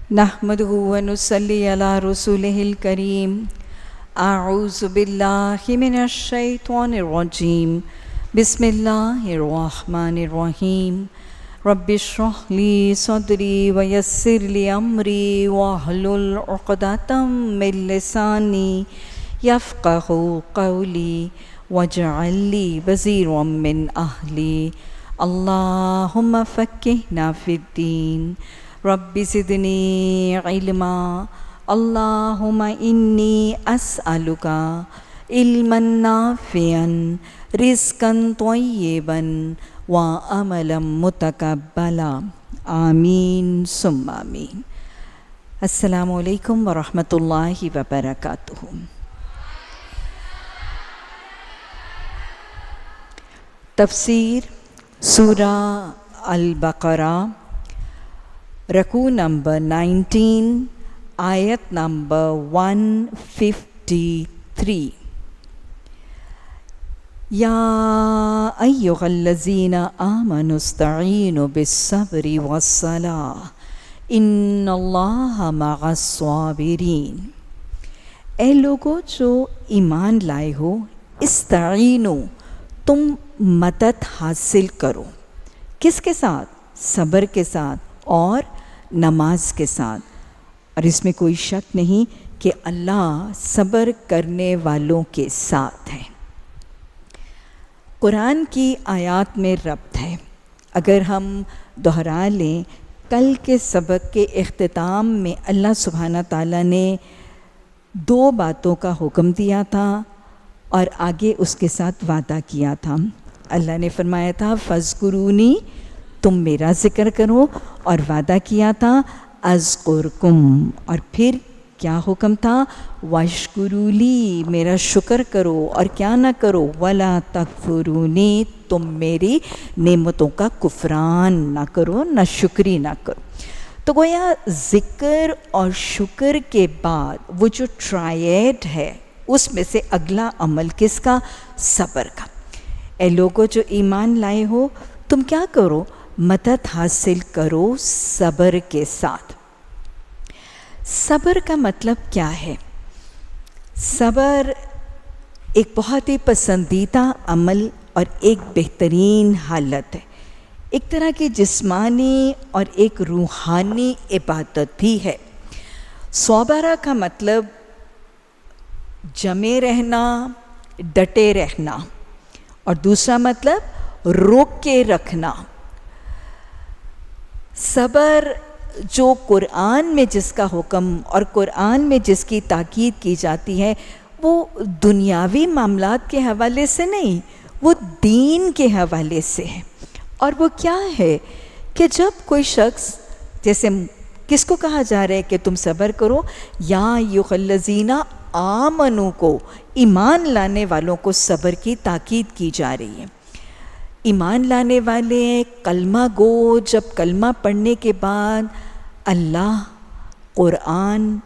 نحمده ونصلي على رسوله الكريم. أعوذ بالله من الشيطان الرجيم. بسم الله الرحمن الرحيم. رب اشرح لي صدري ويسر لي أمري واحلل عقدة من لساني يفقهوا قولي واجعل لي وزيرا من أهلي. اللهم فقهنا في الدين. رب زدنی علما. اللہم انی اسألک علما نافعا رزقا طیبا وعملا متقبلا. آمین ثم آمین. السلام علیکم ورحمۃ اللہ وبرکاتہ. تفسیر سورہ البقرہ، رکوع نمبر 19، آیت نمبر 153. یا ایھا الذین آمنوا استعینوا بالصبر والصلاۃ ان اللہ مع الصابرین. اے لوگو جو ایمان لائے ہو، استعینوا، تم مدد حاصل کرو. کس کے ساتھ؟ صبر کے ساتھ اور نماز کے ساتھ. اور اس میں کوئی شک نہیں کہ اللہ صبر کرنے والوں کے ساتھ ہے. قرآن کی آیات میں ربط ہے. اگر ہم دہرا لیں، کل کے سبق کے اختتام میں اللہ سبحانہ تعالیٰ نے 2 باتوں کا حکم دیا تھا اور آگے اس کے ساتھ وعدہ کیا تھا. اللہ نے فرمایا تھا فاذکرونی، تم میرا ذکر کرو، اور وعدہ کیا تھا اذکرکم، اور پھر کیا حکم تھا؟ واشکروا لی، میرا شکر کرو، اور کیا نہ کرو؟ ولا تکفرونی، تم میری نعمتوں کا کفران نہ کرو، نہ شکری نہ کرو. تو گویا ذکر اور شکر کے بعد وہ جو ٹرائیڈ ہے، اس میں سے اگلا عمل کس کا؟ صبر کا. اے لوگو جو ایمان لائے ہو، تم کیا کرو؟ مدد حاصل کرو صبر کے ساتھ. صبر کا مطلب کیا ہے؟ صبر ایک بہت ہی پسندیدہ عمل اور ایک بہترین حالت ہے. ایک طرح کی جسمانی اور ایک روحانی عبادت بھی ہے. صبر کا مطلب جمے رہنا، ڈٹے رہنا، اور دوسرا مطلب روک کے رکھنا. صبر جو قرآن میں جس کا حکم اور قرآن میں جس کی تاکید کی جاتی ہے، وہ دنیاوی معاملات کے حوالے سے نہیں، وہ دین کے حوالے سے ہے. اور وہ کیا ہے کہ جب کوئی شخص، جیسے کس کو کہا جا رہا ہے کہ تم صبر کرو؟ یا ایھا الذین آمنوا کو، ایمان لانے والوں کو صبر کی تاکید کی جا رہی ہے. ایمان لانے والے کلمہ گو، جب کلمہ پڑھنے کے بعد اللہ، قرآن،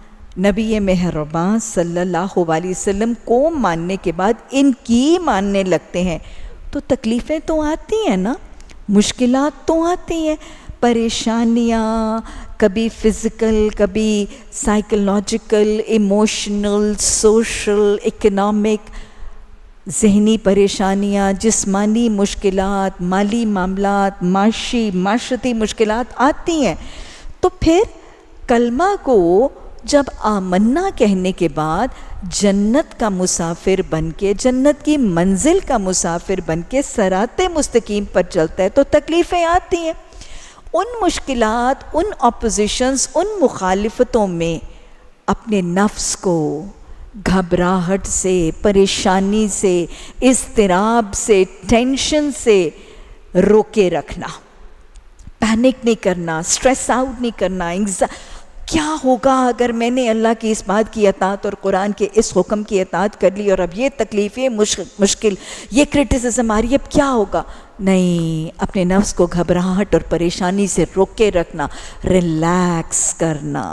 نبی مہربان صلی اللہ علیہ وسلم کو ماننے کے بعد ان کی ماننے لگتے ہیں، تو تکلیفیں تو آتی ہیں نا، مشکلات تو آتی ہیں، پریشانیاں، کبھی فزیکل، کبھی سائیکولوجیکل، ایموشنل، سوشل، اکنامک، ذہنی پریشانیاں، جسمانی مشکلات، مالی معاملات، معاشرتی مشکلات آتی ہیں. تو پھر کلمہ کو جب آمنا کہنے کے بعد جنت کا مسافر بن کے، جنت کی منزل کا مسافر بن کے صراط مستقیم پر چلتا ہے، تو تکلیفیں آتی ہیں. ان مشکلات، ان اپوزیشنز، ان مخالفتوں میں اپنے نفس کو گھبراہٹ سے، پریشانی سے، اضطراب سے، ٹینشن سے روکے رکھنا. پینک نہیں کرنا، سٹریس آؤٹ نہیں کرنا. کیا ہوگا اگر میں نے اللہ کی اس بات کی اطاعت اور قرآن کے اس حکم کی اطاعت کر لی، اور اب یہ تکلیف، یہ مشکل، یہ کرٹیسزم آ رہی ہے، اب کیا ہوگا؟ نہیں، اپنے نفس کو گھبراہٹ اور پریشانی سے روک کے رکھنا، ریلیکس کرنا،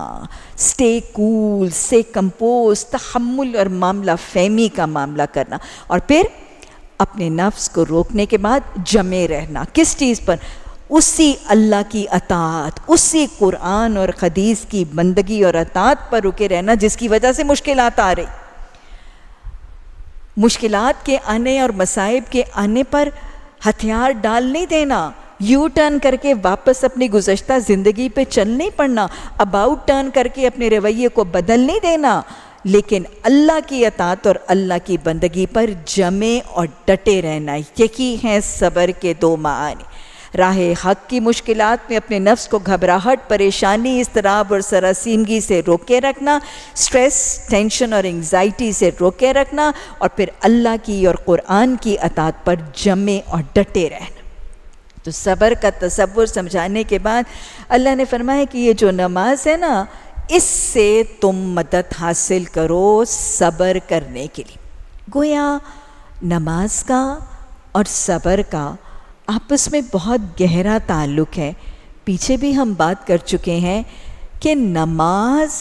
اسٹے کول، اسٹے کمپوز، تحمل اور معاملہ فہمی کا معاملہ کرنا. اور پھر اپنے نفس کو روکنے کے بعد جمے رہنا. کس چیز پر؟ اسی اللہ کی اطاعت، اسی قرآن اور حدیث کی بندگی اور اطاعت پر رکے رہنا جس کی وجہ سے مشکلات آ رہی. مشکلات کے آنے اور مصائب کے آنے پر ہتھیار ڈال نہیں دینا، یو ٹرن کر کے واپس اپنی گزشتہ زندگی پہ چل نہیں پڑنا، اباؤٹ ٹرن کر کے اپنے رویے کو بدل نہیں دینا، لیکن اللہ کی اطاعت اور اللہ کی بندگی پر جمے اور ڈٹے رہنا. یہی ہیں صبر کے دو معانی. راہ حق کی مشکلات میں اپنے نفس کو گھبراہٹ، پریشانی، اضطراب اور سراسیمگی سے روکے رکھنا، سٹریس، ٹینشن اور انگزائٹی سے روکے رکھنا، اور پھر اللہ کی اور قرآن کی اطاعت پر جمے اور ڈٹے رہنا. تو صبر کا تصور سمجھانے کے بعد اللہ نے فرمایا کہ یہ جو نماز ہے نا، اس سے تم مدد حاصل کرو صبر کرنے کے لیے. گویا نماز کا اور صبر کا آپس میں بہت گہرا تعلق ہے. پیچھے بھی ہم بات کر چکے ہیں کہ نماز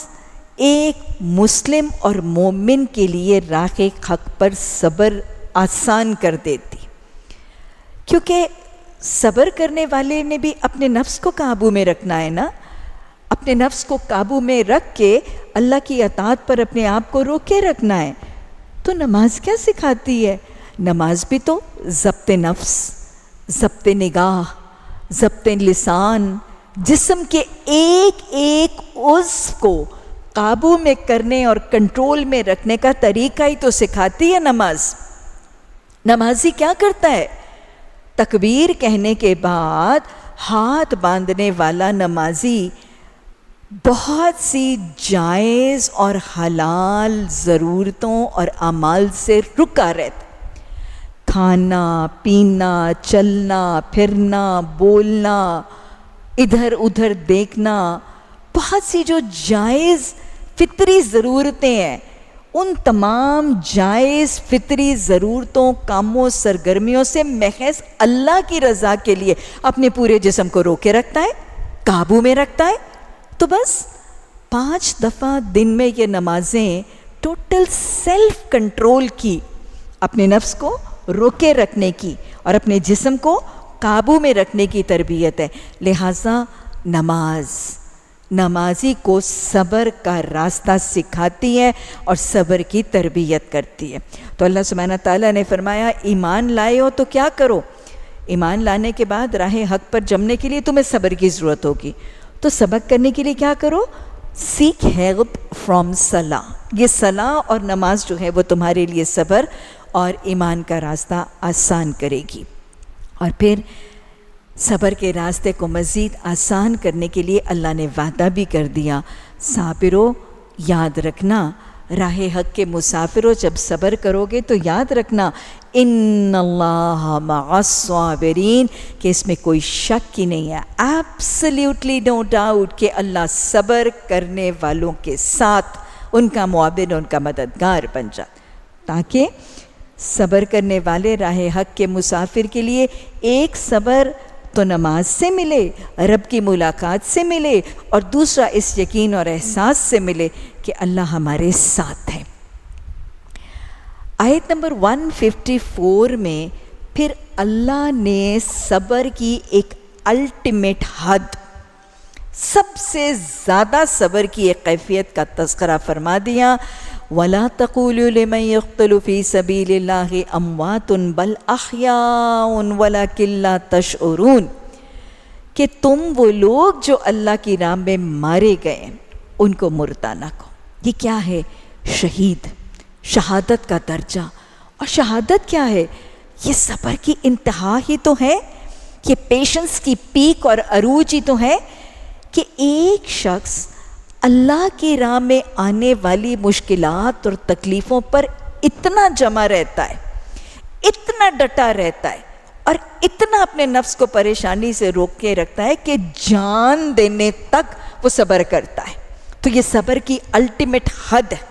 ایک مسلم اور مومن کے لیے راہ حق پر صبر آسان کر دیتی، کیونکہ صبر کرنے والے نے بھی اپنے نفس کو قابو میں رکھنا ہے نا. اپنے نفس کو قابو میں رکھ کے اللہ کی اطاعت پر اپنے آپ کو روکے رکھنا ہے. تو نماز کیا سکھاتی ہے؟ نماز بھی تو ضبط نفس، ضبط نگاہ، ضبط لسان، جسم کے ایک ایک عضو کو قابو میں کرنے اور کنٹرول میں رکھنے کا طریقہ ہی تو سکھاتی ہے نماز. نمازی کیا کرتا ہے؟ تکبیر کہنے کے بعد ہاتھ باندھنے والا نمازی بہت سی جائز اور حلال ضرورتوں اور اعمال سے رکا رہتا. کھانا، پینا، چلنا، پھرنا، بولنا، ادھر ادھر دیکھنا، بہت سی جو جائز فطری ضرورتیں ہیں، ان تمام جائز فطری ضرورتوں، کاموں، سرگرمیوں سے محض اللہ کی رضا کے لیے اپنے پورے جسم کو روکے رکھتا ہے، قابو میں رکھتا ہے. تو بس 5 دفعہ دن میں یہ نمازیں ٹوٹل سیلف کنٹرول کی، اپنے نفس کو روکے رکھنے کی اور اپنے جسم کو قابو میں رکھنے کی تربیت ہے. لہٰذا نمازی کو صبر کا راستہ سکھاتی ہے اور صبر کی تربیت کرتی ہے. تو اللہ سبحانہ تعالیٰ نے فرمایا ایمان لائے ہو تو کیا کرو؟ ایمان لانے کے بعد راہ حق پر جمنے کے لیے تمہیں صبر کی ضرورت ہوگی. تو سبق کرنے کے لیے کیا کرو؟ سیک ہیلپ فرام صلاح. یہ صلاح اور نماز جو ہے وہ تمہارے لیے صبر اور ایمان کا راستہ آسان کرے گی. اور پھر صبر کے راستے کو مزید آسان کرنے کے لیے اللہ نے وعدہ بھی کر دیا. صابرو، یاد رکھنا، راہ حق کے مسافروں جب صبر کرو گے تو یاد رکھنا ان اللہ مع الصابرین، کہ اس میں کوئی شک ہی نہیں ہے، ایبسلیوٹلی نو ڈاؤٹ کہ اللہ صبر کرنے والوں کے ساتھ ان کا معاون، ان کا مددگار بن جاتا. تاکہ صبر کرنے والے راہ حق کے مسافر کے لیے ایک صبر تو نماز سے ملے، رب کی ملاقات سے ملے، اور دوسرا اس یقین اور احساس سے ملے کہ اللہ ہمارے ساتھ ہے. آیت نمبر 154 میں پھر اللہ نے صبر کی ایک الٹیمیٹ حد، سب سے زیادہ صبر کی ایک کیفیت کا تذکرہ فرما دیا. وَلَا تَقُولُوا لِمَنْ يُقْتَلُ فِي سَبِيلِ اللَّهِ أَمْوَاتٌ بَلْ أَحْيَاءٌ وَلَكِنْ لَا تَشْعُرُونَ، کہ تم وہ لوگ جو اللہ کی راہ میں مارے گئے ان کو مردہ نہ کہو. یہ کیا ہے؟ شہید، شہادت کا درجہ. اور شہادت کیا ہے؟ یہ صبر کی انتہا ہی تو ہے، یہ پیشنس کی پیک اور عروج ہی تو ہے کہ ایک شخص اللہ کی راہ میں آنے والی مشکلات اور تکلیفوں پر اتنا جمع رہتا ہے، اتنا ڈٹا رہتا ہے اور اتنا اپنے نفس کو پریشانی سے روک کے رکھتا ہے کہ جان دینے تک وہ صبر کرتا ہے. تو یہ صبر کی الٹیمیٹ حد ہے.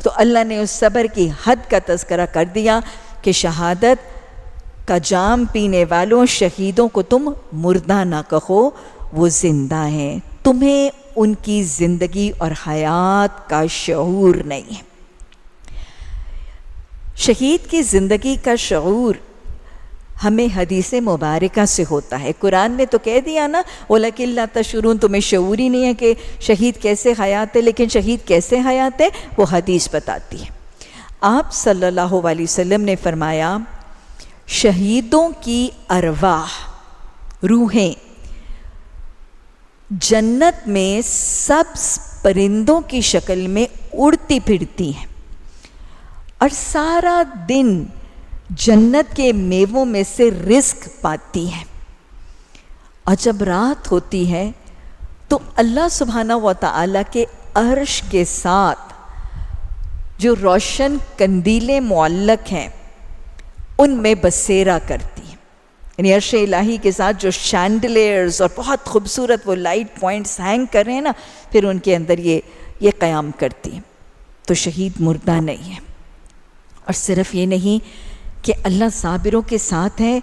تو اللہ نے اس صبر کی حد کا تذکرہ کر دیا کہ شہادت کا جام پینے والوں شہیدوں کو تم مردہ نہ کہو، وہ زندہ ہیں، تمہیں ان کی زندگی اور حیات کا شعور نہیں ہے. شہید کی زندگی کا شعور ہمیں حدیث مبارکہ سے ہوتا ہے. قرآن نے تو کہہ دیا نا وَلَكِن لَا تَشْعُرُونَ، تمہیں شعور ہی نہیں ہے کہ شہید کیسے حیات ہے، لیکن شہید کیسے حیات ہے وہ حدیث بتاتی ہے. آپ صلی اللہ علیہ وسلم نے فرمایا شہیدوں کی ارواح، روحیں جنت میں سبز پرندوں کی شکل میں اڑتی پھرتی ہیں اور سارا دن جنت کے میووں میں سے رزق پاتی ہیں. اور جب رات ہوتی ہے تو اللہ سبحانہ و تعالیٰ کے عرش کے ساتھ جو روشن قندیلیں معلق ہیں ان میں بسیرا کرتی ہیں. یعنی عرش الہی کے ساتھ جو شینڈلیئرز اور بہت خوبصورت وہ لائٹ پوائنٹس ہینگ کر رہے ہیں نا، پھر ان کے اندر یہ قیام کرتی ہیں. تو شہید مردہ نہیں ہے. اور صرف یہ نہیں کہ اللہ صابروں کے ساتھ ہے،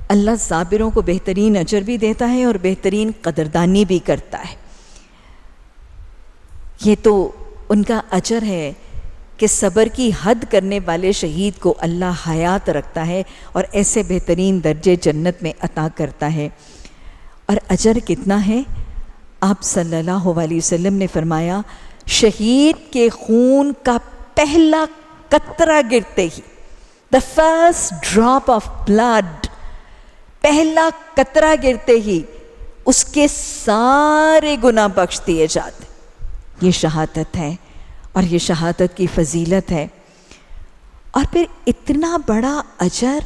اللہ صابروں کو بہترین اجر بھی دیتا ہے اور بہترین قدردانی بھی کرتا ہے. یہ تو ان کا اجر ہے کہ صبر کی حد کرنے والے شہید کو اللہ حیات رکھتا ہے اور ایسے بہترین درجے جنت میں عطا کرتا ہے. اور اجر کتنا ہے؟ آپ صلی اللہ علیہ وسلم نے فرمایا شہید کے خون کا پہلا قطرہ گرتے ہی، the first drop of blood، پہلا قطرہ گرتے ہی اس کے سارے گناہ بخش دیے جاتے. یہ شہادت ہے اور یہ شہادت کی فضیلت ہے. اور پھر اتنا بڑا اجر،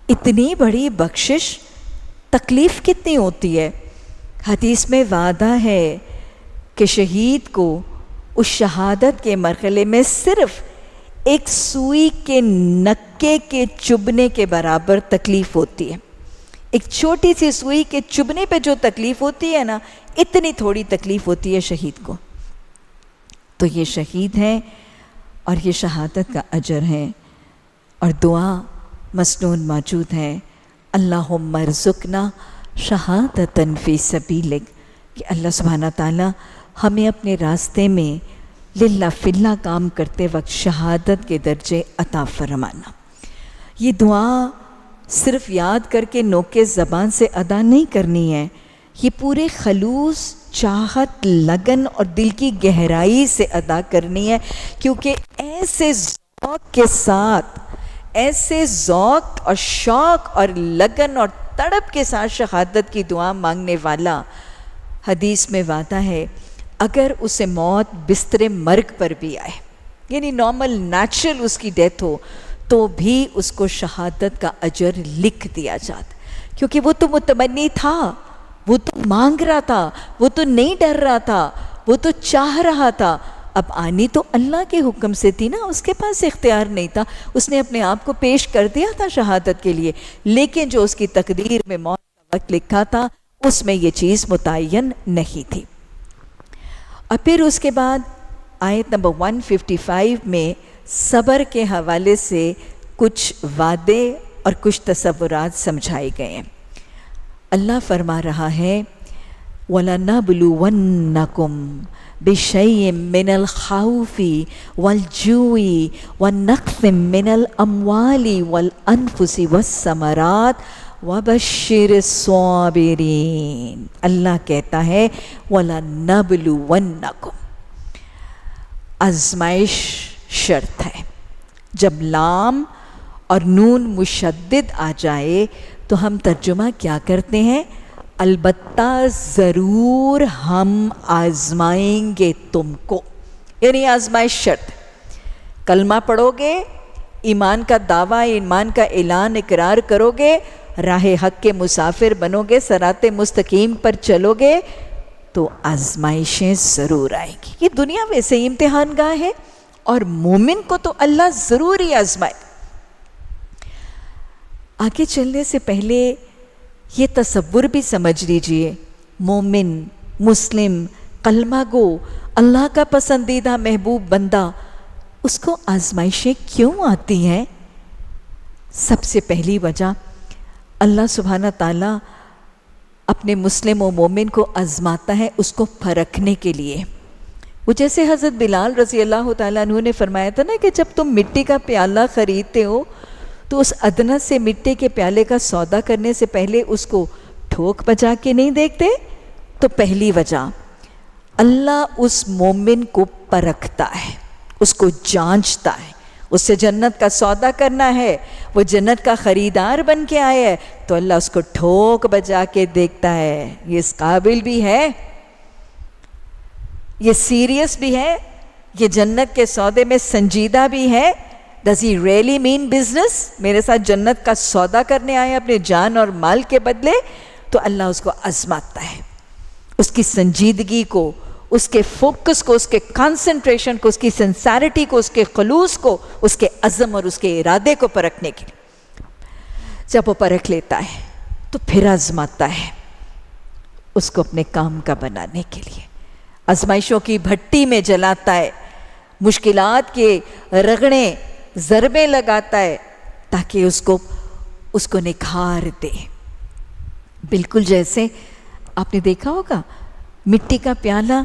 اتنی بڑی بخشش، تکلیف کتنی ہوتی ہے. حدیث میں وعدہ ہے کہ شہید کو اس شہادت کے مرحلے میں صرف ایک سوئی کے نکے کے چبھنے کے برابر تکلیف ہوتی ہے. ایک چھوٹی سی سوئی کے چبھنے پہ جو تکلیف ہوتی ہے نا، اتنی تھوڑی تکلیف ہوتی ہے شہید کو. تو یہ شہید ہیں اور یہ شہادت کا اجر ہے. اور دعا مسنون موجود ہے، اللہم ارزقنا شہادتاً فی سبیلک، کہ اللہ سبحانہ تعالیٰ ہمیں اپنے راستے میں للہ فی اللہ کام کرتے وقت شہادت کے درجے عطا فرمانا. یہ دعا صرف یاد کر کے نوکے زبان سے ادا نہیں کرنی ہے، یہ پورے خلوص، چاہت، لگن اور دل کی گہرائی سے ادا کرنی ہے. کیونکہ ایسے ذوق کے ساتھ، ایسے ذوق اور شوق اور لگن اور تڑپ کے ساتھ شہادت کی دعا مانگنے والا، حدیث میں وعدہ ہے اگر اسے موت بستر مرگ پر بھی آئے، یعنی نارمل نیچرل اس کی ڈیتھ ہو، تو بھی اس کو شہادت کا اجر لکھ دیا جاتا. کیونکہ وہ تو متمنی تھا، وہ تو مانگ رہا تھا، وہ تو نہیں ڈر رہا تھا، وہ تو چاہ رہا تھا. اب آنی تو اللہ کے حکم سے تھی نا، اس کے پاس اختیار نہیں تھا. اس نے اپنے آپ کو پیش کر دیا تھا شہادت کے لیے، لیکن جو اس کی تقدیر میں موت کا وقت لکھا تھا اس میں یہ چیز متعین نہیں تھی. اور پھر اس کے بعد آیت نمبر 155 میں صبر کے حوالے سے کچھ وعدے اور کچھ تصورات سمجھائے گئے ہیں. اللہ فرما رہا ہے وَلَنَبْلُوَنَّكُمْ بِشَيْءٍ مِّنَ الْخَوْفِ وَالْجُوعِ وَنَقْصٍ مِّنَ الْأَمْوَالِ وَالْأَنفُسِ وَالثَّمَرَاتِ وَبَشِّرِ الصَّابِرِينَ. اللہ کہتا ہے وَلَنَبْلُوَنَّكُمْ، آزمائش شرط ہے. جب لام اور نون مشدد آ جائے تو ہم ترجمہ کیا کرتے ہیں؟ البتہ ضرور ہم آزمائیں گے تم کو، یعنی آزمائش شرط. کلمہ پڑھو گے، ایمان کا دعویٰ، ایمان کا اعلان اقرار کرو گے، راہ حق کے مسافر بنو گے، صراط مستقیم پر چلو گے، تو آزمائشیں ضرور آئیں گی. یہ دنیا ویسے ہی امتحان گاہ ہے اور مومن کو تو اللہ ضرور ہی آزمائے. آگے چلنے سے پہلے یہ تصور بھی سمجھ لیجئے، مومن، مسلم، کلمہ گو، اللہ کا پسندیدہ محبوب بندہ، اس کو آزمائشیں کیوں آتی ہیں؟ سب سے پہلی وجہ اللہ سبحانہ تعالیٰ اپنے مسلم و مومن کو آزماتا ہے اس کو پرکھنے کے لیے. وہ جیسے حضرت بلال رضی اللہ تعالیٰ عنہ نے فرمایا تھا نا کہ جب تم مٹی کا پیالہ خریدتے ہو تو اس ادنیٰ سے مٹی کے پیالے کا سودا کرنے سے پہلے اس کو ٹھوک بجا کے نہیں دیکھتے؟ تو پہلی وجہ، اللہ اس مومن کو پرکھتا ہے، اس کو جانچتا ہے، اس سے جنت کا سودا کرنا ہے، وہ جنت کا خریدار بن کے آیا ہے، تو اللہ اس کو ٹھوک بجا کے دیکھتا ہے، یہ اس قابل بھی ہے، یہ سیریس بھی ہے، یہ جنت کے سودے میں سنجیدہ بھی ہے. Does he really mean business؟ میرے ساتھ جنت کا سودا کرنے آئے اپنے جان اور مال کے بدلے. تو اللہ اس کو آزماتا ہے، اس کی سنجیدگی کو، اس کے فوکس کو، اس کے کانسنٹریشن کو، اس کی سنسیریٹی کو، اس کے خلوص کو، اس کے عزم اور اس کے ارادے کو پرکھنے کے لیے. جب وہ پرکھ لیتا ہے تو پھر آزماتا ہے اس کو اپنے کام کا بنانے کے لیے، آزمائشوں کی بھٹی میں جلاتا ہے، مشکلات کے رگڑے ضربیں لگاتا ہے تاکہ اس کو نکھار دے. بالکل جیسے آپ نے دیکھا ہوگا مٹی کا پیالہ،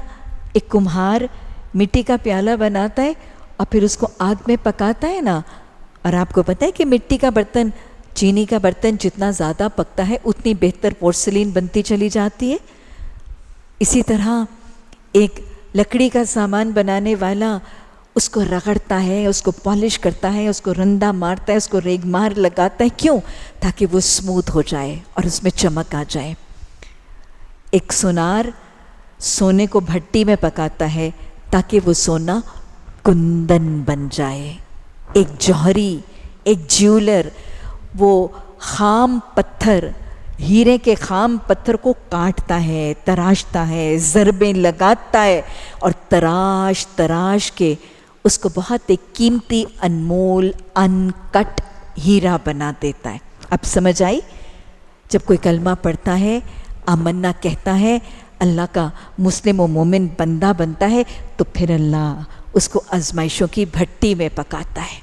ایک کمہار مٹی کا پیالہ بناتا ہے اور پھر اس کو آگ میں پکاتا ہے نا. اور آپ کو پتہ ہے کہ مٹی کا برتن، چینی کا برتن جتنا زیادہ پکتا ہے اتنی بہتر پورسلین بنتی چلی جاتی ہے. اسی طرح ایک لکڑی کا سامان بنانے والا اس کو رگڑتا ہے، اس کو پالش کرتا ہے، اس کو رندہ مارتا ہے، اس کو ریگ مار لگاتا ہے. کیوں؟ تاکہ وہ اسموتھ ہو جائے اور اس میں چمک آ جائے. ایک سونار سونے کو بھٹی میں پکاتا ہے تاکہ وہ سونا کندن بن جائے. ایک جوہری، ایک جیولر وہ خام پتھر، ہیرے کے خام پتھر کو کاٹتا ہے، تراشتا ہے، ضربیں لگاتا ہے اور تراش تراش کے اس کو بہت ایک قیمتی انمول ان کٹ ہیرا بنا دیتا ہے. اب سمجھ آئی؟ جب کوئی کلمہ پڑھتا ہے، آمنا کہتا ہے، اللہ کا مسلم و مومن بندہ بنتا ہے، تو پھر اللہ اس کو آزمائشوں کی بھٹی میں پکاتا ہے،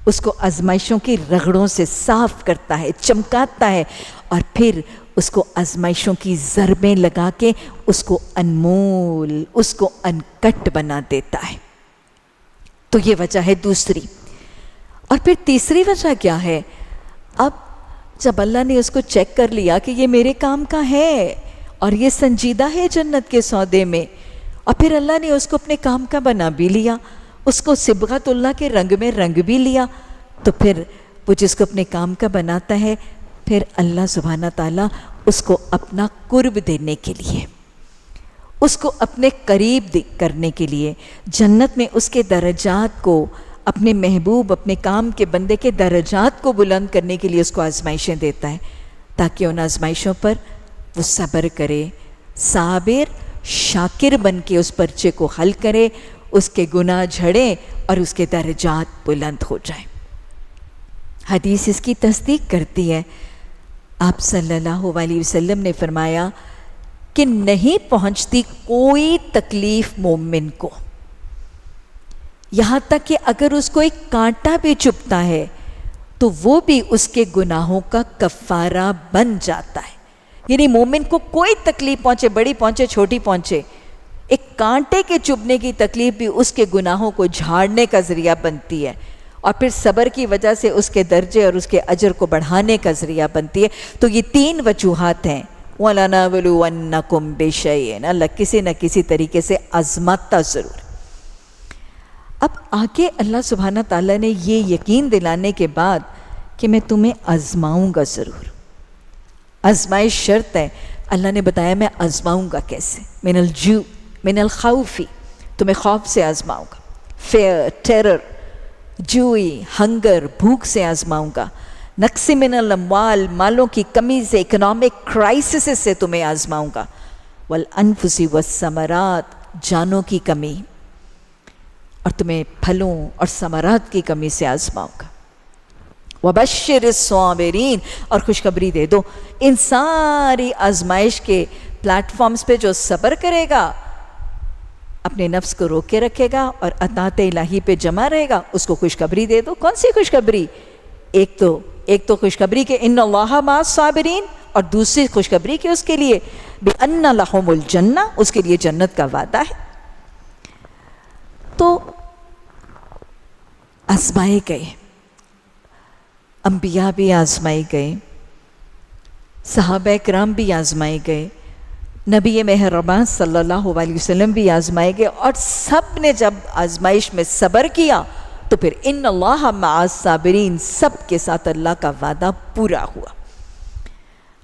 اس کو آزمائشوں کی رگڑوں سے صاف کرتا ہے، چمکاتا ہے، اور پھر اس کو آزمائشوں کی ضربیں لگا کے اس کو انمول، اس کو انکٹ بنا دیتا ہے. تو یہ وجہ ہے دوسری. اور پھر تیسری وجہ کیا ہے؟ اب جب اللہ نے اس کو چیک کر لیا کہ یہ میرے کام کا ہے اور یہ سنجیدہ ہے جنت کے سودے میں، اور پھر اللہ نے اس کو اپنے کام کا بنا بھی لیا، اس کو صبغت اللہ کے رنگ میں رنگ بھی لیا، تو پھر وہ جس کو اپنے کام کا بناتا ہے، پھر اللہ سبحانہ تعالیٰ اس کو اپنا قرب دینے کے لیے، اس کو اپنے قریب کرنے کے لیے، جنت میں اس کے درجات کو، اپنے محبوب، اپنے کام کے بندے کے درجات کو بلند کرنے کے لیے اس کو آزمائشیں دیتا ہے، تاکہ ان آزمائشوں پر وہ صبر کرے، صابر شاکر بن کے اس پرچے کو حل کرے، اس کے گناہ جھڑیں اور اس کے درجات بلند ہو جائیں. حدیث اس کی تصدیق کرتی ہے. آپ صلی اللہ علیہ وسلم نے فرمایا کہ نہیں پہنچتی کوئی تکلیف مومن کو، یہاں تک کہ اگر اس کو ایک کانٹا بھی چبھتا ہے تو وہ بھی اس کے گناہوں کا کفارہ بن جاتا ہے. یعنی مومن کو کوئی تکلیف پہنچے، بڑی پہنچے چھوٹی پہنچے، ایک کانٹے کے چبھنے کی تکلیف بھی اس کے گناہوں کو جھاڑنے کا ذریعہ بنتی ہے، اور پھر صبر کی وجہ سے اس کے درجے اور اس کے اجر کو بڑھانے کا ذریعہ بنتی ہے. تو یہ تین وجوہات ہیں. وَلَنَبْلُوَنَّكُمْ بِشَيْءٍ، اللہ کسی نہ کسی طریقے سے آزماتا ضرور. اب آگے اللہ سبحانہ تعالیٰ نے یہ یقین دلانے کے بعد کہ میں تمہیں آزماؤں گا ضرور، آزمائش شرط ہے، اللہ نے بتایا میں آزماؤں گا کیسے. من الجوع من الخوفی، تمہیں خوف سے آزماؤں گا، فیئر، ٹیرر، جوئی، ہنگر، بھوک سے آزماؤں گا، نقص من الاموال، مالوں کی کمی سے، اکنامک کرائسس سے تمہیں آزماؤں گا، والانفس والثمرات، جانوں کی کمی، اور تمہیں پھلوں اور ثمرات کی کمی سے آزماؤں گا. وبشر الصابرین، اور خوشخبری دے دو ان ساری آزمائش کے پلیٹ فارمز پہ جو صبر کرے گا، اپنے نفس کو روک کے رکھے گا اور اطاعت الہی پہ جمع رہے گا، اس کو خوشخبری دے دو. کون سی خوشخبری؟ ایک تو خوشخبری کہ ان اللہ مع الصابرین، اور دوسری خوشخبری کہ اس کے لیے بِأَنَّ لَهُمُ الْجَنَّةَ، اس کے لیے جنت کا وعدہ ہے. تو آزمائے گئے، انبیاء بھی آزمائے گئے، صحابہ کرام بھی آزمائے گئے، نبی مہربان صلی اللہ علیہ وسلم بھی آزمائے گئے، اور سب نے جب آزمائش میں صبر کیا تو پھر ان اللہ مع الصابرین، سب کے ساتھ اللہ کا وعدہ پورا ہوا۔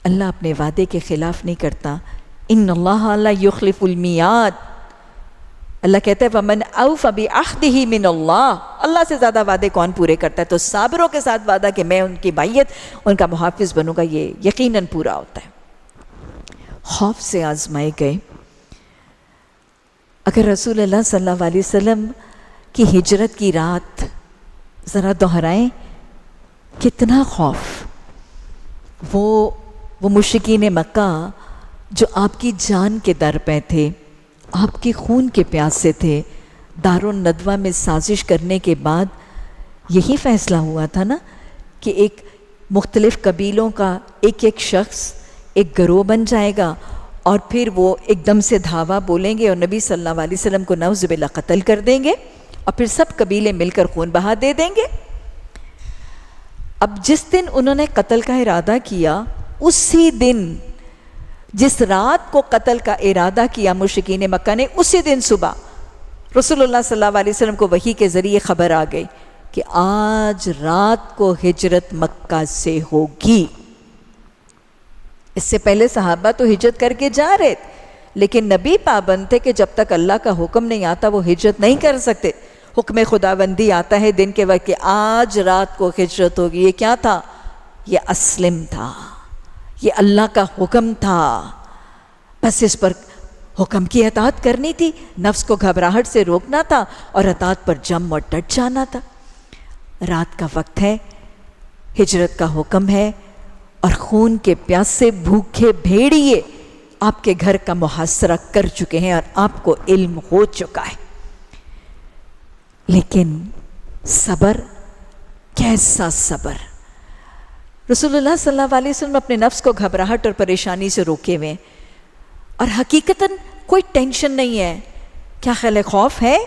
اللہ اپنے وعدے کے خلاف نہیں کرتا، ان اللہ لا یخلف المیعاد۔ اللہ کہتا ہے وَمَنْ أَوْفَ بِعَهْدِهِ مِنَ اللَّهِ، اللہ سے زیادہ وعدے کون پورے کرتا ہے؟ تو صابروں کے ساتھ وعدہ کہ میں ان کی بعیت، ان کا محافظ بنوں گا، یہ یقیناً پورا ہوتا ہے۔ خوف سے آزمائے گئے۔ اگر رسول اللہ صلی اللہ علیہ وسلم کی ہجرت کی رات ذرا دہرائیں، کتنا خوف! وہ مشرکین مکہ جو آپ کی جان کے در پہ تھے، آپ کے خون کے پیاسے تھے، دار الندوہ میں سازش کرنے کے بعد یہی فیصلہ ہوا تھا نا کہ ایک مختلف قبیلوں کا ایک ایک شخص ایک گروہ بن جائے گا، اور پھر وہ ایک دم سے دھاوا بولیں گے اور نبی صلی اللہ علیہ وسلم کو نعوذ باللہ قتل کر دیں گے، اور پھر سب قبیلے مل کر خون بہا دے دیں گے۔ اب جس دن انہوں نے قتل کا ارادہ کیا، اسی دن جس رات کو قتل کا ارادہ کیا مشرکین مکہ نے، اسی دن صبح رسول اللہ صلی اللہ علیہ وسلم کو وحی کے ذریعے خبر آ گئی کہ آج رات کو ہجرت مکہ سے ہوگی۔ اس سے پہلے صحابہ تو ہجرت کر کے جا رہے تھے، لیکن نبی پابند تھے کہ جب تک اللہ کا حکم نہیں آتا وہ ہجرت نہیں کر سکتے۔ حکم خداوندی آتا ہے دن کے وقت کہ آج رات کو ہجرت ہوگی۔ یہ کیا تھا؟ یہ اسلم تھا، یہ اللہ کا حکم تھا، بس اس پر حکم کی اطاعت کرنی تھی، نفس کو گھبراہٹ سے روکنا تھا اور اطاعت پر جم اور ڈٹ جانا تھا۔ رات کا وقت ہے، ہجرت کا حکم ہے، اور خون کے پیاسے بھوکے بھیڑیے آپ کے گھر کا محاصرہ کر چکے ہیں اور آپ کو علم ہو چکا ہے۔ لیکن صبر، کیسا صبر! رسول اللہ صلی اللہ علیہ وسلم اپنے نفس کو گھبراہٹ اور پریشانی سے روکے ہوئے ہیں، اور حقیقتاً کوئی ٹینشن نہیں ہے۔ کیا خیال ہے؟ خوف ہے؟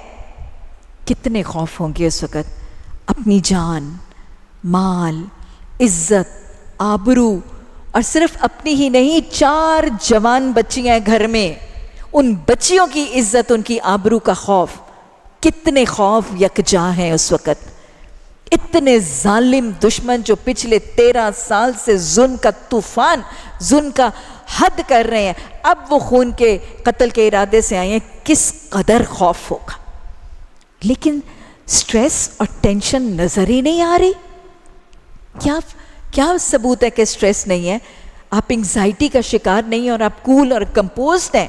کتنے خوف ہوں گے اس وقت! اپنی جان، مال، عزت، آبرو، اور صرف اپنی ہی نہیں، 4 جوان بچیاں ہیں گھر میں، ان بچیوں کی عزت، ان کی آبرو کا خوف۔ کتنے خوف یکجا ہیں اس وقت! اتنے ظالم دشمن جو پچھلے 13 سال سے ظلم کا طوفان، ظلم کا حد کر رہے ہیں، اب وہ خون کے قتل کے ارادے سے آئے ہیں، کس قدر خوف ہوگا! لیکن سٹریس اور ٹینشن نظر ہی نہیں آ رہی۔ کیا ثبوت ہے کہ سٹریس نہیں ہے؟ آپ انگزائٹی کا شکار نہیں ہیں اور آپ کول اور کمپوزڈ ہیں۔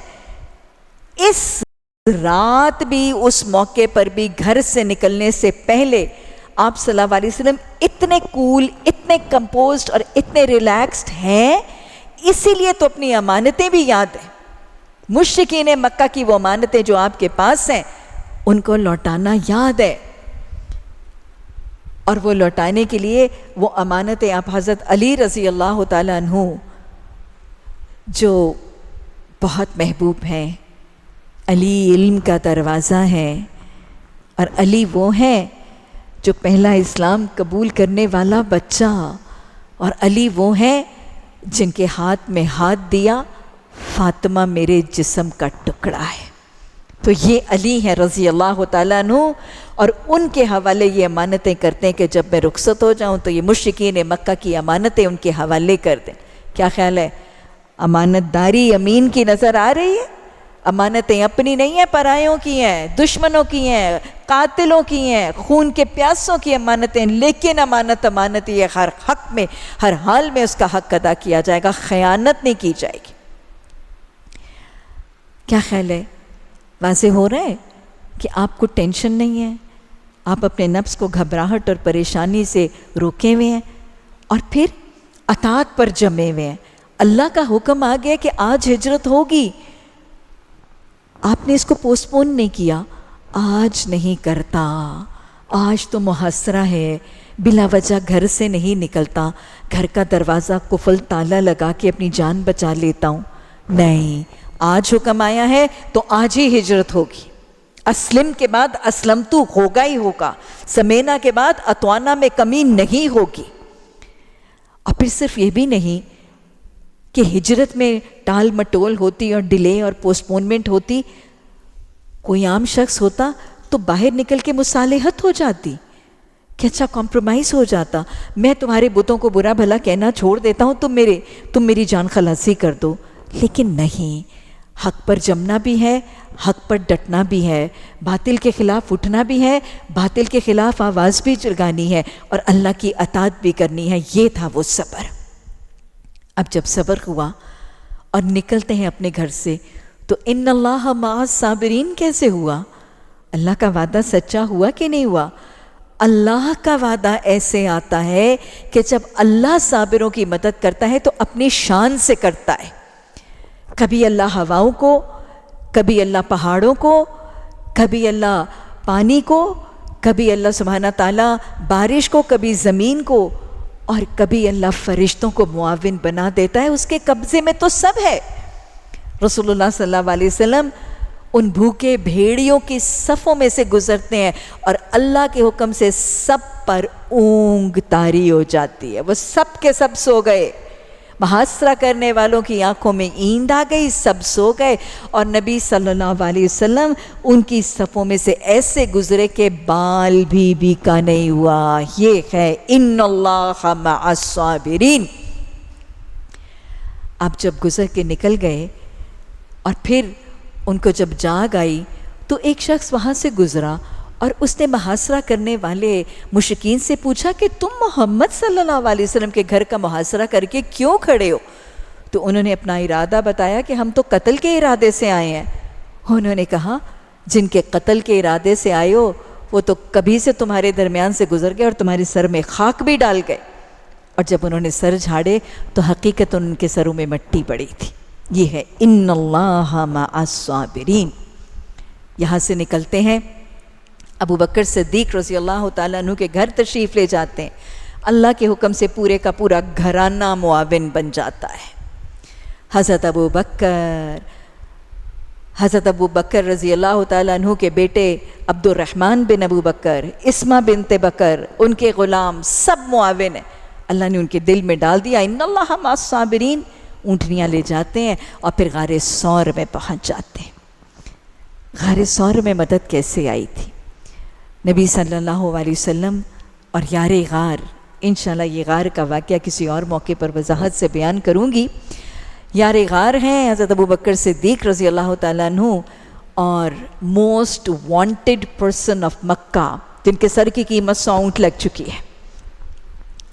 اس رات بھی، اس موقع پر بھی، گھر سے نکلنے سے پہلے آپ صلی اللہ علیہ وسلم اتنے کول، اتنے کمپوزڈ اور اتنے ریلیکسڈ ہیں، اسی لیے تو اپنی امانتیں بھی یاد ہیں۔ مشرکین مکہ کی وہ امانتیں جو آپ کے پاس ہیں، ان کو لوٹانا یاد ہے، اور وہ لوٹانے کے لیے وہ امانتیں آپ حضرت علی رضی اللہ تعالیٰ عنہ، جو بہت محبوب ہیں، علی علم کا دروازہ ہے، اور علی وہ ہیں جو پہلا اسلام قبول کرنے والا بچہ، اور علی وہ ہیں جن کے ہاتھ میں ہاتھ دیا، فاطمہ میرے جسم کا ٹکڑا ہے۔ تو یہ علی ہیں رضی اللہ تعالیٰ عنہ، اور ان کے حوالے یہ امانتیں کرتے ہیں کہ جب میں رخصت ہو جاؤں تو یہ مشرکین مکہ کی امانتیں ان کے حوالے کر دیں۔ کیا خیال ہے؟ امانت داری امین کی نظر آ رہی ہے؟ امانتیں اپنی نہیں ہیں، پرایوں کی ہیں، دشمنوں کی ہیں، قاتلوں کی ہیں، خون کے پیاسوں کی امانتیں، لیکن امانت یہ ہر حق میں، ہر حال میں اس کا حق ادا کیا جائے گا، خیانت نہیں کی جائے گی۔ کیا خیال ہے؟ واضح ہو رہا ہے کہ آپ کو ٹینشن نہیں ہے، آپ اپنے نفس کو گھبراہٹ اور پریشانی سے روکے ہوئے ہیں، اور پھر اطاعت پر جمے ہوئے ہیں۔ اللہ کا حکم آ گیا کہ آج ہجرت ہوگی، آپ نے اس کو پوسٹ پون نہیں کیا، آج نہیں کرتا، آج تو محاصرہ ہے، بلا وجہ گھر سے نہیں نکلتا، گھر کا دروازہ قفل تالا لگا کے اپنی جان بچا لیتا ہوں، نہیں، آج حکم آیا ہے تو آج ہی ہجرت ہوگی۔ اسلم کے بعد اسلم تو ہوگا ہی ہوگا، سمینا کے بعد اتوانا میں کمی نہیں ہوگی۔ اور پھر صرف یہ بھی نہیں کہ ہجرت میں ٹال مٹول ہوتی اور ڈیلے اور پوسٹ پونمنٹ ہوتی، کوئی عام شخص ہوتا تو باہر نکل کے مصالحت ہو جاتی کہ اچھا کمپرومائز ہو جاتا، میں تمہارے بتوں کو برا بھلا کہنا چھوڑ دیتا ہوں، تم میری جان خلاصی کر دو. لیکن نہیں، حق پر جمنا بھی ہے، حق پر ڈٹنا بھی ہے، باطل کے خلاف اٹھنا بھی ہے، باطل کے خلاف آواز بھی جگانی ہے، اور اللہ کی اطاعت بھی کرنی ہے. یہ تھا وہ صبر. اب جب صبر ہوا اور نکلتے ہیں اپنے گھر سے تو ان اللہ مع الصابرین کیسے ہوا؟ اللہ کا وعدہ سچا ہوا کہ نہیں ہوا؟ اللہ کا وعدہ ایسے آتا ہے کہ جب اللہ صابروں کی مدد کرتا ہے تو اپنی شان سے کرتا ہے. کبھی اللہ ہواؤں کو، کبھی اللہ پہاڑوں کو، کبھی اللہ پانی کو، کبھی اللہ سبحانہ تعالیٰ بارش کو، کبھی زمین کو، اور کبھی اللہ فرشتوں کو معاون بنا دیتا ہے. اس کے قبضے میں تو سب ہے. رسول اللہ صلی اللہ علیہ وسلم ان بھوکے بھیڑیوں کی صفوں میں سے گزرتے ہیں اور اللہ کے حکم سے سب پر اونگ طاری ہو جاتی ہے. وہ سب کے سب سو گئے، محاصرہ کرنے والوں کی آنکھوں میں نیند آ گئی، سب سو گئے، اور نبی صلی اللہ علیہ وسلم ان کی صفوں میں سے ایسے گزرے کہ بال بھی بیکا نہیں ہوا. یہ ہے ان اللہ مع الصابرین. آپ جب گزر کے نکل گئے اور پھر ان کو جب جاگ آئی تو ایک شخص وہاں سے گزرا اور اس نے محاصرہ کرنے والے مشرکین سے پوچھا کہ تم محمد صلی اللہ علیہ وسلم کے گھر کا محاصرہ کر کے کیوں کھڑے ہو؟ تو انہوں نے اپنا ارادہ بتایا کہ ہم تو قتل کے ارادے سے آئے ہیں. انہوں نے کہا جن کے قتل کے ارادے سے آئے ہو وہ تو کبھی سے تمہارے درمیان سے گزر گئے اور تمہارے سر میں خاک بھی ڈال گئے. اور جب انہوں نے سر جھاڑے تو حقیقت ان کے سروں میں مٹی پڑی تھی. یہ ہے ان اللہ مع الصابرین. یہاں سے نکلتے ہیں، ابو بکر صدیق رضی اللہ تعالیٰ عنہ کے گھر تشریف لے جاتے ہیں. اللہ کے حکم سے پورے کا پورا گھرانہ معاون بن جاتا ہے. حضرت ابو بکر رضی اللہ تعالیٰ عنہ کے بیٹے عبد الرحمن بن ابو بکر، اسما بنت بکر، ان کے غلام سب معاون ہیں. اللہ نے ان کے دل میں ڈال دیا ان اللہ مع الصابرین. اونٹنیاں لے جاتے ہیں اور پھر غار ثور میں پہنچ جاتے ہیں. غار ثور میں مدد کیسے آئی تھی؟ نبی صلی اللہ علیہ وسلم اور یار غار، انشاءاللہ یہ غار کا واقعہ کسی اور موقع پر وضاحت سے بیان کروں گی. یار غار ہیں حضرت ابو بکر صدیق رضی اللہ تعالیٰ عنہ اور موسٹ وانٹڈ پرسن آف مکہ، جن کے سر کی قیمت 100 اونٹ لگ چکی ہے.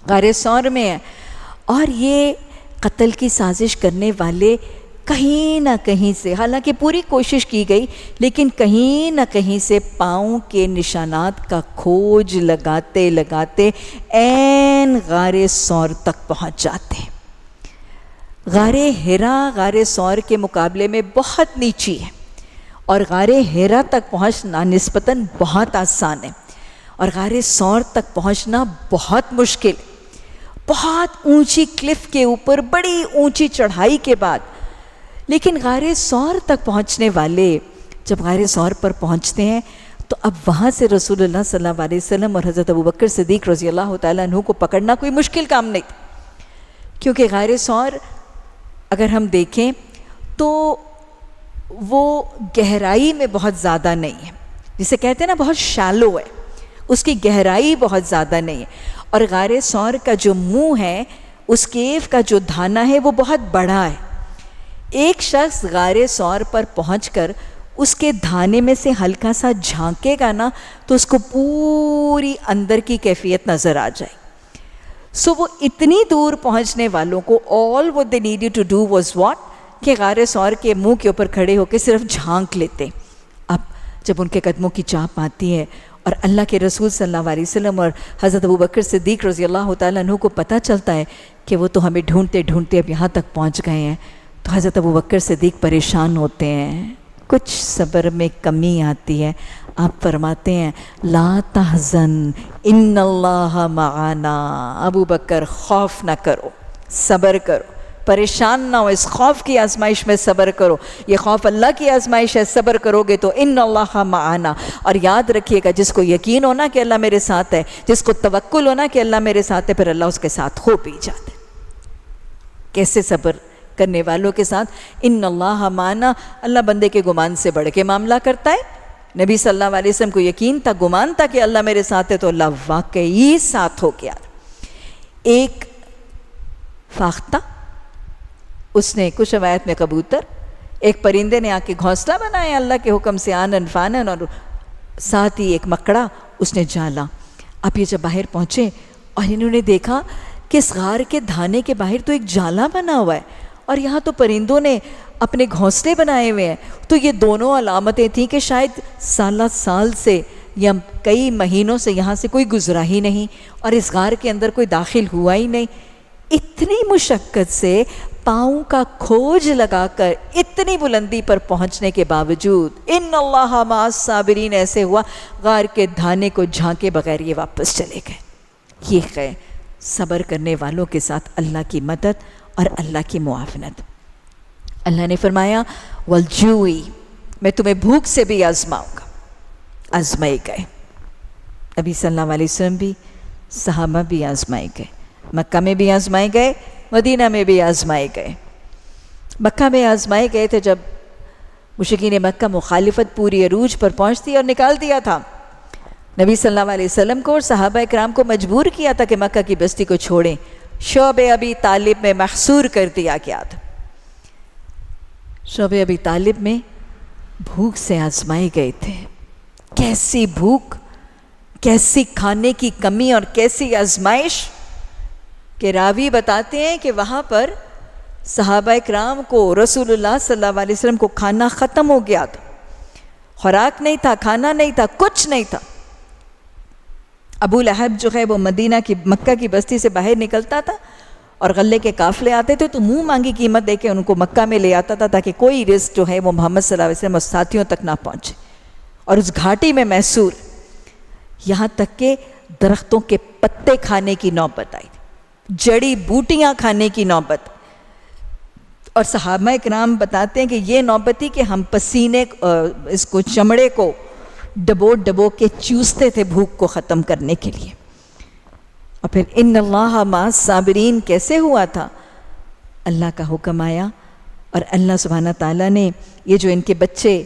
غار ثور میں ہے اور یہ قتل کی سازش کرنے والے کہیں نہ کہیں سے، حالانکہ پوری کوشش کی گئی لیکن کہیں نہ کہیں سے پاؤں کے نشانات کا کھوج لگاتے لگاتے عین غار ثور تک پہنچ جاتے ہیں. غار حرا غار ثور کے مقابلے میں بہت نیچی ہے اور غار حرا تک پہنچنا نسبتاً بہت آسان ہے اور غار ثور تک پہنچنا بہت مشکل. بہت اونچی کلف کے اوپر بڑی اونچی چڑھائی کے بعد، لیکن غار ثور تک پہنچنے والے جب غار ثور پر پہنچتے ہیں تو اب وہاں سے رسول اللہ صلی اللہ علیہ وسلم اور حضرت ابو بکر صدیق رضی اللہ تعالیٰ عنہ کو پکڑنا کوئی مشکل کام نہیں تھا. کیونکہ غار ثور اگر ہم دیکھیں تو وہ گہرائی میں بہت زیادہ نہیں ہے، جسے کہتے ہیں نا بہت شالو ہے، اس کی گہرائی بہت زیادہ نہیں ہے. اور غار ثور کا جو منہ ہے، اس کیف کا جو دھانا ہے وہ بہت بڑا ہے. ایک شخص غار ثور پر پہنچ کر اس کے دھانے میں سے ہلکا سا جھانکے گا نا تو اس کو پوری اندر کی کیفیت نظر آ جائے. سو وہ اتنی دور پہنچنے والوں کو all what they needed to do was what؟ کہ غار ثور کے منہ کے اوپر کھڑے ہو کے صرف جھانک لیتے. اب جب ان کے قدموں کی چاپ آتی ہے اور اللہ کے رسول صلی اللہ علیہ وسلم اور حضرت ابو بکر صدیق رضی اللہ تعالیٰ عنہ کو پتہ چلتا ہے کہ وہ تو ہمیں ڈھونڈتے ڈھونڈتے اب یہاں تک پہنچ گئے ہیں، تو حضرت ابو بکر صدیق پریشان ہوتے ہیں. کچھ صبر میں کمی آتی ہے. آپ فرماتے ہیں لا تحزن ان اللہ معنا. ابو بکر خوف نہ کرو، صبر کرو، پریشان نہ ہو، اس خوف کی آزمائش میں صبر کرو. یہ خوف اللہ کی آزمائش ہے، صبر کرو گے تو ان اللہ معنا. اور یاد رکھیے گا جس کو یقین ہونا کہ اللہ میرے ساتھ ہے، جس کو توکل ہونا کہ اللہ میرے ساتھ ہے، پھر اللہ اس کے ساتھ ہو بھی جاتا ہے. کیسے صبر کرنے والوں کے ساتھ ان اللہ معنا، اللہ بندے کے گمان سے بڑھ کے معاملہ کرتا ہے۔ نبی صلی اللہ علیہ وسلم کو یقین تھا، گمان تھا کہ اللہ میرے ساتھ ہے، تو اللہ واقعی ساتھ ہو گیا۔ ایک فاختہ، اس نے کچھ روایت میں کبوتر، ایک پرندے نے آ کے گھونسلہ بنایا اللہ کے حکم سے آنن فانن، اور ساتھ ہی ایک مکڑا اس نے جالا۔ اب یہ جب باہر پہنچے اور انہوں نے دیکھا کہ اس غار کے دھانے کے باہر تو ایک جالا بنا ہوا ہے اور یہاں تو پرندوں نے اپنے گھونسلے بنائے ہوئے ہیں، تو یہ دونوں علامتیں تھیں کہ شاید سالہ سال سے یا کئی مہینوں سے یہاں سے کوئی گزرا ہی نہیں اور اس غار کے اندر کوئی داخل ہوا ہی نہیں۔ اتنی مشقت سے پاؤں کا کھوج لگا کر اتنی بلندی پر پہنچنے کے باوجود ان اللہ مع الصابرین ایسے ہوا، غار کے دھانے کو جھانکے بغیر یہ واپس چلے گئے۔ یہ ہے صبر کرنے والوں کے ساتھ اللہ کی مدد اور اللہ کی معاونت۔ اللہ نے فرمایا والجوعی، میں تمہیں بھوک سے بھی آزماؤں گا۔ آزمائے گئے نبی صلی اللہ علیہ وسلم بھی، صحابہ بھی آزمائے گئے، مکہ میں بھی آزمائے گئے، مدینہ میں بھی آزمائے گئے۔ مکہ میں آزمائے گئے تھے جب مشرکین مکہ مخالفت پوری عروج پر پہنچتی اور نکال دیا تھا نبی صلی اللہ علیہ وسلم کو اور صحابہ اکرام کو، مجبور کیا تھا کہ مکہ کی بستی کو چھوڑیں، شعب ابی طالب میں محصور کر دیا گیا تھا۔ شعب ابی طالب میں بھوک سے آزمائے گئے تھے۔ کیسی بھوک، کیسی کھانے کی کمی اور کیسی آزمائش کہ راوی بتاتے ہیں کہ وہاں پر صحابہ اکرام کو رسول اللہ صلی اللہ علیہ وسلم کو کھانا ختم ہو گیا تھا، خوراک نہیں تھا، کھانا نہیں تھا، کچھ نہیں تھا۔ ابو لہب جو ہے وہ مکہ کی بستی سے باہر نکلتا تھا اور غلے کے قافلے آتے تھے تو منہ مانگی قیمت دے کے ان کو مکہ میں لے آتا تھا تاکہ کوئی رزق جو ہے وہ محمد صلی اللہ علیہ وسلم اور ساتھیوں تک نہ پہنچے، اور اس گھاٹی میں محصور، یہاں تک کہ درختوں کے پتے کھانے کی نوبت آئی، جڑی بوٹیاں کھانے کی نوبت۔ اور صحابہ اکرام بتاتے ہیں کہ یہ نوبت تھی کہ ہم پسینے اس کو چمڑے کو ڈبو ڈبو کے چوستے تھے بھوک کو ختم کرنے کے لیے۔ اور پھر ان اللہ مع الصابرین کیسے ہوا تھا؟ اللہ کا حکم آیا اور اللہ سبحانہ تعالیٰ نے یہ جو ان کے بچے،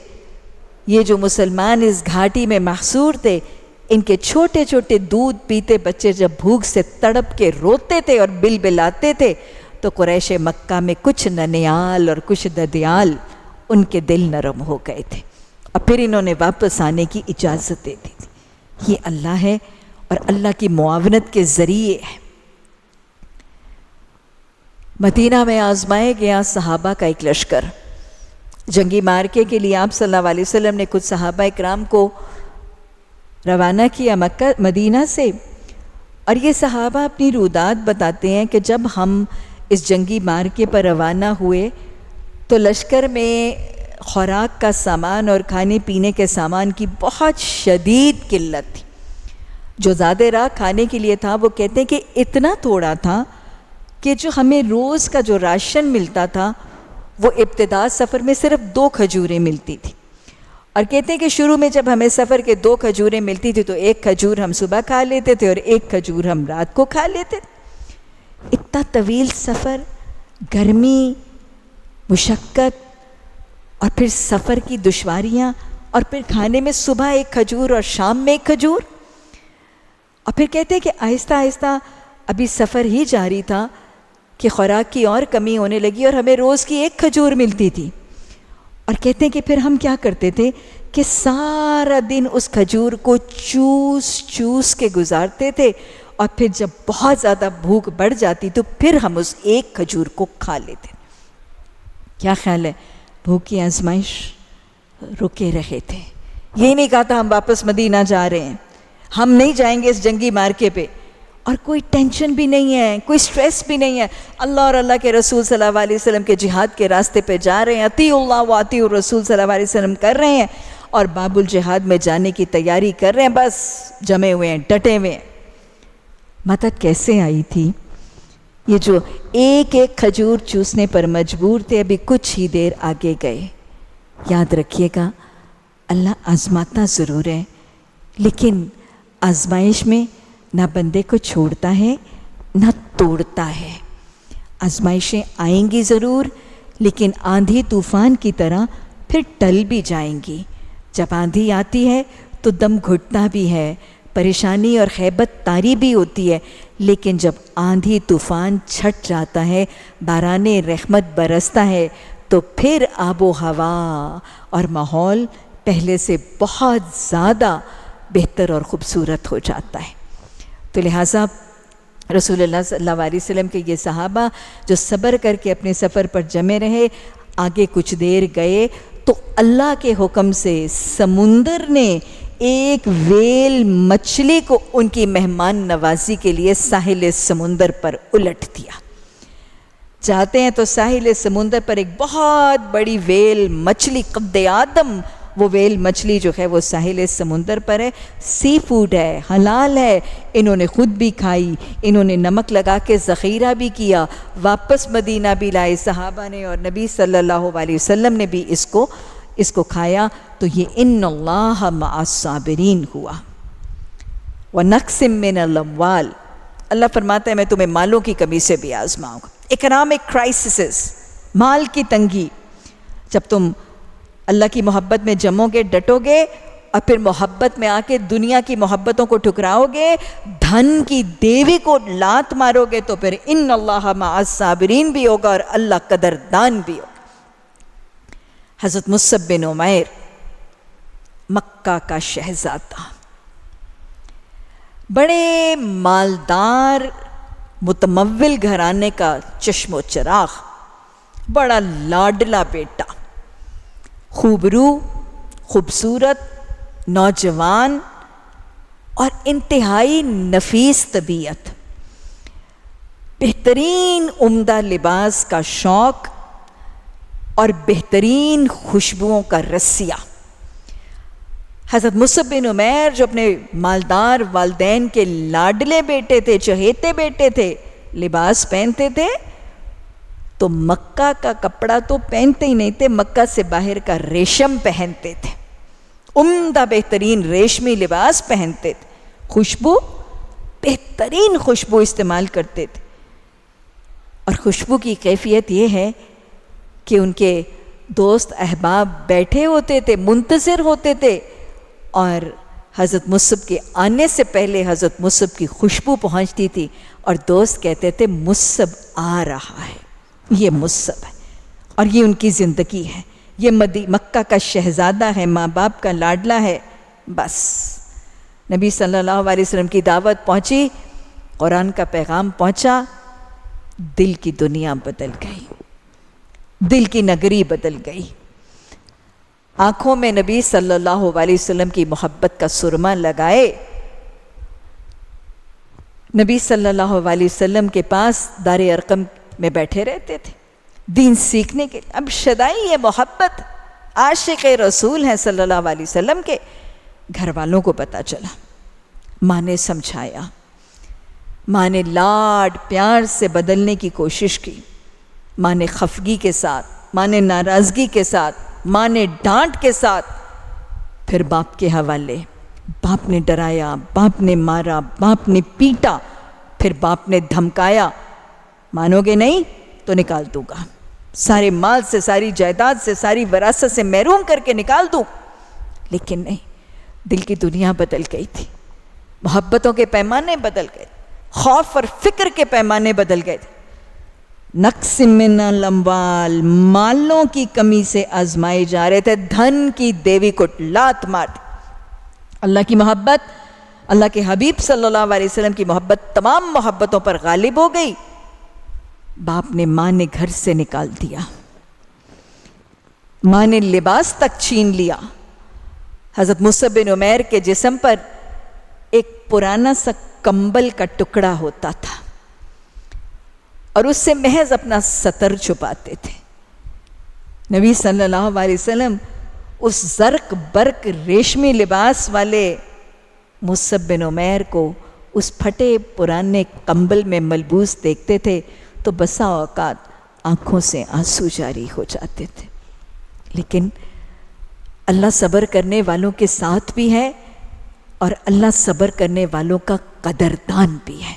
یہ جو مسلمان اس گھاٹی میں محصور تھے، ان کے چھوٹے چھوٹے دودھ پیتے بچے جب بھوک سے تڑپ کے روتے تھے اور بلبلاتے تھے تو قریش مکہ میں کچھ ننیال اور کچھ ددیال ان کے دل نرم ہو گئے تھے اور پھر انہوں نے واپس آنے کی اجازت دے دی تھی۔ یہ اللہ ہے اور اللہ کی معاونت کے ذریعے ہے۔ مدینہ میں آزمائے گیا صحابہ کا ایک لشکر، جنگی مارکے کے لیے آپ صلی اللہ علیہ وسلم نے کچھ صحابہ اکرام کو روانہ کیا مدینہ سے، اور یہ صحابہ اپنی رودات بتاتے ہیں کہ جب ہم اس جنگی مارکے پر روانہ ہوئے تو لشکر میں خوراک کا سامان اور کھانے پینے کے سامان کی بہت شدید قلت تھی۔ جو زیادہ راہ کھانے کے لیے تھا وہ کہتے ہیں کہ اتنا تھوڑا تھا کہ جو ہمیں روز کا جو راشن ملتا تھا وہ ابتدا سفر میں صرف 2 کھجوریں ملتی تھی، اور کہتے ہیں کہ شروع میں جب ہمیں سفر کے 2 کھجوریں ملتی تھی تو 1 کھجور ہم صبح کھا لیتے تھے اور 1 کھجور ہم رات کو کھا لیتے تھے۔ اتنا طویل سفر، گرمی، مشقت، اور پھر سفر کی دشواریاں، اور پھر کھانے میں صبح 1 کھجور اور شام میں 1 کھجور، اور پھر کہتے ہیں کہ آہستہ آہستہ ابھی سفر ہی جاری تھا کہ خوراک کی اور کمی ہونے لگی اور ہمیں روز کی 1 کھجور ملتی تھی، اور کہتے ہیں کہ پھر ہم کیا کرتے تھے کہ سارا دن اس کھجور کو چوس چوس کے گزارتے تھے، اور پھر جب بہت زیادہ بھوک بڑھ جاتی تو پھر ہم اس 1 کھجور کو کھا لیتے۔ کیا خیال ہے؟ بھوک کی آزمائش رکے رہے تھے، یہ نہیں کہا تھا ہم واپس مدینہ جا رہے ہیں، ہم نہیں جائیں گے اس جنگی مارکے پہ، اور کوئی ٹینشن بھی نہیں ہے، کوئی سٹریس بھی نہیں ہے، اللہ اور اللہ کے رسول صلی اللہ علیہ وسلم کے جہاد کے راستے پہ جا رہے ہیں، اطیعوا اللہ واطیعوا الرسول صلی اللہ علیہ وسلم کر رہے ہیں اور باب الجہاد میں جانے کی تیاری کر رہے ہیں، بس جمے ہوئے ہیں، ڈٹے ہوئے ہیں۔ مدد کیسے آئی تھی؟ یہ جو 1 کھجور چوسنے پر مجبور تھے، ابھی کچھ ہی دیر آگے گئے۔ یاد رکھیے گا، اللہ آزماتا ضرور ہے لیکن آزمائش میں نہ بندے کو چھوڑتا ہے نہ توڑتا ہے۔ آزمائشیں آئیں گی ضرور، لیکن آندھی طوفان کی طرح پھر ٹل بھی جائیں گی۔ جب آندھی آتی ہے تو دم گھٹتا بھی ہے، پریشانی اور خیبت طاری بھی ہوتی ہے، لیکن جب آندھی طوفان چھٹ جاتا ہے، باران رحمت برستا ہے، تو پھر آب و ہوا اور ماحول پہلے سے بہت زیادہ بہتر اور خوبصورت ہو جاتا ہے۔ تو لہٰذا رسول اللہ صلی اللہ علیہ وسلم کے یہ صحابہ جو صبر کر کے اپنے سفر پر جمے رہے، آگے کچھ دیر گئے تو اللہ کے حکم سے سمندر نے ایک ویل مچھلی کو ان کی مہمان نوازی کے لیے ساحل سمندر پر الٹ دیا۔ جاتے ہیں تو ساحل سمندر پر ایک بہت بڑی ویل مچھلی قد آدم، وہ ویل مچھلی جو ہے وہ ساحل سمندر پر ہے، سی فوڈ ہے، حلال ہے، انہوں نے خود بھی کھائی، انہوں نے نمک لگا کے ذخیرہ بھی کیا، واپس مدینہ بھی لائے صحابہ نے، اور نبی صلی اللہ علیہ وسلم نے بھی اس کو کھایا۔ تو یہ ان اللہ مع الصابرین ہوا۔ وَنَقْسٍ مِّنَ الْأَمْوَالِ، اللہ فرماتا ہے میں تمہیں مالوں کی کمی سے بھی آزماؤں گا۔ اکنامک کرائسسز، مال کی تنگی، جب تم اللہ کی محبت میں جمو گے، ڈٹو گے، اور پھر محبت میں آ کے دنیا کی محبتوں کو ٹھکراؤ گے، دھن کی دیوی کو لات مارو گے، تو پھر ان اللہ مع الصابرین بھی ہوگا اور اللہ قدردان بھی ہوگا۔ حضرت مصعب بن عمیر، مکہ کا شہزادہ، بڑے مالدار متمول گھرانے کا چشم و چراغ، بڑا لاڈلا بیٹا، خوبرو، خوبصورت، نوجوان اور انتہائی نفیس طبیعت، بہترین عمدہ لباس کا شوق اور بہترین خوشبوؤں کا رسیہ۔ حضرت مصعب بن عمیر جو اپنے مالدار والدین کے لاڈلے بیٹے تھے، چہیتے بیٹے تھے، لباس پہنتے تھے تو مکہ کا کپڑا تو پہنتے ہی نہیں تھے، مکہ سے باہر کا ریشم پہنتے تھے، عمدہ بہترین ریشمی لباس پہنتے تھے، خوشبو بہترین خوشبو استعمال کرتے تھے۔ اور خوشبو کی کیفیت یہ ہے کہ ان کے دوست احباب بیٹھے ہوتے تھے، منتظر ہوتے تھے، اور حضرت مصعب کے آنے سے پہلے حضرت مصعب کی خوشبو پہنچتی تھی اور دوست کہتے تھے مصعب آ رہا ہے، یہ مصعب ہے، اور یہ ان کی زندگی ہے، یہ مکہ کا شہزادہ ہے، ماں باپ کا لاڈلا ہے۔ بس نبی صلی اللہ علیہ وسلم کی دعوت پہنچی، قرآن کا پیغام پہنچا، دل کی دنیا بدل گئی، دل کی نگری بدل گئی، آنکھوں میں نبی صلی اللہ علیہ وسلم کی محبت کا سرما لگائے۔ نبی صلی اللہ علیہ وسلم کے پاس دار ارقم میں بیٹھے رہتے تھے دین سیکھنے کے۔ اب شدائی یہ محبت، عاشق رسول ہیں صلی اللہ علیہ وسلم کے، گھر والوں کو پتہ چلا، ماں نے سمجھایا، ماں نے لاڈ پیار سے بدلنے کی کوشش کی، ماں نے خفگی کے ساتھ، ماں نے ناراضگی کے ساتھ، ماں نے ڈانٹ کے ساتھ، پھر باپ کے حوالے، باپ نے ڈرایا، باپ نے مارا، باپ نے پیٹا، پھر باپ نے دھمکایا، مانو گے نہیں تو نکال دوں گا، سارے مال سے، ساری جائیداد سے، ساری وراثت سے محروم کر کے نکال دوں۔ لیکن نہیں، دل کی دنیا بدل گئی تھی، محبتوں کے پیمانے بدل گئے، خوف اور فکر کے پیمانے بدل گئے تھے۔ نقص من الاموال، مالوں کی کمی سے آزمائے جا رہے تھے، دھن کی دیوی کو لات مار دی۔ اللہ کی محبت، اللہ کے حبیب صلی اللہ علیہ وسلم کی محبت تمام محبتوں پر غالب ہو گئی، باپ نے ماں نے گھر سے نکال دیا، ماں نے لباس تک چھین لیا۔ حضرت مصعب بن عمیر کے جسم پر ایک پرانا سا کمبل کا ٹکڑا ہوتا تھا اور اس سے محض اپنا ستر چھپاتے تھے۔ نبی صلی اللہ علیہ وسلم اس زرق برق ریشمی لباس والے مصعب بن عمیر کو اس پھٹے پرانے کمبل میں ملبوس دیکھتے تھے تو بسا اوقات آنکھوں سے آنسو جاری ہو جاتے تھے۔ لیکن اللہ صبر کرنے والوں کے ساتھ بھی ہے اور اللہ صبر کرنے والوں کا قدردان بھی ہے۔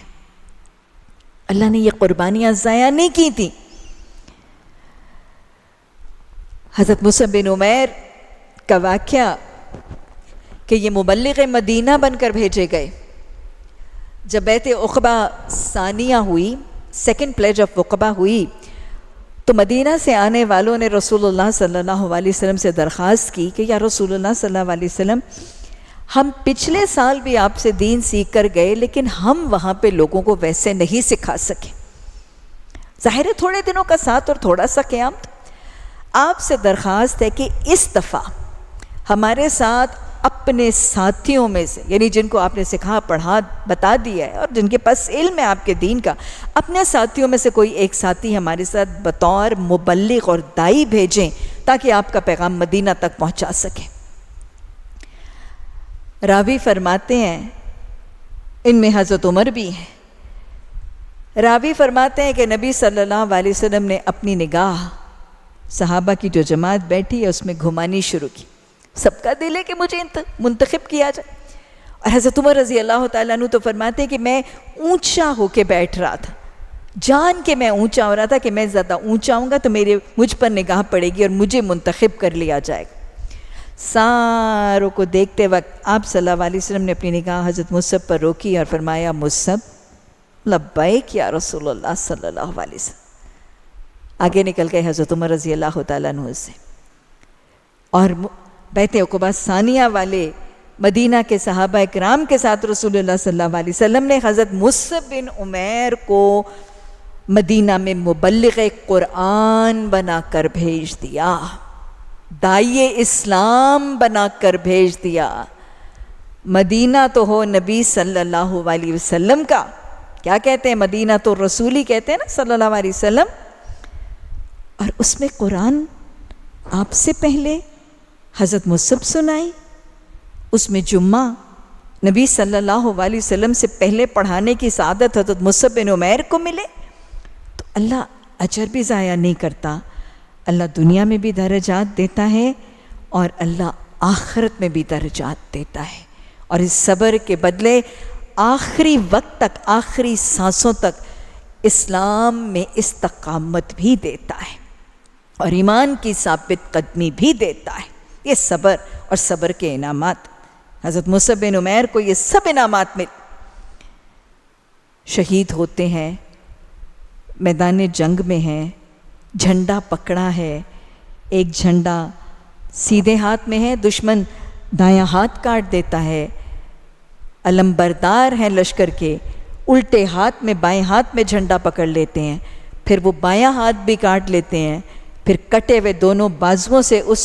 اللہ نے یہ قربانیاں ضائع نہیں کی تھیں. حضرت مصعب بن عمیر کا واقعہ کہ یہ مبلغ مدینہ بن کر بھیجے گئے. جب بیعت عقبہ ثانیہ ہوئی، سیکنڈ پلیج آف عقبہ ہوئی، تو مدینہ سے آنے والوں نے رسول اللہ صلی اللہ علیہ وسلم سے درخواست کی کہ یا رسول اللہ صلی اللہ علیہ وسلم، ہم پچھلے سال بھی آپ سے دین سیکھ کر گئے لیکن ہم وہاں پہ لوگوں کو ویسے نہیں سکھا سکے. ظاہر ہے تھوڑے دنوں کا ساتھ اور تھوڑا سا قیام. آپ سے درخواست ہے کہ اس دفعہ ہمارے ساتھ اپنے ساتھیوں میں سے، یعنی جن کو آپ نے سکھا پڑھا بتا دیا ہے اور جن کے پاس علم ہے آپ کے دین کا، اپنے ساتھیوں میں سے کوئی ایک ساتھی ہمارے ساتھ بطور مبلغ اور دائی بھیجیں تاکہ آپ کا پیغام مدینہ تک پہنچا سکیں. راوی فرماتے ہیں، ان میں حضرت عمر بھی ہیں، راوی فرماتے ہیں کہ نبی صلی اللہ علیہ وسلم نے اپنی نگاہ صحابہ کی جو جماعت بیٹھی ہے اس میں گھمانی شروع کی. سب کا دل ہے کہ مجھے منتخب کیا جائے. اور حضرت عمر رضی اللہ تعالیٰ عنہ تو فرماتے ہیں کہ میں اونچا ہو کے بیٹھ رہا تھا، جان کے میں اونچا ہو رہا تھا کہ میں زیادہ اونچا ہوں گا تو مجھ پر نگاہ پڑے گی اور مجھے منتخب کر لیا جائے گا. ساروں کو دیکھتے وقت آپ صلی اللہ علیہ وسلم نے اپنی نگاہ حضرت مصعب پر روکی اور فرمایا، مصعب لبیک یا رسول اللہ صلی اللہ علیہ وسلم. آگے نکل گئے حضرت عمر رضی اللہ تعالیٰ عنہ سے. اور بیعت عقبہ ثانیہ والے مدینہ کے صحابہ اکرام کے ساتھ رسول اللہ صلی اللہ علیہ وسلم نے حضرت مصعب بن عمیر کو مدینہ میں مبلغ قرآن بنا کر بھیج دیا، داعی اسلام بنا کر بھیج دیا. مدینہ تو ہو نبی صلی اللہ علیہ وسلم کا، کیا کہتے ہیں، مدینہ تو رسول ہی کہتے ہیں نا صلی اللہ علیہ وسلم. اور اس میں قرآن آپ سے پہلے حضرت مصعب سنائی. اس میں جمعہ نبی صلی اللہ علیہ وسلم سے پہلے پڑھانے کی سعادت حضرت مصعب بن عمیر کو ملے. تو اللہ اجر بھی ضائع نہیں کرتا، اللہ دنیا میں بھی درجات دیتا ہے اور اللہ آخرت میں بھی درجات دیتا ہے. اور اس صبر کے بدلے آخری وقت تک، آخری سانسوں تک اسلام میں استقامت بھی دیتا ہے اور ایمان کی ثابت قدمی بھی دیتا ہے. یہ صبر اور صبر کے انعامات، حضرت مصعب بن عمیر کو یہ سب انعامات مل. شہید ہوتے ہیں، میدان جنگ میں ہیں، جھنڈا پکڑا ہے، ایک جھنڈا سیدھے ہاتھ میں ہے، دشمن دایاں ہاتھ کاٹ دیتا ہے. علم بردار ہیں لشکر کے، الٹے ہاتھ میں بائیں ہاتھ میں جھنڈا پکڑ لیتے ہیں، پھر وہ بایاں ہاتھ بھی کاٹ لیتے ہیں، پھر کٹے ہوئے دونوں بازوؤں سے اس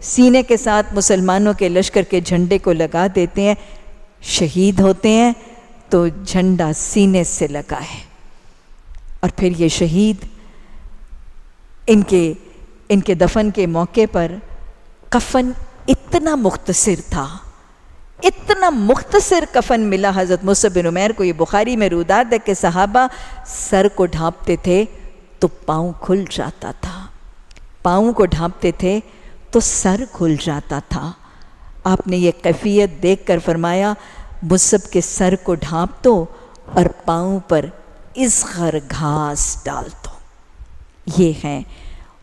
سینے کے ساتھ مسلمانوں کے لشکر کے جھنڈے کو لگا دیتے ہیں. شہید ہوتے ہیں تو جھنڈا سینے سے لگا ہے. اور پھر یہ شہید ان کے دفن کے موقع پر کفن اتنا مختصر تھا، اتنا مختصر کفن ملا حضرت مصعب بن عمیر کو. یہ بخاری میں روداد ہے کہ صحابہ سر کو ڈھانپتے تھے تو پاؤں کھل جاتا تھا، پاؤں کو ڈھانپتے تھے تو سر کھل جاتا تھا. آپ نے یہ کیفیت دیکھ کر فرمایا، مصعب کے سر کو ڈھانپ دو اور پاؤں پر اصغر گھاس ڈال دو. یہ ہیں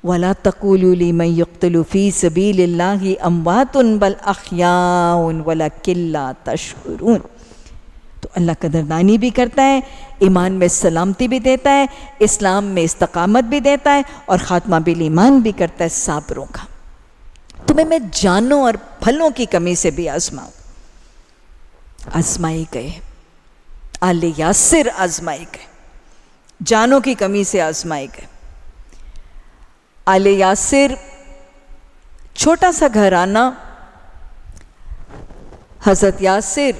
وَلَا تَقُولُوا لِمَن يُقْتَلُ فِي سَبِيلِ اللَّهِ أَمْوَاتٌ بَلْ أَحْيَاءٌ وَلَكِن لَّا تَشْعُرُونَ. تو اللہ قدردانی بھی کرتا ہے، ایمان میں سلامتی بھی دیتا ہے، اسلام میں استقامت بھی دیتا ہے اور خاتمہ بالایمان بھی کرتا ہے صابروں کا. تمہیں میں جانوں اور پھلوں کی کمی سے بھی آزمائی گئے. آل یاسر آزمائی گئے، جانوں کی کمی سے آزمائی گئے. آل یاسر چھوٹا سا گھرانہ، حضرت یاسر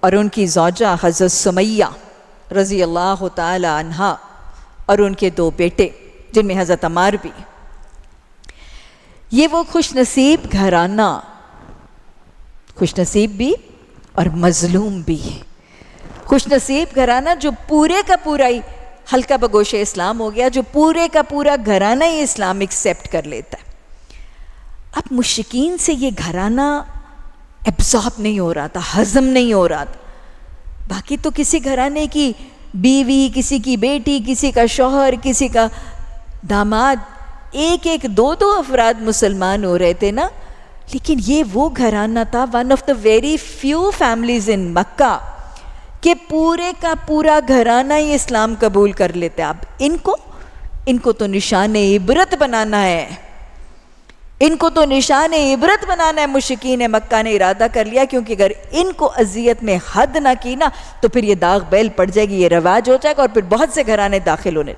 اور ان کی زوجہ حضرت سمیہ رضی اللہ تعالی عنہا اور ان کے 2 بیٹے جن میں حضرت عمار بھی. یہ وہ خوش نصیب گھرانہ، خوش نصیب بھی اور مظلوم بھی ہے. خوش نصیب گھرانہ جو پورے کا پورا ہی حلقہ بگوش اسلام ہو گیا، جو پورے کا پورا گھرانہ ہی اسلام ایکسیپٹ کر لیتا ہے. اب مشرکین سے یہ گھرانہ ایبزارب نہیں ہو رہا تھا، ہضم نہیں ہو رہا تھا. باقی تو کسی گھرانے کی بیوی، کسی کی بیٹی، کسی کا شوہر، کسی کا داماد، ایک ایک دو دو افراد مسلمان ہو رہے تھے نا. لیکن یہ وہ گھرانہ تھا، one of the very few families in Mecca, کہ پورے کا پورا گھرانہ ہی اسلام قبول کر لیتے. اب ان کو تو نشان عبرت بنانا ہے، ان کو تو نشان عبرت بنانا ہے. مشرکین مکہ نے ارادہ کر لیا، کیونکہ اگر ان کو اذیت میں حد نہ کی نا تو پھر یہ داغ بیل پڑ جائے گی، یہ رواج ہو جائے گا، اور پھر بہت سے گھرانے داخل ہونے.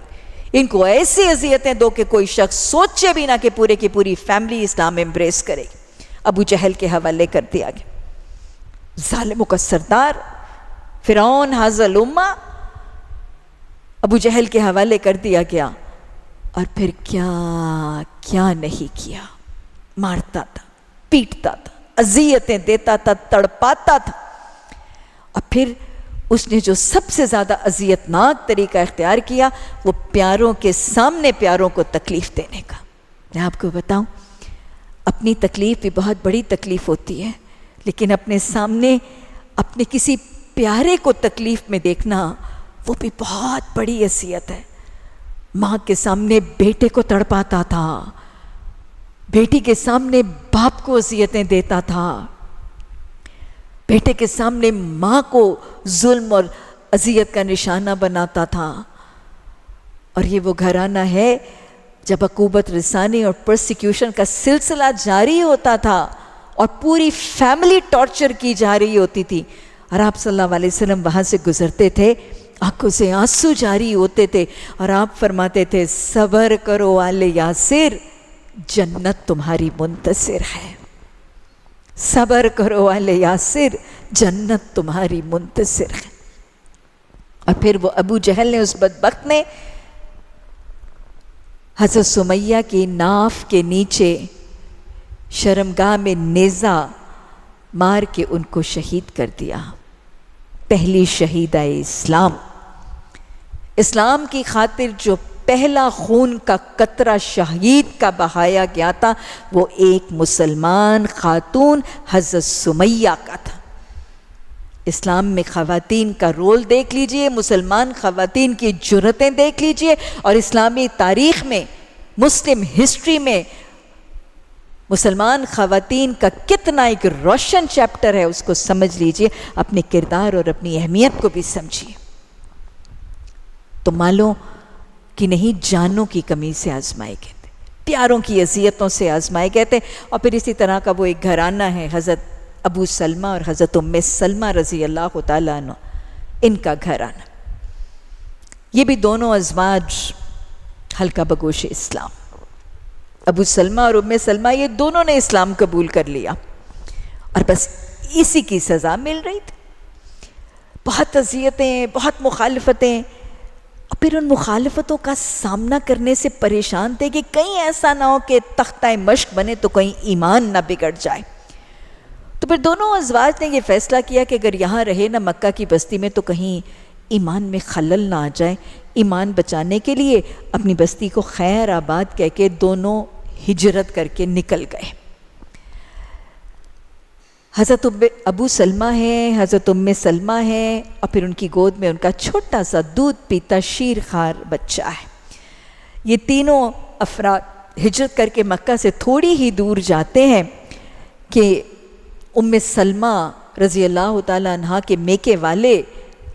ان کو ایسی اذیتیں دو کہ کوئی شخص سوچے بھی نہ کہ پورے کی پوری فیملی اسلام امبریس کرے گی. ابو جہل کے حوالے کر دیا گیا، ظالموں کا سردار فرعون ھذا الامہ، ابو جہل کے حوالے کر دیا گیا. اور پھر کیا نہیں کیا، مارتا تھا، پیٹتا تھا، اذیتیں دیتا تھا، تڑپاتا تھا. اور پھر اس نے جو سب سے زیادہ اذیت ناک طریقہ اختیار کیا وہ پیاروں کے سامنے پیاروں کو تکلیف دینے کا. میں آپ کو بتاؤں، اپنی تکلیف بھی بہت بڑی تکلیف ہوتی ہے، لیکن اپنے سامنے اپنے کسی پیارے کو تکلیف میں دیکھنا وہ بھی بہت بڑی اذیت ہے. ماں کے سامنے بیٹے کو تڑپاتا تھا، بیٹی کے سامنے باپ کو اذیتیں دیتا تھا، بیٹے کے سامنے ماں کو ظلم اور اذیت کا نشانہ بناتا تھا. اور یہ وہ گھرانہ ہے جب عقوبت رسانی اور پرسیکیوشن کا سلسلہ جاری ہوتا تھا اور پوری فیملی ٹارچر کی جا رہی ہوتی تھی، اور آپ صلی اللہ علیہ وسلم وہاں سے گزرتے تھے، آنکھوں سے آنسو جاری ہوتے تھے، اور آپ فرماتے تھے صبر کرو آل یاسر، جنت تمہاری منتظر ہے. صبر کرو آل یاسر، جنت تمہاری منتظر ہے. اور پھر وہ ابو جہل نے، اس بدبخت نے، حضرت سمیہ کی ناف کے نیچے شرمگاہ میں نیزہ مار کے ان کو شہید کر دیا. پہلی شہیدہ اسلام، اسلام کی خاطر جو پہلا خون کا قطرہ شہید کا بہایا گیا تھا وہ ایک مسلمان خاتون حضرت سمیہ کا تھا. اسلام میں خواتین کا رول دیکھ لیجئے، مسلمان خواتین کی جرأتیں دیکھ لیجئے، اور اسلامی تاریخ میں، مسلم ہسٹری میں مسلمان خواتین کا کتنا ایک روشن چیپٹر ہے، اس کو سمجھ لیجئے، اپنے کردار اور اپنی اہمیت کو بھی سمجھیے. تو مالوں کی نہیں، جانوں کی کمی سے آزمائے گئے تھے، پیاروں کی اذیتوں سے آزمائے گئے تھے. اور پھر اسی طرح کا وہ ایک گھرانہ ہے، حضرت ابو سلمہ اور حضرت ام سلمہ رضی اللہ تعالیٰ عنہ، ان کا گھرانہ. یہ بھی دونوں ازواج حلقہ بگوش اسلام، ابو سلمہ اور ام سلمہ، یہ دونوں نے اسلام قبول کر لیا، اور بس اسی کی سزا مل رہی تھی. بہت اذیتیں، بہت مخالفتیں، اور پھر ان مخالفتوں کا سامنا کرنے سے پریشان تھے کہ کہیں ایسا نہ ہو کہ تختہ مشق بنے تو کہیں ایمان نہ بگڑ جائے. تو پھر دونوں ازواج نے یہ فیصلہ کیا کہ اگر یہاں رہے نا مکہ کی بستی میں تو کہیں ایمان میں خلل نہ آ جائے. ایمان بچانے کے لیے اپنی بستی کو خیر آباد کہہ کے دونوں ہجرت کر کے نکل گئے. حضرت ابو سلمہ ہے، حضرت ام سلمہ ہے، اور پھر ان کی گود میں ان کا چھوٹا سا دودھ پیتا شیر خوار بچہ ہے. یہ تینوں افراد ہجرت کر کے مکہ سے تھوڑی ہی دور جاتے ہیں کہ ام سلمہ رضی اللہ تعالیٰ عنہ کے میکے والے،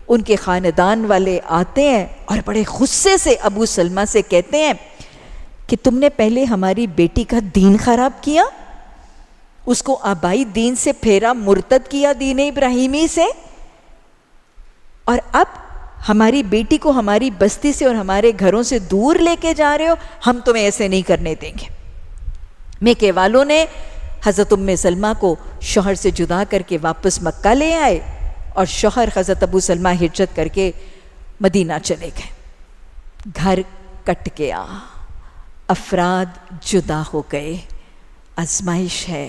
ان کے خاندان والے آتے ہیں اور بڑے غصے سے ابو سلمہ سے کہتے ہیں کہ تم نے پہلے ہماری بیٹی کا دین خراب کیا، اس کو آبائی دین سے پھیرا، مرتد کیا دین ابراہیمی سے، اور اب ہماری بیٹی کو ہماری بستی سے اور ہمارے گھروں سے دور لے کے جا رہے ہو. ہم تمہیں ایسے نہیں کرنے دیں گے. میکے والوں نے حضرت ام سلمہ کو شوہر سے جدا کر کے واپس مکہ لے آئے، اور شوہر حضرت ابو سلمہ ہجرت کر کے مدینہ چلے گئے. گھر کٹ گیا، افراد جدا ہو گئے. آزمائش ہے،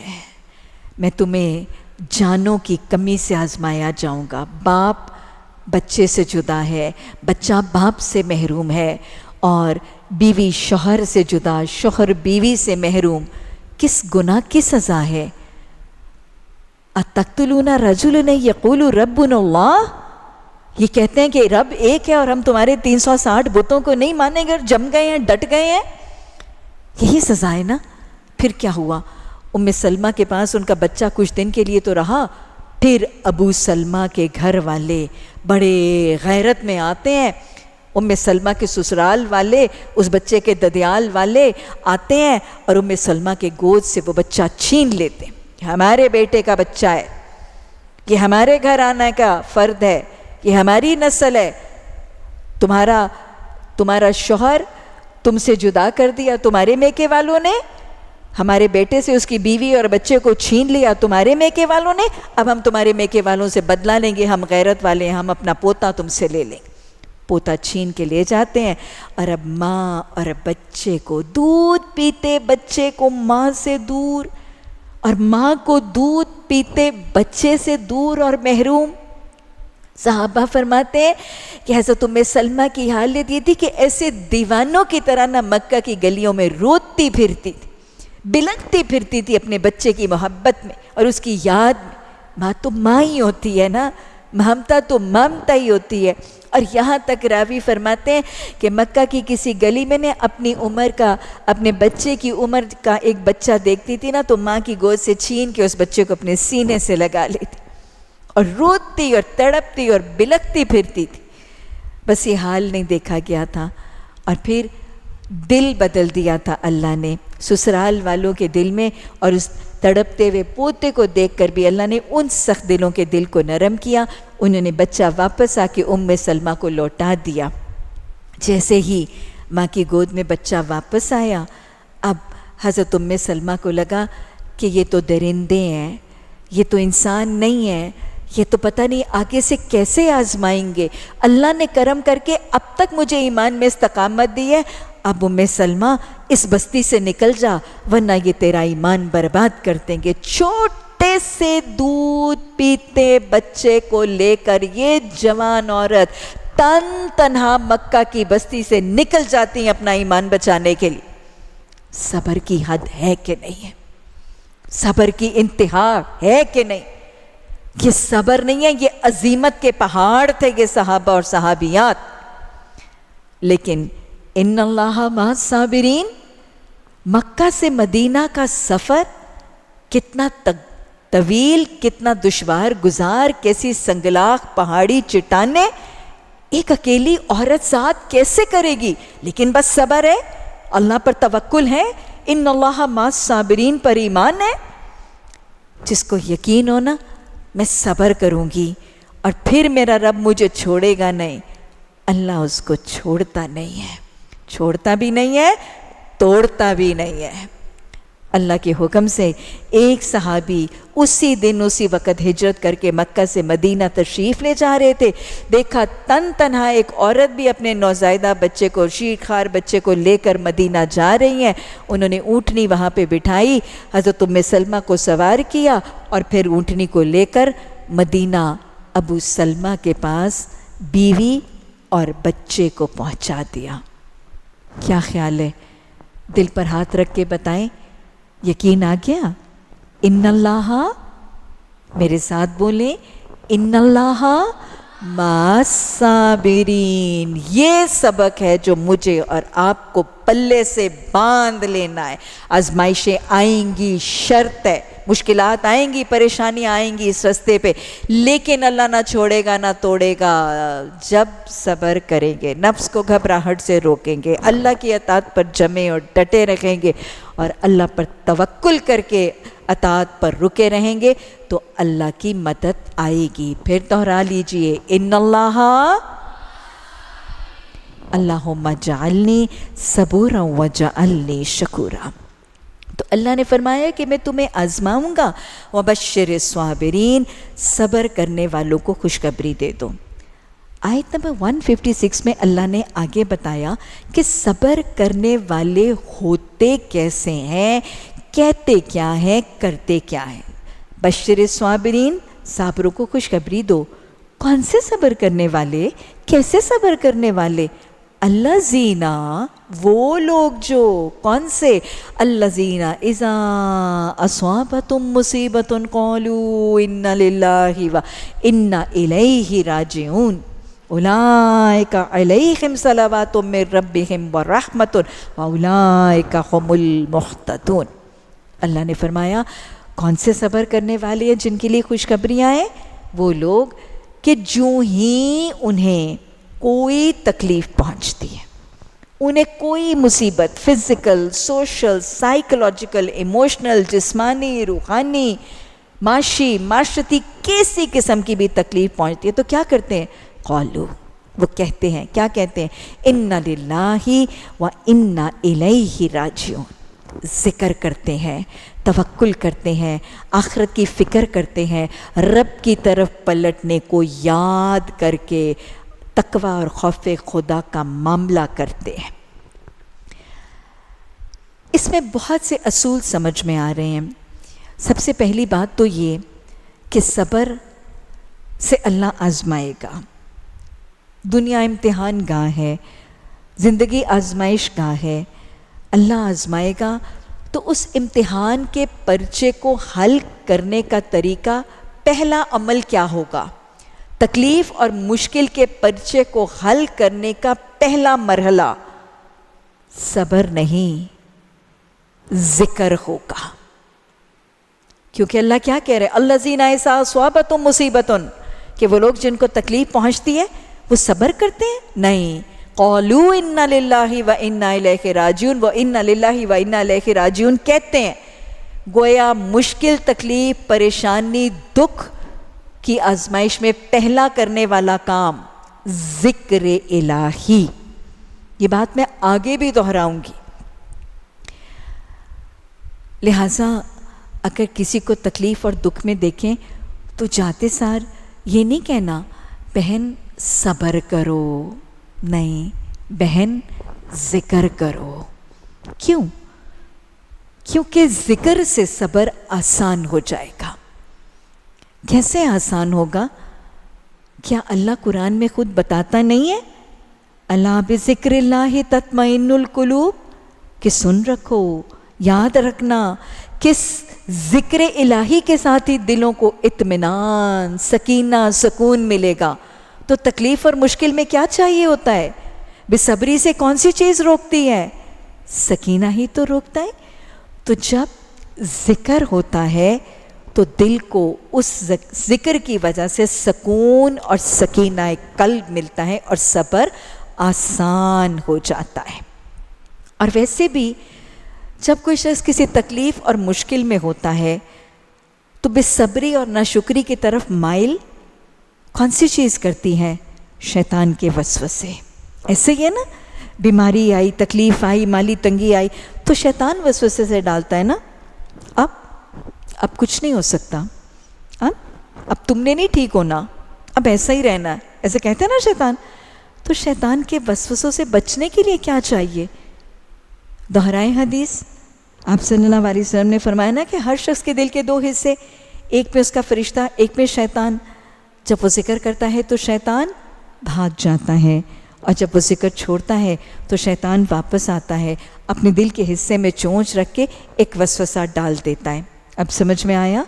میں تمہیں جانوں کی کمی سے آزمایا جاؤں گا. باپ بچے سے جدا ہے، بچہ باپ سے محروم ہے، اور بیوی شوہر سے جدا، شوہر بیوی سے محروم. کس گناہ کی سزا ہے؟ اتقتلون رجلا یقول ربنا اللہ، یہ کہتے ہیں کہ رب ایک ہے اور ہم تمہارے 360 بتوں کو نہیں مانیں گے اور جم گئے ہیں، ڈٹ گئے ہیں. یہی سزا ہے نا. پھر کیا ہوا؟ ام سلمہ کے پاس ان کا بچہ کچھ دن کے لیے تو رہا، پھر ابو سلمہ کے گھر والے بڑے غیرت میں آتے ہیں، ام سلمہ کے سسرال والے، اس بچے کے ددیال والے آتے ہیں اور ام سلمہ کے گود سے وہ بچہ چھین لیتے ہیں. ہمارے بیٹے کا بچہ ہے، یہ ہمارے گھر آنے کا فرد ہے، یہ ہماری نسل ہے. تمہارا شوہر تم سے جدا کر دیا تمہارے میکے والوں نے، ہمارے بیٹے سے اس کی بیوی اور بچے کو چھین لیا تمہارے میکے والوں نے، اب ہم تمہارے میکے والوں سے بدلہ لیں گے، ہم غیرت والے ہیں، ہم اپنا پوتا تم سے لے لیں. پوتا چھین کے لے جاتے ہیں اور اب ماں اور بچے کو، دودھ پیتے بچے کو ماں سے دور اور ماں کو دودھ پیتے بچے سے دور اور محروم. صحابہ فرماتے ہیں کہ حضرت ام سلمہ کی حالت یہ تھی کہ ایسے دیوانوں کی طرح نہ مکہ کی گلیوں میں روتی پھرتی تھی، بلکتی پھرتی تھی اپنے بچے کی محبت میں اور اس کی یاد میں. ماں تو ماں ہی ہوتی ہے نا، ممتا تو ممتا ہی ہوتی ہے. اور یہاں تک راوی فرماتے ہیں کہ مکہ کی کسی گلی میں نے اپنی عمر کا، اپنے بچے کی عمر کا ایک بچہ دیکھتی تھی نا تو ماں کی گود سے چھین کے اس بچے کو اپنے سینے سے لگا لیتی اور روتی اور تڑپتی اور بلکتی پھرتی تھی. بس یہ حال نہیں دیکھا گیا تھا اور پھر دل بدل دیا تھا اللہ نے سسرال والوں کے دل میں، اور اس تڑپتے ہوئے پوتے کو دیکھ کر بھی اللہ نے ان سخت دلوں کے دل کو نرم کیا. انہوں نے بچہ واپس آ کے ام سلمہ کو لوٹا دیا. جیسے ہی ماں کی گود میں بچہ واپس آیا، اب حضرت ام سلمہ کو لگا کہ یہ تو درندے ہیں، یہ تو انسان نہیں ہیں، یہ تو پتہ نہیں آگے سے کیسے آزمائیں گے. اللہ نے کرم کر کے اب تک مجھے ایمان میں استقامت دی ہے، اب ام سلمہ اس بستی سے نکل جا ورنہ یہ تیرا ایمان برباد کر دیں گے. چھوٹے سے دودھ پیتے بچے کو لے کر یہ جوان عورت تنہا مکہ کی بستی سے نکل جاتی ہیں اپنا ایمان بچانے کے لیے. صبر کی حد ہے کہ نہیں ہے؟ صبر کی انتہا ہے کہ نہیں؟ یہ صبر نہیں ہے، یہ عظیمت کے پہاڑ تھے یہ صحابہ اور صحابیات. لیکن ان اللہ مع الصابرین، مکہ سے مدینہ کا سفر کتنا طویل، کتنا دشوار گزار، کیسی سنگلاخ پہاڑی چٹانیں ایک اکیلی عورت ساتھ کیسے کرے گی؟ لیکن بس صبر ہے، اللہ پر توکل ہے، ان اللہ مع الصابرین پر ایمان ہے. جس کو یقین ہونا میں صبر کروں گی اور پھر میرا رب مجھے چھوڑے گا نہیں، اللہ اس کو چھوڑتا نہیں ہے، چھوڑتا بھی نہیں ہے، توڑتا بھی نہیں ہے. اللہ کے حکم سے ایک صحابی اسی دن اسی وقت ہجرت کر کے مکہ سے مدینہ تشریف لے جا رہے تھے. دیکھا تنہا ایک عورت بھی اپنے نوزائیدہ بچے کو، شیرخوار بچے کو لے کر مدینہ جا رہی ہیں. انہوں نے اونٹنی وہاں پہ بٹھائی، حضرت ام سلمہ کو سوار کیا اور پھر اونٹنی کو لے کر مدینہ ابو سلمہ کے پاس بیوی اور بچے کو پہنچا دیا. کیا خیال ہے؟ دل پر ہاتھ رکھ کے بتائیں، یقین آ گیا؟ ان اللہ، میرے ساتھ بولیں، ان اللہ مع الصابرین. یہ سبق ہے جو مجھے اور آپ کو پلے سے باندھ لینا ہے. آزمائشیں آئیں گی، شرط ہے، مشکلات آئیں گی، پریشانیاں آئیں گی اس رستے پہ، لیکن اللہ نہ چھوڑے گا نہ توڑے گا جب صبر کریں گے، نفس کو گھبراہٹ سے روکیں گے، اللہ کی اطاعت پر جمے اور ڈٹے رہیں گے اور اللہ پر توکل کر کے اطاعت پر رکے رہیں گے تو اللہ کی مدد آئے گی. پھر دہرا لیجئے، ان اللہ اللہم اجعلنی صبورا وجعلنی شکورا. تو اللہ نے فرمایا کہ میں تمہیں آزماؤں گا، وبشر الصابرین، صبر کرنے والوں کو خوشخبری دے دو. آیت نمبر 156 میں اللہ نے آگے بتایا کہ صبر کرنے والے ہوتے کیسے ہیں، کہتے کیا ہیں، کرتے کیا ہیں. بشر الصابرین، صابروں کو خوشخبری دو. کون سے صبر کرنے والے؟ کیسے صبر کرنے والے؟ الذین، وہ لوگ جو، کون سے؟ الذین اذا اصابتهم مصیبۃ قالوا انا للہ و انا الیہ راجعون. اولئک علیہم صلوات من ربہم ورحمۃ واولئک هم المہتدون۔ اللہ نے فرمایا کون سے صبر کرنے والے ہیں جن کے لیے خوشخبریاں ہیں؟ وہ لوگ کہ جو ہی انہیں کوئی تکلیف پہنچتی ہے، انہیں کوئی مصیبت فزیکل، سوشل، سائیکولوجیکل، ایموشنل، جسمانی، روحانی، معاشی، معاشرتی کسی قسم کی بھی تکلیف پہنچتی ہے تو کیا کرتے ہیں؟ قالو، وہ کہتے ہیں، کیا کہتے ہیں؟ انا للہ و انا الیہ راجعون، ذکر کرتے ہیں، توکل کرتے ہیں، آخرت کی فکر کرتے ہیں، رب کی طرف پلٹنے کو یاد کر کے تقوی اور خوف خدا کا معاملہ کرتے ہیں۔ اس میں بہت سے اصول سمجھ میں آ رہے ہیں۔ سب سے پہلی بات تو یہ کہ صبر سے اللہ آزمائے گا۔ دنیا امتحان گاہ ہے، زندگی آزمائش گاہ ہے، اللہ آزمائے گا تو اس امتحان کے پرچے کو حل کرنے کا طریقہ، پہلا عمل کیا ہوگا؟ تکلیف اور مشکل کے پرچے کو حل کرنے کا پہلا مرحلہ صبر نہیں، ذکر ہوگا۔ کیونکہ اللہ کیا کہہ رہے؟ الذین اذا اصابتہم مصیبۃ، کہ وہ لوگ جن کو تکلیف پہنچتی ہے وہ صبر کرتے ہیں؟ نہیں، قالوا انا للہ و انا الیہ راجعون، وہ انا للہ و انا الیہ راجعون کہتے ہیں۔ گویا مشکل، تکلیف، پریشانی، دکھ کی آزمائش میں پہلا کرنے والا کام ذکر الہی۔ یہ بات میں آگے بھی دہراؤں گی۔ لہٰذا اگر کسی کو تکلیف اور دکھ میں دیکھیں تو جاتے سار یہ نہیں کہنا بہن صبر کرو، نہیں، بہن ذکر کرو۔ کیوں؟ کیونکہ ذکر سے صبر آسان ہو جائے گا۔ کیسے آسان ہوگا؟ کیا اللہ قرآن میں خود بتاتا نہیں ہے الا بذکر اللہ تطمئن القلوب؟ کہ سن رکھو، یاد رکھنا، کس ذکر الہی کے ساتھ ہی دلوں کو اطمینان، سکینہ، سکون ملے گا۔ تو تکلیف اور مشکل میں کیا چاہیے ہوتا ہے؟ بے صبری سے کون سی چیز روکتی ہے؟ سکینہ ہی تو روکتا ہے۔ تو جب ذکر ہوتا ہے تو دل کو اس ذکر کی وجہ سے سکون اور سکینہ قلب ملتا ہے اور صبر آسان ہو جاتا ہے۔ اور ویسے بھی جب کوئی شخص کسی تکلیف اور مشکل میں ہوتا ہے تو بے صبری اور ناشکری کی طرف مائل کون سی چیز کرتی ہے؟ شیطان کے وسوسے۔ ایسے ہی ہے نا، بیماری آئی، تکلیف آئی، مالی تنگی آئی تو شیطان وسوسے سے ڈالتا ہے نا، اب کچھ نہیں ہو سکتا، اب تم نے نہیں ٹھیک ہونا، اب ایسا ہی رہنا ہے، ایسے کہتے ہیں نا شیطان۔ تو شیطان کے وسوسوں سے بچنے کے لیے کیا چاہیے؟ دہرائیں حدیث، آپ صلی اللہ علیہ وسلم نے فرمایا نا کہ ہر شخص کے دل کے دو حصے، ایک میں اس کا فرشتہ، ایک میں شیطان۔ جب وہ ذکر کرتا ہے تو شیطان بھاگ جاتا ہے، اور جب وہ ذکر چھوڑتا ہے تو شیطان واپس آتا ہے، اپنے دل کے حصے میں چونچ رکھ کے ایک وسوسہ ڈال دیتا ہے۔ اب سمجھ میں آیا؟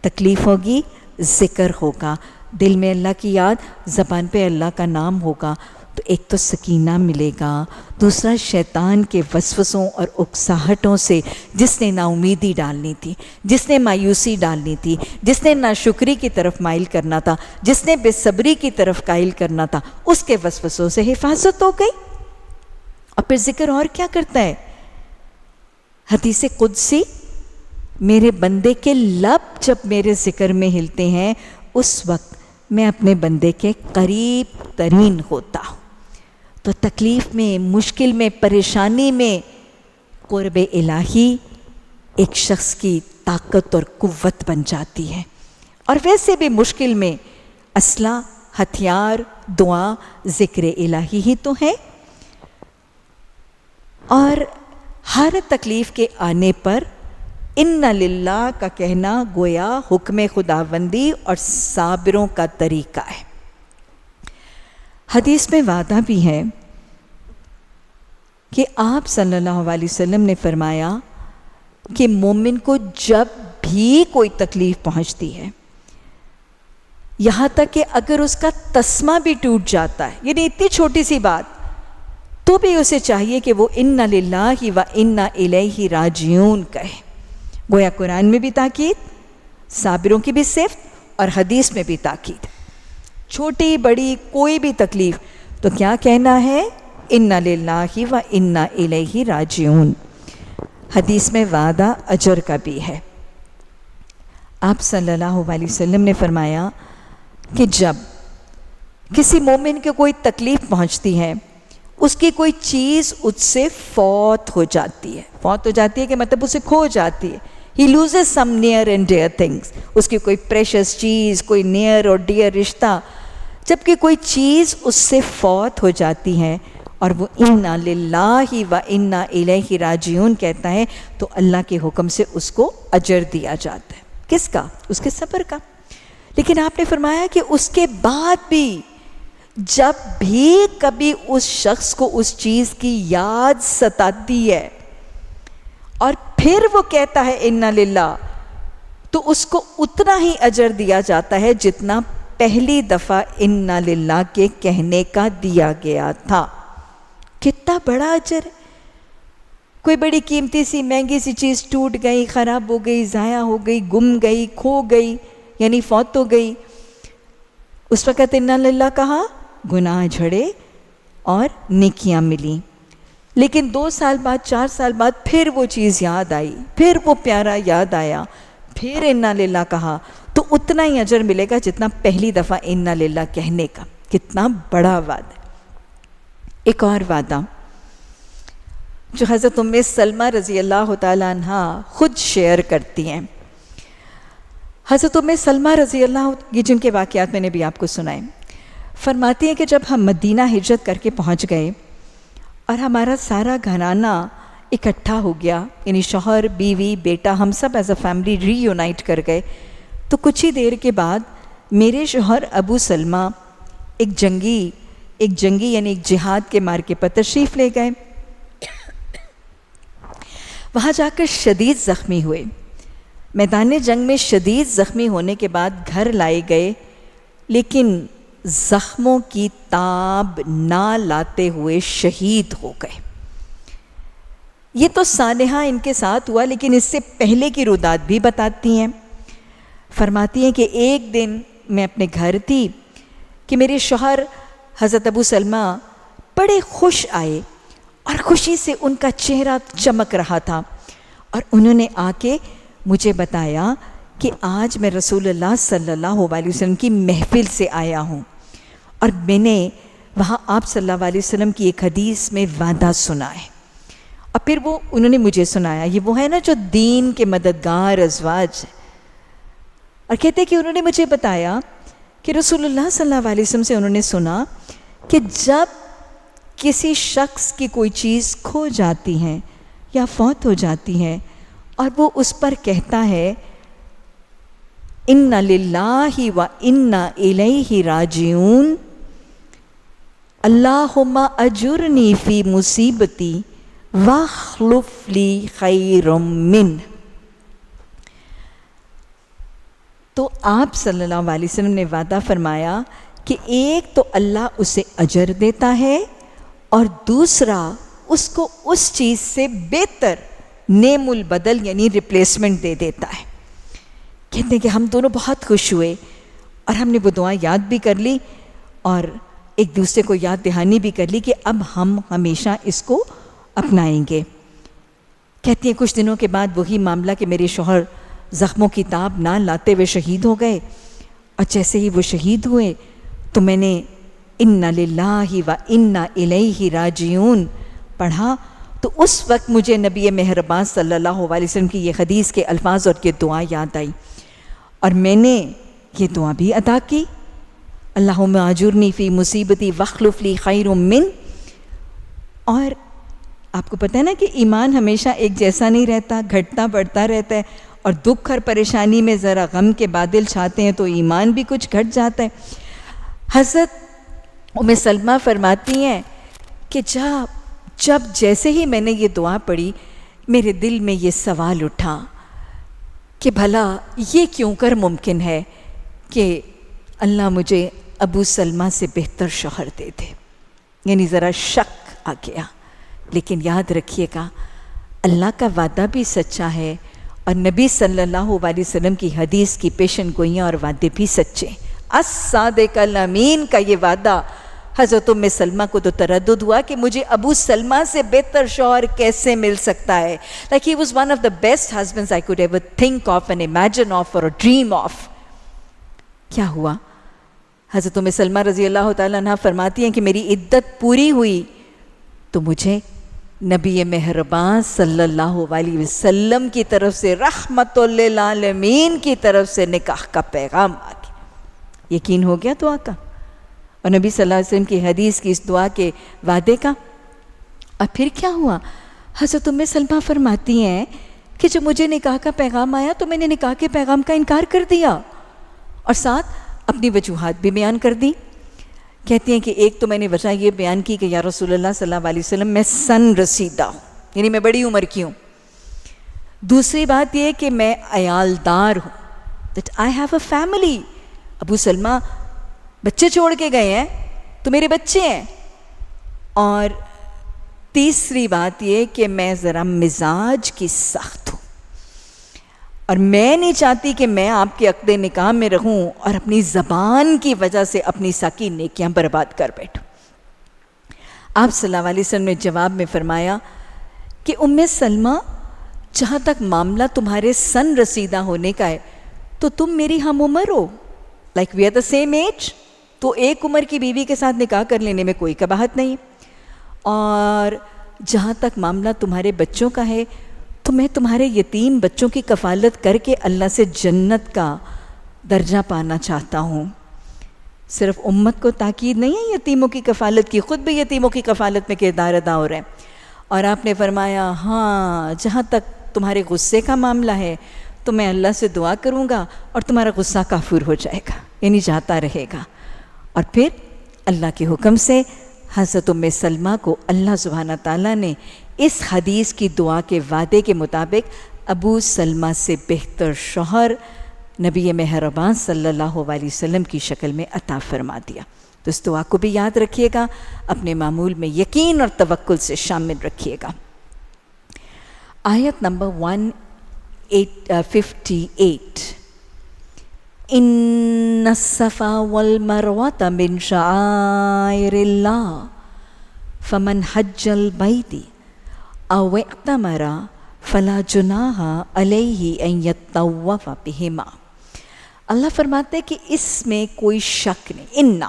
تکلیف ہوگی، ذکر ہوگا، دل میں اللہ کی یاد، زبان پہ اللہ کا نام ہوگا تو ایک تو سکینہ ملے گا، دوسرا شیطان کے وسوسوں اور اکساہٹوں سے جس نے نا امیدی ڈالنی تھی، جس نے مایوسی ڈالنی تھی، جس نے ناشکری کی طرف مائل کرنا تھا، جس نے بے صبری کی طرف قائل کرنا تھا، اس کے وسوسوں سے حفاظت ہو گئی۔ اور پھر ذکر اور کیا کرتا ہے؟ حدیث قدسی، میرے بندے کے لب جب میرے ذکر میں ہلتے ہیں اس وقت میں اپنے بندے کے قریب ترین ہوتا ہوں۔ تو تکلیف میں، مشکل میں، پریشانی میں قرب الہی ایک شخص کی طاقت اور قوت بن جاتی ہے۔ اور ویسے بھی مشکل میں اسلحہ، ہتھیار، دعا، ذکر الہی ہی تو ہے۔ اور ہر تکلیف کے آنے پر ان للہ کا کہنا گویا حکم خداوندی اور صابروں کا طریقہ ہے۔ حدیث میں وعدہ بھی ہے کہ آپ صلی اللہ علیہ وسلم نے فرمایا کہ مومن کو جب بھی کوئی تکلیف پہنچتی ہے یہاں تک کہ اگر اس کا تسمہ بھی ٹوٹ جاتا ہے، یعنی اتنی چھوٹی سی بات، تو بھی اسے چاہیے کہ وہ انا للہ و انا الیہ راجعون کہے۔ گویا قرآن میں بھی تاکید، صابروں کی بھی صفت، اور حدیث میں بھی تاکید، چھوٹی بڑی کوئی بھی تکلیف تو کیا کہنا ہے؟ انا للہ و انا الیہ راجعون۔ حدیث میں وعدہ اجر کا بھی ہے۔ آپ صلی اللہ علیہ وسلم نے فرمایا کہ جب کسی مومن کو کوئی تکلیف پہنچتی ہے، اس کی کوئی چیز اس سے فوت ہو جاتی ہے، فوت ہو جاتی ہے کہ مطلب اسے کھو جاتی ہے، he loses some near and dear things، اس کی کوئی پریشس چیز، کوئی نیئر اور ڈیئر رشتہ، جب کہ کوئی چیز اس سے فوت ہو جاتی ہے اور وہ انا للہ و انا الیہ راجعون کہتا ہے، تو اللہ کے حکم سے اس کو اجر دیا جاتا ہے۔ کس کا؟ اس کے صبر کا۔ لیکن آپ نے فرمایا کہ اس کے بعد بھی جب بھی کبھی اس شخص کو اس چیز کی یاد ستاتی ہے اور پھر وہ کہتا ہے انا للہ، تو اس کو اتنا ہی اجر دیا جاتا ہے جتنا پہلی دفعہ انا للہ کے کہنے کا دیا گیا تھا۔ کتنا بڑا اجر ہے! کوئی بڑی قیمتی سی مہنگی سی چیز ٹوٹ گئی، خراب ہو گئی، ضائع ہو گئی، گم گئی، کھو گئی، یعنی فوت ہو گئی، اس وقت انا للہ کہا، گناہ جھڑے اور نیکیاں ملیں۔ لیکن 2 سال بعد، 4 سال بعد پھر وہ چیز یاد آئی، پھر وہ پیارا یاد آیا، پھر انا للہ کہا، تو اتنا ہی اجر ملے گا جتنا پہلی دفعہ انا للہ کہنے کا۔ کتنا بڑا وعدہ ہے۔ ایک اور وعدہ جو حضرت ام سلمہ رضی اللہ تعالیٰ عنہ خود شیئر کرتی ہیں۔ حضرت ام سلمہ رضی اللہ، یہ جن کے واقعات میں نے بھی آپ کو سنائے، فرماتی ہیں کہ جب ہم مدینہ ہجرت کر کے پہنچ گئے اور ہمارا سارا گھرانہ اکٹھا ہو گیا، یعنی شوہر، بیوی، بیٹا، ہم سب as a family reunite کر گئے، تو کچھ ہی دیر کے بعد میرے شوہر ابو سلمہ ایک جنگی یعنی ایک جہاد کے مارکے پر تشریف لے گئے۔ وہاں جا کر شدید زخمی ہوئے، میدان جنگ میں شدید زخمی ہونے کے بعد گھر لائے گئے، لیکن زخموں کی تاب نہ لاتے ہوئے شہید ہو گئے۔ یہ تو سانحہ ان کے ساتھ ہوا، لیکن اس سے پہلے کی رودات بھی بتاتی ہیں۔ فرماتی ہیں کہ ایک دن میں اپنے گھر تھی کہ میرے شوہر حضرت ابو سلمہ بڑے خوش آئے اور خوشی سے ان کا چہرہ چمک رہا تھا، اور انہوں نے آ کے مجھے بتایا کہ آج میں رسول اللہ صلی اللہ علیہ وسلم کی محفل سے آیا ہوں، اور میں نے وہاں آپ صلی اللہ علیہ وسلم کی ایک حدیث میں وعدہ سنا ہے، اور پھر وہ انہوں نے مجھے سنایا، یہ وہ ہے نا جو دین کے مددگار ازواج، اور کہتے کہ انہوں نے مجھے بتایا کہ رسول اللہ صلی اللہ علیہ وسلم سے انہوں نے سنا کہ جب کسی شخص کی کوئی چیز کھو جاتی ہے یا فوت ہو جاتی ہے اور وہ اس پر کہتا ہے انا للہ و انا الیہ راجعون، اللہم اجرنی فی مصیبتی واخلف لی خیر منہ، تو آپ صلی اللہ علیہ وسلم نے وعدہ فرمایا کہ ایک تو اللہ اسے اجر دیتا ہے، اور دوسرا اس کو اس چیز سے بہتر نعم البدل یعنی ریپلیسمنٹ دے دیتا ہے۔ کہتے ہیں کہ ہم دونوں بہت خوش ہوئے، اور ہم نے وہ دعا یاد بھی کر لی اور ایک دوسرے کو یاد دہانی بھی کر لی کہ اب ہم ہمیشہ اس کو اپنائیں گے۔ کہتی ہیں کچھ دنوں کے بعد وہی معاملہ کہ میرے شوہر زخموں کی تاب نہ لاتے ہوئے شہید ہو گئے، اور جیسے ہی وہ شہید ہوئے تو میں نے انا للہ و انا الیہ راجعون پڑھا، تو اس وقت مجھے نبی مہربان صلی اللہ علیہ وسلم کی یہ حدیث کے الفاظ اور یہ دعا یاد آئی، اور میں نے یہ دعا بھی ادا کی، اللہم اجرنی فی مصیبتی واخلف لی خیر منہ۔ اور آپ کو پتہ ہے نا کہ ایمان ہمیشہ ایک جیسا نہیں رہتا، گھٹتا بڑھتا رہتا ہے، اور دکھ اور پریشانی میں ذرا غم کے بادل چھاتے ہیں تو ایمان بھی کچھ گھٹ جاتا ہے۔ حضرت ام سلمہ فرماتی ہیں کہ جب جیسے ہی میں نے یہ دعا پڑھی، میرے دل میں یہ سوال اٹھا کہ بھلا یہ کیوں کر ممکن ہے کہ اللہ مجھے ابو سلمہ سے بہتر شوہر دے دے. یعنی ذرا شک آ گیا. لیکن یاد رکھیے گا اللہ کا وعدہ بھی سچا ہے اور نبی صلی اللہ علیہ وسلم کی حدیث کی پیشن گوئیاں اور وعدے بھی سچے. الصادق الامین کا یہ وعدہ حضرت ام سلمہ کو تو تردد ہوا کہ مجھے ابو سلمہ سے بہتر شوہر کیسے مل سکتا ہے. Like he was one of the best husbands I could ever think of and imagine of or dream of. کیا ہوا؟ حضرت ام سلمہ رضی اللہ تعالیٰ عنہ فرماتی ہیں کہ میری عدت پوری ہوئی تو مجھے نبی مہربان صلی اللہ علیہ وسلم کی طرف سے رحمت للعالمین کی طرف سے نکاح کا پیغام آ گیا. یقین ہو گیا دعا کا اور نبی صلی اللہ علیہ وسلم کی حدیث کی اس دعا کے وعدے کا. اور پھر کیا ہوا؟ حضرت ام سلمہ فرماتی ہیں کہ جب مجھے نکاح کا پیغام آیا تو میں نے نکاح کے پیغام کا انکار کر دیا اور ساتھ اپنی وجوہات بھی بیان کر دی. کہتی ہیں کہ ایک تو میں نے وجہ یہ بیان کی کہ یا رسول اللہ صلی اللہ علیہ وسلم میں سن رسیدہ ہوں، یعنی میں بڑی عمر کی ہوں. دوسری بات یہ کہ میں عیالدار ہوں، that I have a family. ابو سلمہ بچے چھوڑ کے گئے ہیں تو میرے بچے ہیں. اور تیسری بات یہ کہ میں ذرا مزاج کی سخت ہوں اور میں نہیں چاہتی کہ میں آپ کے عقد نکاح میں رہوں اور اپنی زبان کی وجہ سے اپنی ساکی نیکیاں برباد کر بیٹھوں. آپ صلی اللہ علیہ وسلم نے جواب میں فرمایا کہ ام سلمہ جہاں تک معاملہ تمہارے سن رسیدہ ہونے کا ہے تو تم میری ہم عمر ہو. Like we are the same age. تو ایک عمر کی بیوی کے ساتھ نکاح کر لینے میں کوئی قباحت نہیں. اور جہاں تک معاملہ تمہارے بچوں کا ہے تو میں تمہارے یتیم بچوں کی کفالت کر کے اللہ سے جنت کا درجہ پانا چاہتا ہوں. صرف امت کو تاکید نہیں ہے یتیموں کی کفالت کی، خود بھی یتیموں کی کفالت میں کردار ادا ہو رہے ہیں. اور آپ نے فرمایا ہاں جہاں تک تمہارے غصے کا معاملہ ہے تو میں اللہ سے دعا کروں گا اور تمہارا غصہ کافور ہو جائے گا، یعنی جاتا رہے گا. اور پھر اللہ کے حکم سے حضرت ام سلمہ کو اللہ سبحانہ تعالیٰ نے اس حدیث کی دعا کے وعدے کے مطابق ابو سلمہ سے بہتر شوہر نبی مہربان صلی اللہ علیہ وسلم کی شکل میں عطا فرما دیا. تو اس دعا کو بھی یاد رکھیے گا، اپنے معمول میں یقین اور توکل سے شامل رکھیے گا. آیت نمبر 158 ان الصفا والمروۃ من شعائر اللہ فمن حج البیت او اعتمر فلا جناح علیہ ان یطوف بہما. اللہ فرماتے ہیں کہ اس میں کوئی شک نہیں،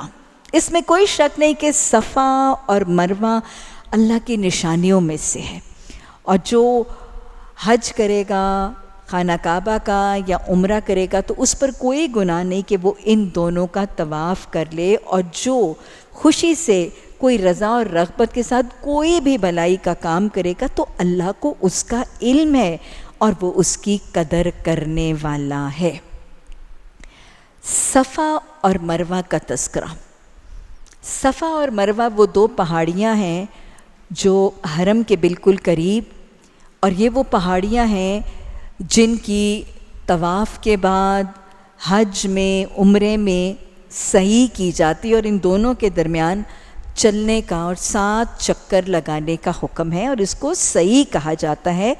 اس میں کوئی شک نہیں کہ صفا اور مروہ اللہ کی نشانیوں میں سے ہے. اور جو حج کرے گا خانہ کعبہ کا یا عمرہ کرے گا تو اس پر کوئی گناہ نہیں کہ وہ ان دونوں کا طواف کر لے. اور جو خوشی سے کوئی رضا اور رغبت کے ساتھ کوئی بھی بھلائی کا کام کرے گا تو اللہ کو اس کا علم ہے اور وہ اس کی قدر کرنے والا ہے. صفا اور مروہ کا تذکرہ. صفا اور مروہ وہ دو پہاڑیاں ہیں جو حرم کے بالکل قریب، اور یہ وہ پہاڑیاں ہیں جن کی طواف کے بعد حج میں عمرے میں سعی کی جاتی، اور ان دونوں کے درمیان چلنے کا اور 7 چکر لگانے کا حکم ہے اور اس کو سعی کہا جاتا ہے.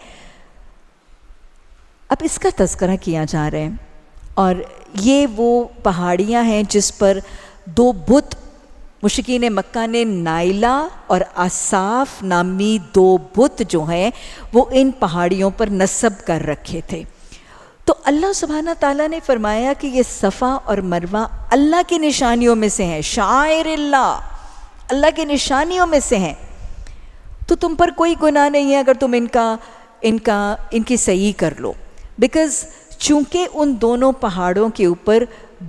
اب اس کا تذکرہ کیا جا رہا ہے اور یہ وہ پہاڑیاں ہیں جس پر 2 بت مشرکین مکہ نے نائلہ اور آصاف نامی 2 بت جو ہیں وہ ان پہاڑیوں پر نصب کر رکھے تھے. تو اللہ سبحانہ تعالیٰ نے فرمایا کہ یہ صفا اور مروہ اللہ کی نشانیوں میں سے ہیں، شعائر اللہ، اللہ کی نشانیوں میں سے ہیں. تو تم پر کوئی گناہ نہیں ہے اگر تم ان کی صحیح کر لو. بیکاز چونکہ ان دونوں پہاڑوں کے اوپر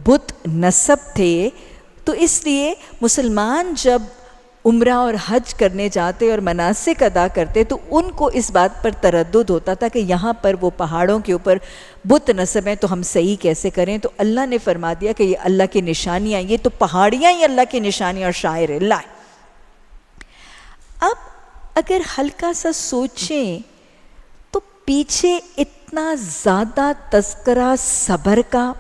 بت نصب تھے تو اس لیے مسلمان جب عمرہ اور حج کرنے جاتے اور مناسک ادا کرتے تو ان کو اس بات پر تردد ہوتا تھا کہ یہاں پر وہ پہاڑوں کے اوپر بت نصب ہیں تو ہم صحیح کیسے کریں. تو اللہ نے فرما دیا کہ یہ اللہ کی نشانیاں، یہ تو پہاڑیاں ہی اللہ کی نشانیاں اور شاعر اللہ. اب اگر ہلکا سا سوچیں تو پیچھے اتنا زیادہ تذکرہ صبر کا،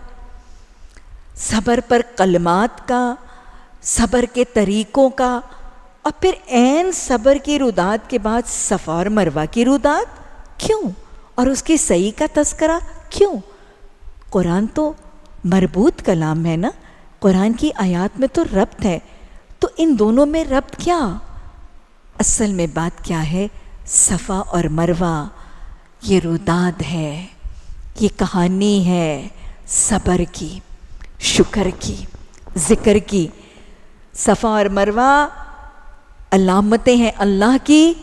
صبر پر کلمات کا، صبر کے طریقوں کا، اور پھر عین صبر کی رودات کے بعد صفا اور مروہ کی رودات کیوں؟ اور اس کی صحیح کا تذکرہ کیوں؟ قرآن تو مربوط کلام ہے نا، قرآن کی آیات میں تو ربط ہے، تو ان دونوں میں ربط کیا؟ اصل میں بات کیا ہے؟ صفا اور مروہ یہ روداد ہے، یہ کہانی ہے صبر کی، شکر کی، ذکر کی۔ صفا اور مروہ علامتیں ہیں اللہ کی،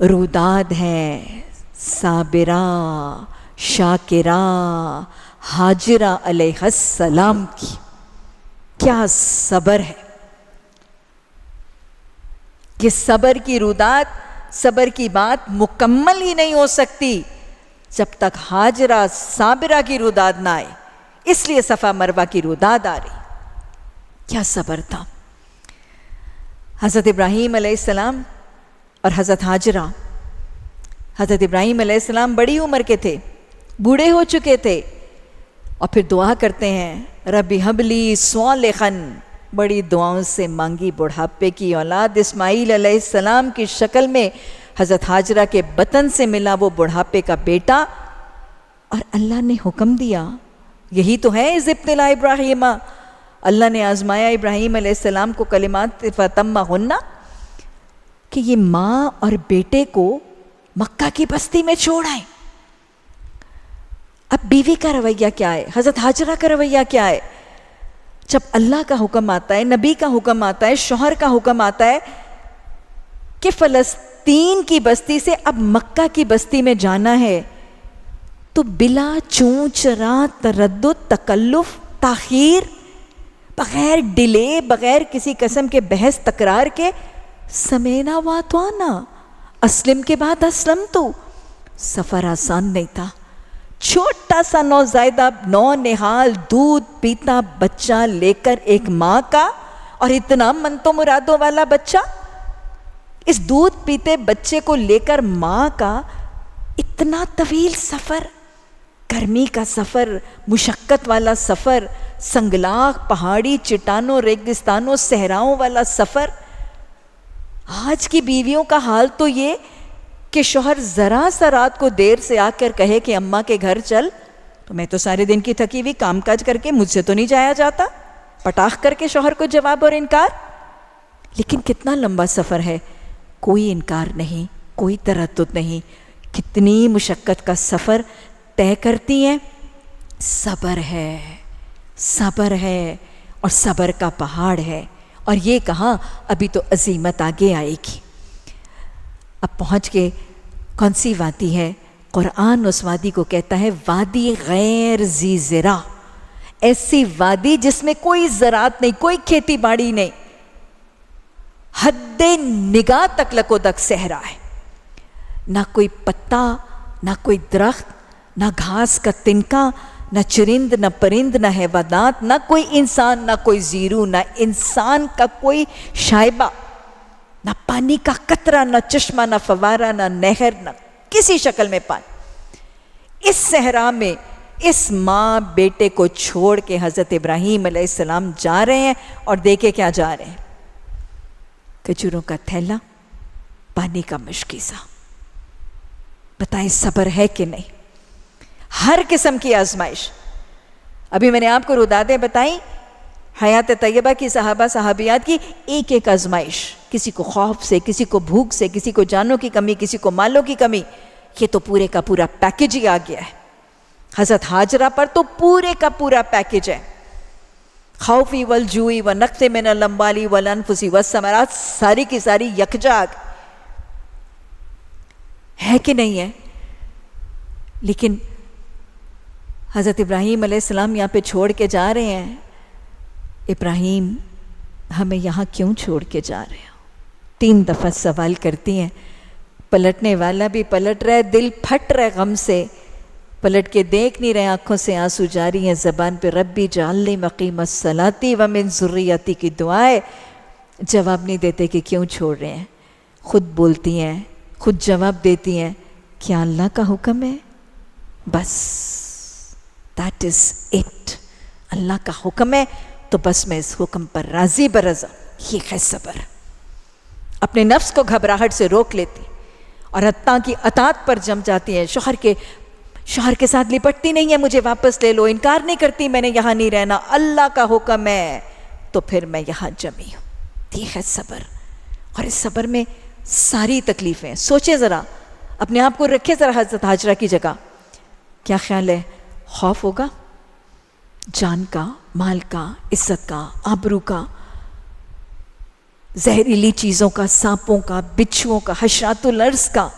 روداد ہے صابرہ، شاکرہ، حاجرہ علیہ السلام کی۔ کیا صبر ہے! کہ صبر کی روداد، صبر کی بات مکمل ہی نہیں ہو سکتی جب تک حاجرہ صابرہ کی روداد نہ آئے، اس لیے صفا مروہ کی روداد آ رہی۔ کیا صبر تھا! حضرت ابراہیم علیہ السلام اور حضرت حاجرہ، حضرت ابراہیم علیہ السلام بڑی عمر کے تھے، بوڑھے ہو چکے تھے، اور پھر دعا کرتے ہیں ربی حبلی صالحاً، بڑی دعاؤں سے مانگی بڑھاپے کی اولاد۔ اسماعیل علیہ السلام کی شکل میں حضرت حاجرہ کے بطن سے ملا وہ بڑھاپے کا بیٹا، اور اللہ نے حکم دیا، یہی تو ہے از ابتلاء ابراہیم، اللہ نے آزمایا ابراہیم علیہ السلام کو کلمات فتمہن، کہ یہ ماں اور بیٹے کو مکہ کی بستی میں چھوڑ آئے۔ اب بیوی کا رویہ کیا ہے؟ حضرت حاجرہ کا رویہ کیا ہے؟ جب اللہ کا حکم آتا ہے، نبی کا حکم آتا ہے، شوہر کا حکم آتا ہے کہ فلسطین کی بستی سے اب مکہ کی بستی میں جانا ہے، تو بلا چون چرا، تردد، تکلف، تاخیر، بغیر ڈیلے، بغیر کسی قسم کے بحث تکرار کے، سمینا واتوانا، اسلم کے بعد اسلم تو، سفر آسان نہیں تھا۔ چھوٹا سا نوزائیدہ نو نہال دودھ پیتا بچہ لے کر ایک ماں کا، اور اتنا منتو مرادوں والا بچہ، اس دودھ پیتے بچے کو لے کر ماں کا اتنا طویل سفر، گرمی کا سفر، مشقت والا سفر، سنگلاخ، پہاڑی، چٹانوں، ریگستانوں، صحراؤں والا سفر۔ آج کی بیویوں کا حال تو یہ کہ شوہر ذرا سا رات کو دیر سے آ کر کہے کہ اماں کے گھر چل، تو میں تو سارے دن کی تھکی ہوئی کام کاج کر کے، مجھ سے تو نہیں جایا جاتا، پٹاخ کر کے شوہر کو جواب اور انکار۔ لیکن کتنا لمبا سفر ہے، کوئی انکار نہیں، کوئی تردد نہیں، کتنی مشقت کا سفر طے کرتی ہیں۔ صبر ہے، صبر ہے، اور صبر کا پہاڑ ہے، اور یہ کہاں ابھی تو عزیمت آگے آئے گی۔ اب پہنچ کے کون سی وادی ہے؟ قرآن اس وادی کو کہتا ہے وادی غیر ذی زرع، ایسی وادی جس میں کوئی زراعت نہیں، کوئی کھیتی باڑی نہیں، حد نگاہ تک لکودک صحرا ہے، نہ کوئی پتا، نہ کوئی درخت، نہ گھاس کا تنکا، نہ چرند، نہ پرند، نہ حیوانات، نہ کوئی انسان، نہ کوئی زیرو، نہ انسان کا کوئی شائبہ، نہ پانی کا قطرہ، نہ چشمہ، نہ فوارہ، نہ نہر، نہ کسی شکل میں پانی۔ اس صحرا میں اس ماں بیٹے کو چھوڑ کے حضرت ابراہیم علیہ السلام جا رہے ہیں، اور دیکھے کیا جا رہے ہیں؟ کھجوروں کا تھیلا، پانی کا مشکیزہ۔ بتائیں صبر ہے کہ نہیں؟ ہر قسم کی آزمائش۔ ابھی میں نے آپ کو رودادیں بتائیں حیات طیبہ کی صحابہ صحابیات کی، ایک ایک آزمائش، کسی کو خوف سے، کسی کو بھوک سے، کسی کو جانوں کی کمی، کسی کو مالوں کی کمی، یہ تو پورے کا پورا پیکج ہی آ گیا ہے۔ حضرت حاجرہ پر تو پورے کا پورا پیکج ہے، خوفی والجوعی ونقص من الاموال والانفس والثمرات، ساری کی ساری یکجا ہے کہ نہیں ہے؟ لیکن حضرت ابراہیم علیہ السلام یہاں پہ چھوڑ کے جا رہے ہیں۔ ابراہیم ہمیں یہاں کیوں چھوڑ کے جا رہے ہو؟ 3 دفعہ سوال کرتی ہیں، پلٹنے والا بھی پلٹ رہا ہے، دل پھٹ رہا ہے غم سے، پلٹ کے دیکھ نہیں رہے، آنکھوں سے آنسو جاری ہیں، زبان پہ ربی جعلنی مقیم الصلاۃ ومن ذریتی کی دعائیں، جواب نہیں دیتے کہ کیوں چھوڑ رہے ہیں۔ خود بولتی ہیں، خود جواب دیتی ہیں، کیا اللہ کا حکم ہے؟ بس دیٹ از اٹ، اللہ کا حکم ہے تو بس میں اس حکم پر راضی برضا. یہ ہے صبر. اپنے نفس کو گھبراہٹ سے روک لیتی اور حتیٰ کی اطاعت پر جم جاتی ہے. شوہر کے ساتھ لپٹتی نہیں ہے مجھے واپس لے لو، انکار نہیں کرتی میں نے یہاں نہیں رہنا، اللہ کا حکم ہے تو پھر میں یہاں جمی ہوں. یہ ہے صبر. اور اس صبر میں ساری تکلیفیں. سوچیں ذرا، اپنے آپ کو رکھے ذرا حضرت ہاجرہ کی جگہ. کیا خیال ہے؟ خوف ہوگا جان کا، مال کا، عزت کا، آبرو کا، زہریلی چیزوں کا، سانپوں کا، بچھوؤں کا، حشرات الارض کا،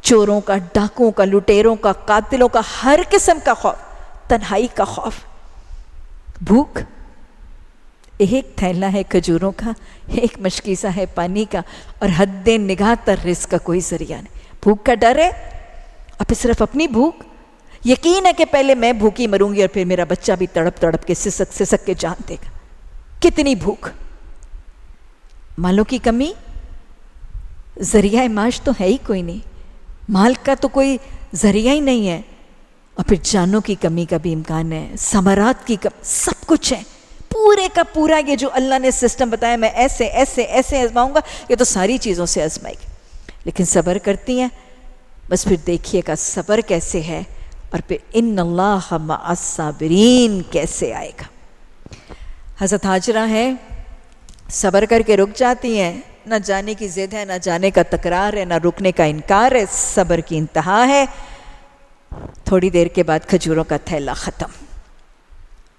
چوروں کا، ڈاکوں کا، لٹیروں کا، قاتلوں کا، ہر قسم کا خوف، تنہائی کا خوف، بھوک. ایک تھیلا ہے کھجوروں کا، ایک مشکیزہ ہے پانی کا، اور حد نگاہ تر رزق کا کوئی ذریعہ نہیں. بھوک کا ڈر ہے اور پھر صرف اپنی بھوک. یقین ہے کہ پہلے میں بھوکی مروں گی اور پھر میرا بچہ بھی تڑپ تڑپ کے سسک کے جان دے گا. کتنی بھوک. مالوں کی کمی، ذریعہ معاش تو ہے ہی کوئی نہیں، مال کا تو کوئی ذریعہ ہی نہیں ہے، اور پھر جانوں کی کمی کا بھی امکان ہے، ثمرات کی کمی، سب کچھ ہے. پورے کا پورا یہ جو اللہ نے سسٹم بتایا میں ایسے ایسے ایسے آزماؤں گا، یہ تو ساری چیزوں سے آزمائے گی. لیکن صبر کرتی ہیں. بس پھر دیکھیے گا صبر کیسے ہے، اور پھر ان اللہ مع الصابرین کیسے آئے گا. حضرت ہاجرہ ہے، صبر کر کے رک جاتی ہیں. نہ جانے کی ضد ہے، نہ جانے کا تکرار ہے، نہ رکنے کا انکار ہے. صبر کی انتہا ہے. تھوڑی دیر کے بعد کھجوروں کا تھیلا ختم،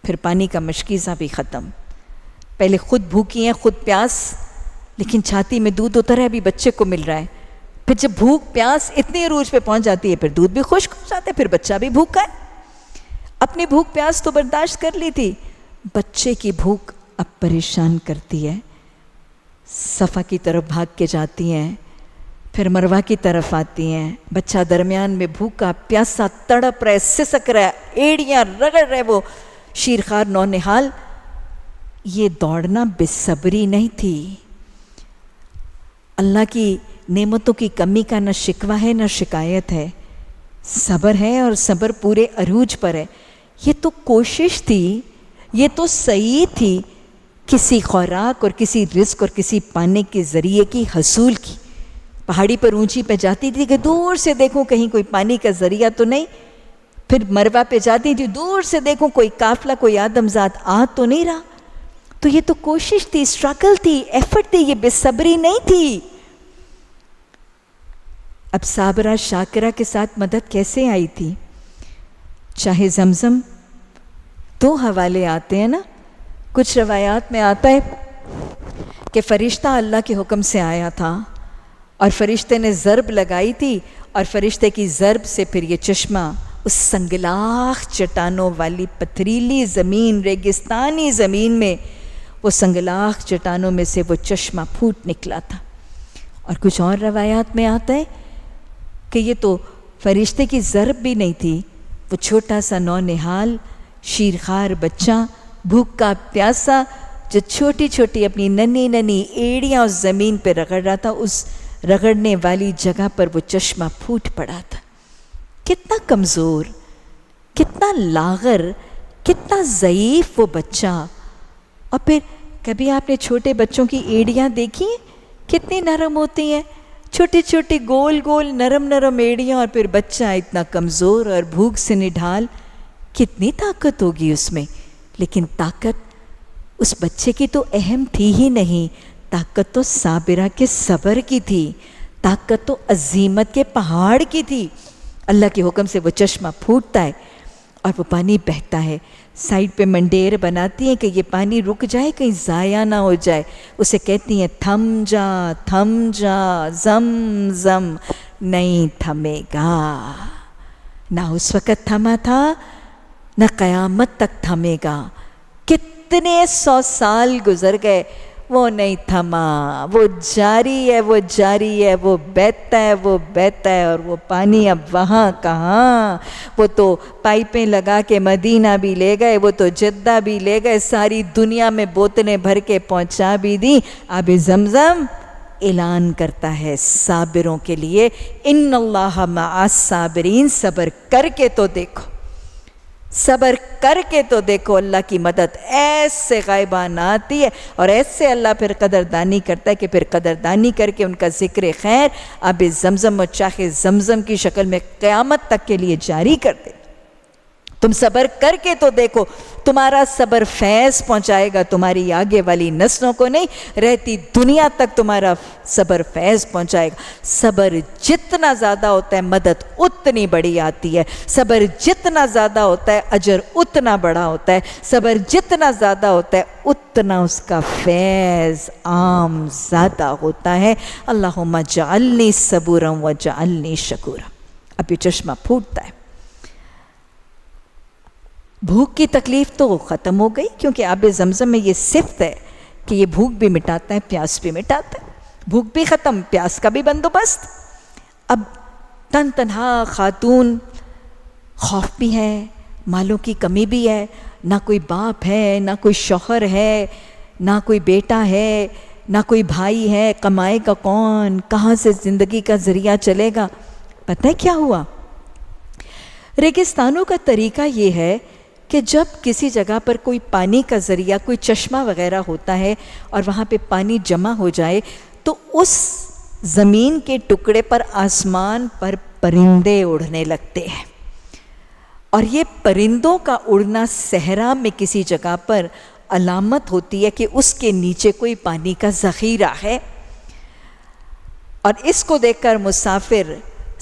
پھر پانی کا مشکیزہ بھی ختم. پہلے خود بھوکی ہیں، خود پیاس، لیکن چھاتی میں دودھ اتر ہے، ابھی بچے کو مل رہا ہے. پھر جب بھوک پیاس اتنی عروج پہ پہنچ جاتی ہے، پھر دودھ بھی خشک ہو جاتا ہے، پھر بچہ بھی بھوکا ہے. اپنی بھوک پیاس تو برداشت کر لی تھی، بچے کی بھوک اب پریشان کرتی ہے. صفا کی طرف بھاگ کے جاتی ہیں، پھر مروہ کی طرف آتی ہیں. بچہ درمیان میں بھوکا پیاسا تڑپ رہے، سسک رہا ہے، ایڑیاں رگڑ رہے، وہ شیرخوار نونہال. یہ دوڑنا بے صبری نہیں تھی. اللہ کی نعمتوں کی کمی کا نہ شکوہ ہے نہ شکایت ہے، صبر ہے، اور صبر پورے عروج پر ہے. یہ تو کوشش تھی، یہ تو صحیح تھی، کسی خوراک اور کسی رزق اور کسی پانے کے ذریعے کی حصول کی. پہاڑی پر اونچی پہ جاتی تھی کہ دور سے دیکھوں کہیں کوئی پانی کا ذریعہ تو نہیں. پھر مروہ پہ جاتی تھی، دور سے دیکھوں کوئی قافلہ، کوئی آدمزاد آ تو نہیں رہا. تو یہ تو کوشش تھی، اسٹرگل تھی، ایفرٹ تھی، یہ بے صبری نہیں تھی. اب صابرہ شاکرہ کے ساتھ مدد کیسے آئی تھی؟ چاہے زمزم، دو حوالے آتے ہیں نا. کچھ روایات میں آتا ہے کہ فرشتہ اللہ کے حکم سے آیا تھا اور فرشتے نے ضرب لگائی تھی، اور فرشتے کی ضرب سے پھر یہ چشمہ اس سنگلاخ چٹانوں والی پتھریلی زمین، ریگستانی زمین میں، وہ سنگلاخ چٹانوں میں سے وہ چشمہ پھوٹ نکلا تھا. اور کچھ اور روایات میں آتا ہے کہ یہ تو فرشتے کی ضرب بھی نہیں تھی، وہ چھوٹا سا نونہال شیرخوار بچہ، بھوکا پیاسا، جو چھوٹی چھوٹی اپنی ننھی ننھی ایڑیاں اس زمین پہ رگڑ رہا تھا. اس رگڑنے والی جگہ پر وہ چشمہ پھوٹ پڑا تھا. کتنا کمزور، کتنا لاغر، کتنا ضعیف وہ بچہ. اور پھر کبھی آپ نے چھوٹے بچوں کی ایڑیاں دیکھی ہیں؟ کتنی نرم ہوتی ہیں، چھوٹی چھوٹی گول گول نرم نرم ایڑیاں، اور پھر بچہ اتنا کمزور اور بھوک سے نڈھال. کتنی طاقت ہوگی اس میں. لیکن طاقت اس بچے کی تو اہم تھی ہی نہیں، طاقت تو صابرہ کے صبر کی تھی، طاقت تو عزیمت کے پہاڑ کی تھی. اللہ کے حکم سے وہ چشمہ پھوٹتا ہے اور وہ پانی بہتا ہے. سائڈ پہ منڈیر بناتی ہیں کہ یہ پانی رک جائے، کہیں ضائع نہ ہو جائے. اسے کہتی ہیں تھم جا زم زم. نہیں تھمے گا، نہ اس وقت تھما تھا نہ قیامت تک تھمے گا. کتنے 100 سال گزر گئے، وہ نہیں تھما، وہ جاری ہے، وہ جاری ہے، وہ بہتا ہے، وہ بہتا ہے. اور وہ پانی اب وہاں کہاں، وہ تو پائپیں لگا کے مدینہ بھی لے گئے، وہ تو جدہ بھی لے گئے، ساری دنیا میں بوتلیں بھر کے پہنچا بھی دی. آب زمزم اعلان کرتا ہے صابروں کے لیے، ان اللہ مع الصابرین. صبر کر کے تو دیکھو. صبر کر کے تو دیکھو اللہ کی مدد ایسے غائبانہ آتی ہے، اور ایسے اللہ پھر قدردانی کرتا ہے کہ پھر قدردانی کر کے ان کا ذکر خیر آب زمزم اور چاخ زمزم کی شکل میں قیامت تک کے لیے جاری کر دے۔ تم صبر کر کے تو دیکھو، تمہارا صبر فیض پہنچائے گا تمہاری آگے والی نسلوں کو، نہیں رہتی دنیا تک تمہارا صبر فیض پہنچائے گا۔ صبر جتنا زیادہ ہوتا ہے مدد اتنی بڑی آتی ہے، صبر جتنا زیادہ ہوتا ہے اجر اتنا بڑا ہوتا ہے، صبر جتنا زیادہ ہوتا ہے اتنا اس کا فیض عام زیادہ ہوتا ہے۔ اللہم اجعلنی صبورا وجعلنی شکورا۔ اب یہ چشمہ پھوٹتا ہے، بھوک کی تکلیف تو ختم ہو گئی، کیونکہ آب زمزم میں یہ صفت ہے کہ یہ بھوک بھی مٹاتا ہے، پیاس بھی مٹاتا ہے۔ بھوک بھی ختم، پیاس کا بھی بندوبست۔ اب تن تنہا خاتون، خوف بھی ہے، مالوں کی کمی بھی ہے، نہ کوئی باپ ہے، نہ کوئی شوہر ہے، نہ کوئی بیٹا ہے، نہ کوئی بھائی ہے، کمائے کا کون، کہاں سے زندگی کا ذریعہ چلے گا؟ پتہ ہے کیا ہوا؟ ریگستانوں کا طریقہ یہ ہے کہ جب کسی جگہ پر کوئی پانی کا ذریعہ، کوئی چشمہ وغیرہ ہوتا ہے اور وہاں پہ پانی جمع ہو جائے تو اس زمین کے ٹکڑے پر آسمان پر پرندے اڑنے لگتے ہیں، اور یہ پرندوں کا اڑنا صحرا میں کسی جگہ پر علامت ہوتی ہے کہ اس کے نیچے کوئی پانی کا ذخیرہ ہے، اور اس کو دیکھ کر مسافر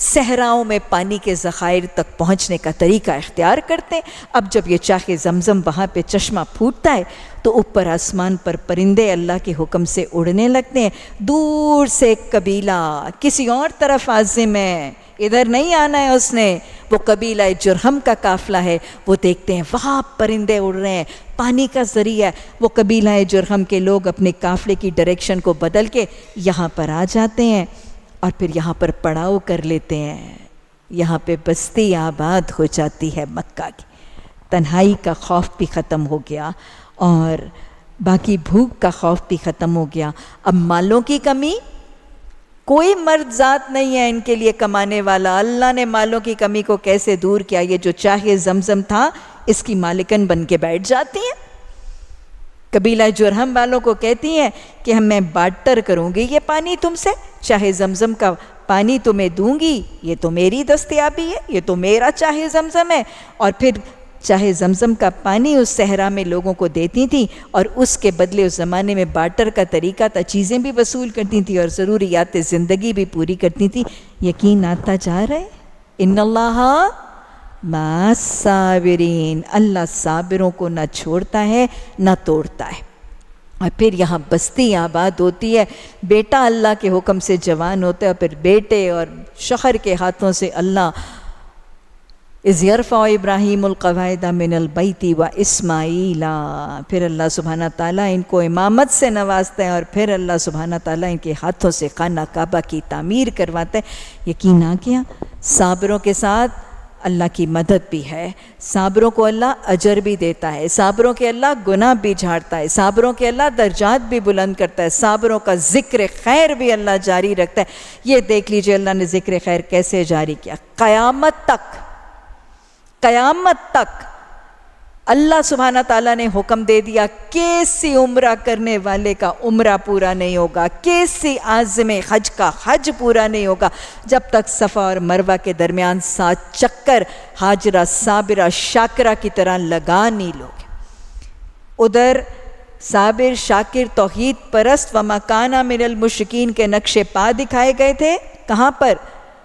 صحراؤں میں پانی کے ذخائر تک پہنچنے کا طریقہ اختیار کرتے ہیں۔ اب جب یہ چاخ زمزم وہاں پہ چشمہ پھوٹتا ہے تو اوپر آسمان پر پرندے اللہ کے حکم سے اڑنے لگتے ہیں۔ دور سے ایک قبیلہ کسی اور طرف عازم ہے، ادھر نہیں آنا ہے اس نے، وہ قبیلہ جرہم کا قافلہ ہے، وہ دیکھتے ہیں وہاں پرندے اڑ رہے ہیں، پانی کا ذریعہ ہے۔ وہ قبیلہ جرہم کے لوگ اپنے قافلے کی ڈائریکشن کو بدل کے یہاں پر آ جاتے ہیں، اور پھر یہاں پر پڑاؤ کر لیتے ہیں، یہاں پہ بستی آباد ہو جاتی ہے مکہ کی۔ تنہائی کا خوف بھی ختم ہو گیا اور باقی بھوک کا خوف بھی ختم ہو گیا۔ اب مالوں کی کمی، کوئی مرد ذات نہیں ہے ان کے لیے کمانے والا۔ اللہ نے مالوں کی کمی کو کیسے دور کیا؟ یہ جو چاہے زمزم تھا اس کی مالکن بن کے بیٹھ جاتی ہیں۔ قبیلہ جرہم والوں کو کہتی ہیں کہ میں بارٹر کروں گی یہ پانی تم سے، چاہے زمزم کا پانی تمہیں دوں گی، یہ تو میری دستیابی ہے، یہ تو میرا چاہے زمزم ہے۔ اور پھر چاہے زمزم کا پانی اس صحرا میں لوگوں کو دیتی تھی، اور اس کے بدلے اس زمانے میں بارٹر کا طریقہ تھا، چیزیں بھی وصول کرتی تھیں اور ضروریات زندگی بھی پوری کرتی تھیں۔ یقین آتا جا رہا ہے، ان اللہ مع الصابرین، اللہ صابروں کو نہ چھوڑتا ہے نہ توڑتا ہے۔ اور پھر یہاں بستی آباد ہوتی ہے، بیٹا اللہ کے حکم سے جوان ہوتا ہے، اور پھر بیٹے اور شوہر کے ہاتھوں سے اللہ اذ یرفع ابراہیم القواعد من البیت و اسماعیل، پھر اللہ سبحانہ تعالیٰ ان کو امامت سے نوازتا ہے، اور پھر اللہ سبحانہ تعالیٰ ان کے ہاتھوں سے خانہ کعبہ کی تعمیر کرواتا ہے۔ یقین آ گیا، صابروں کے ساتھ اللہ کی مدد بھی ہے، صابروں کو اللہ اجر بھی دیتا ہے، صابروں کے اللہ گناہ بھی جھاڑتا ہے، صابروں کے اللہ درجات بھی بلند کرتا ہے، صابروں کا ذکر خیر بھی اللہ جاری رکھتا ہے۔ یہ دیکھ لیجئے اللہ نے ذکر خیر کیسے جاری کیا، قیامت تک اللہ سبحانہ تعالیٰ نے حکم دے دیا، کسی عمرہ کرنے والے کا عمرہ پورا نہیں ہوگا، کسی عازم حج کا حج پورا نہیں ہوگا جب تک صفا اور مروہ کے درمیان 7 چکر حاجرہ صابرہ شاکرہ کی طرح لگا نہیں لوگے۔ ادھر صابر شاکر توحید پرست و مکانہ من المشرکین کے نقشے پا دکھائے گئے تھے، کہاں پر؟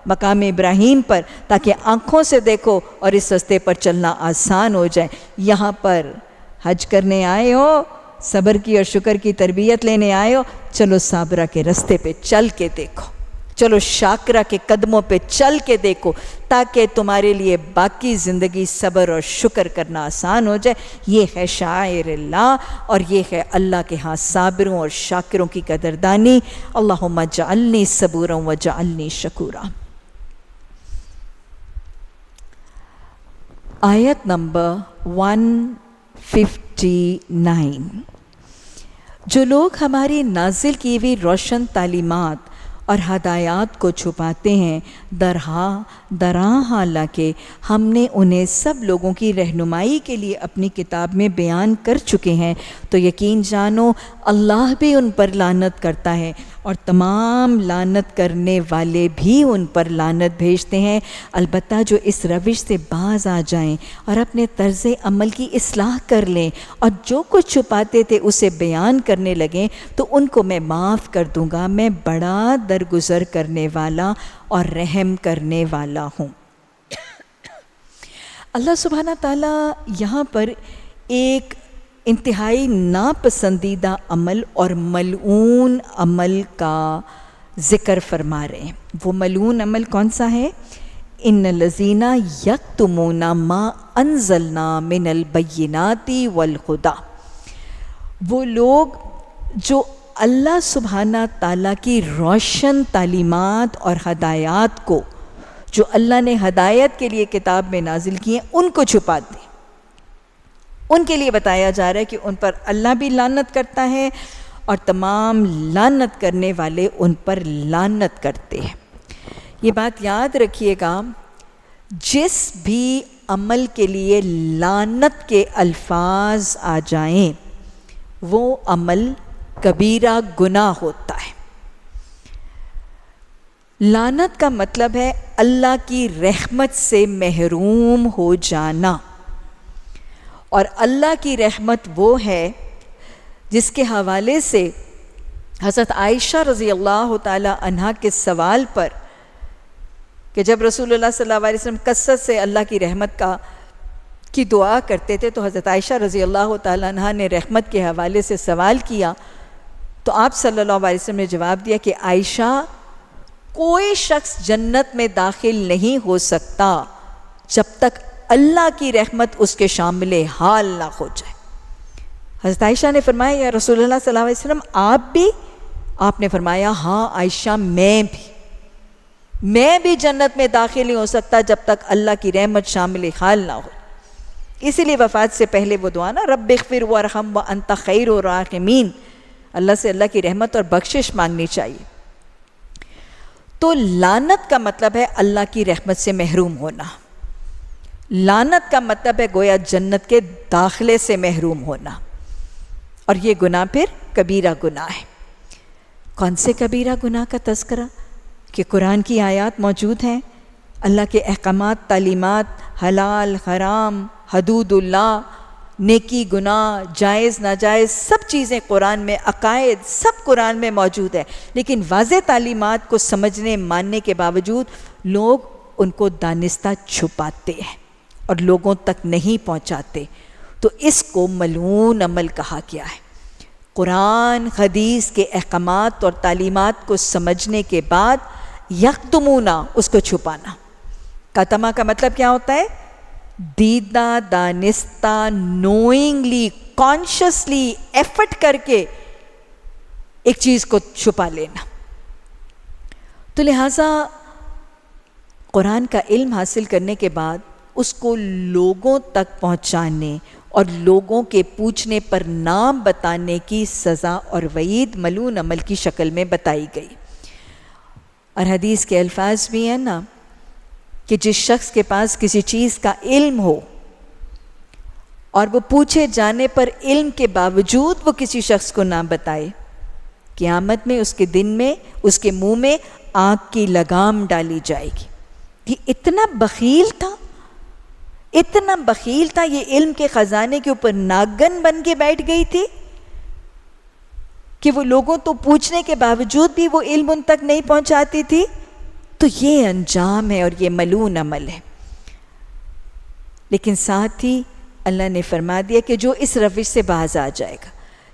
مقام ابراہیم پر، تاکہ آنکھوں سے دیکھو اور اس رستے پر چلنا آسان ہو جائے۔ یہاں پر حج کرنے آئے ہو، صبر کی اور شکر کی تربیت لینے آئے ہو، چلو صابرہ کے رستے پہ چل کے دیکھو، چلو شاکرہ کے قدموں پہ چل کے دیکھو، تاکہ تمہارے لیے باقی زندگی صبر اور شکر کرنا آسان ہو جائے۔ یہ ہے شعائر اللہ، اور یہ ہے اللہ کے ہاں صابروں اور شاکروں کی قدردانی۔ اللہم اجعلنی صبورا وجعلنی شکورا۔ آیت نمبر 159۔ جو لوگ ہماری نازل کی ہوئی روشن تعلیمات اور ہدایات کو چھپاتے ہیں، دراں حالانکہ ہم نے انہیں سب لوگوں کی رہنمائی کے لیے اپنی کتاب میں بیان کر چکے ہیں، تو یقین جانو اللہ بھی ان پر لعنت کرتا ہے اور تمام لعنت کرنے والے بھی ان پر لعنت بھیجتے ہیں، البتہ جو اس روش سے باز آ جائیں اور اپنے طرز عمل کی اصلاح کر لیں اور جو کچھ چھپاتے تھے اسے بیان کرنے لگیں تو ان کو میں معاف کر دوں گا، میں بڑا درگزر کرنے والا اور رحم کرنے والا ہوں۔ اللہ سبحانہ تعالیٰ یہاں پر ایک انتہائی ناپسندیدہ عمل اور ملعون عمل کا ذکر فرما رہے ہیں۔ وہ ملعون عمل کون سا ہے؟ ان الذین یکتمون ما انزلنا من البینات والہدی، وہ لوگ جو اللہ سبحانہ تعالیٰ کی روشن تعلیمات اور ہدایات کو، جو اللہ نے ہدایت کے لیے کتاب میں نازل کی ہیں، ان کو چھپاتے ہیں۔ ان کے لیے بتایا جا رہا ہے کہ ان پر اللہ بھی لعنت کرتا ہے اور تمام لعنت کرنے والے ان پر لعنت کرتے ہیں۔ یہ بات یاد رکھیے گا، جس بھی عمل کے لیے لعنت کے الفاظ آ جائیں وہ عمل کبیرہ گناہ ہوتا ہے۔ لعنت کا مطلب ہے اللہ کی رحمت سے محروم ہو جانا، اور اللہ کی رحمت وہ ہے جس کے حوالے سے حضرت عائشہ رضی اللہ تعالی عنہا کے سوال پر کہ جب رسول اللہ صلی اللہ علیہ وسلم کثرت سے اللہ کی رحمت کی دعا کرتے تھے تو حضرت عائشہ رضی اللہ تعالی عنہا نے رحمت کے حوالے سے سوال کیا، تو آپ صلی اللہ علیہ وسلم نے جواب دیا کہ عائشہ، کوئی شخص جنت میں داخل نہیں ہو سکتا جب تک اللہ کی رحمت اس کے شامل حال نہ ہو جائے۔ حضرت عائشہ نے فرمایا یا رسول اللہ صلی اللہ علیہ وسلم آپ بھی؟ آپ نے فرمایا ہاں عائشہ میں بھی جنت میں داخل نہیں ہو سکتا جب تک اللہ کی رحمت شامل حال نہ ہو۔ اسی لیے وفات سے پہلے وہ دعا نا، رب اغفر وارحم وانت خیر الراحمین، اللہ سے اللہ کی رحمت اور بخشش مانگنی چاہیے۔ تو لعنت کا مطلب ہے اللہ کی رحمت سے محروم ہونا، لعنت کا مطلب ہے گویا جنت کے داخلے سے محروم ہونا، اور یہ گناہ پھر کبیرہ گناہ ہے۔ کون سے کبیرہ گناہ کا تذکرہ؟ کہ قرآن کی آیات موجود ہیں، اللہ کے احکامات، تعلیمات، حلال حرام، حدود اللہ، نیکی گناہ، جائز ناجائز، سب چیزیں قرآن میں، عقائد سب قرآن میں موجود ہے، لیکن واضح تعلیمات کو سمجھنے ماننے کے باوجود لوگ ان کو دانستہ چھپاتے ہیں اور لوگوں تک نہیں پہنچاتے، تو اس کو ملعون عمل کہا گیا ہے۔ قرآن حدیث کے احکامات اور تعلیمات کو سمجھنے کے بعد یکتمونا، اس کو چھپانا۔ کتما کا مطلب کیا ہوتا ہے؟ دیدہ، دانستہ، نوئنگلی، کانشسلی ایفرٹ کر کے ایک چیز کو چھپا لینا۔ تو لہٰذا قرآن کا علم حاصل کرنے کے بعد اس کو لوگوں تک پہنچانے اور لوگوں کے پوچھنے پر نام بتانے کی سزا اور وعید ملعون عمل کی شکل میں بتائی گئی۔ اور حدیث کے الفاظ بھی ہیں نا کہ جس شخص کے پاس کسی چیز کا علم ہو اور وہ پوچھے جانے پر علم کے باوجود وہ کسی شخص کو نہ بتائے، قیامت میں اس کے دن میں اس کے منہ میں آگ کی لگام ڈالی جائے گی۔ یہ اتنا بخیل تھا، یہ علم کے خزانے کے اوپر ناگن بن کے بیٹھ گئی تھی کہ وہ لوگوں تو پوچھنے کے باوجود بھی وہ علم ان تک نہیں پہنچاتی تھی۔ تو یہ انجام ہے اور یہ ملعون عمل ہے۔ لیکن ساتھ ہی اللہ نے فرما دیا کہ جو اس روش سے باز آ جائے گا،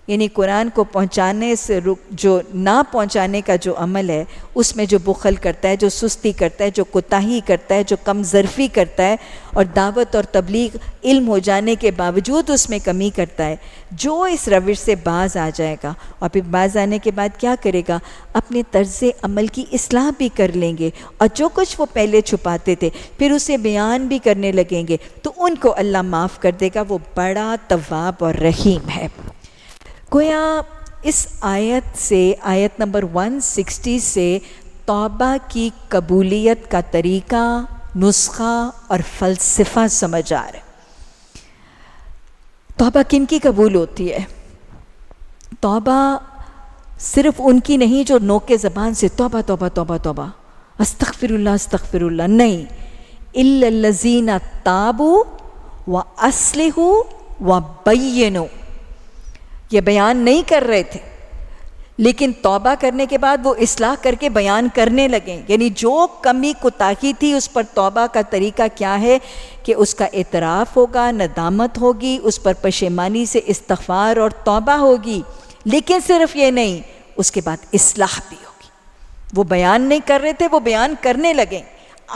یعنی قرآن کو پہنچانے سے جو نہ پہنچانے کا جو عمل ہے، اس میں جو بخل کرتا ہے، جو سستی کرتا ہے، جو کوتاہی کرتا ہے، جو کم ظرفی کرتا ہے، اور دعوت اور تبلیغ علم ہو جانے کے باوجود اس میں کمی کرتا ہے، جو اس روش سے باز آ جائے گا اور پھر باز آنے کے بعد کیا کرے گا؟ اپنے طرز عمل کی اصلاح بھی کر لیں گے، اور جو کچھ وہ پہلے چھپاتے تھے پھر اسے بیان بھی کرنے لگیں گے، تو ان کو اللہ معاف کر دے گا۔ وہ بڑا تواب اور رحیم ہے۔ گویا اس آیت سے، آیت نمبر 160 سے توبہ کی قبولیت کا طریقہ، نسخہ اور فلسفہ سمجھ آ رہا ہے۔ توبہ کن کی قبول ہوتی ہے؟ توبہ صرف ان کی نہیں جو نوک زبان سے توبہ توبہ توبہ توبہ استغفر اللہ، نہیں، الا الذین تابوا واصلحوا وبینوا، یہ بیان نہیں کر رہے تھے لیکن توبہ کرنے کے بعد وہ اصلاح کر کے بیان کرنے لگیں، یعنی جو کمی کوتاہی تھی اس پر توبہ کا طریقہ کیا ہے کہ اس کا اعتراف ہوگا، ندامت ہوگی، اس پر پشیمانی سے استغفار اور توبہ ہوگی، لیکن صرف یہ نہیں، اس کے بعد اصلاح بھی ہوگی۔ وہ بیان نہیں کر رہے تھے، وہ بیان کرنے لگیں،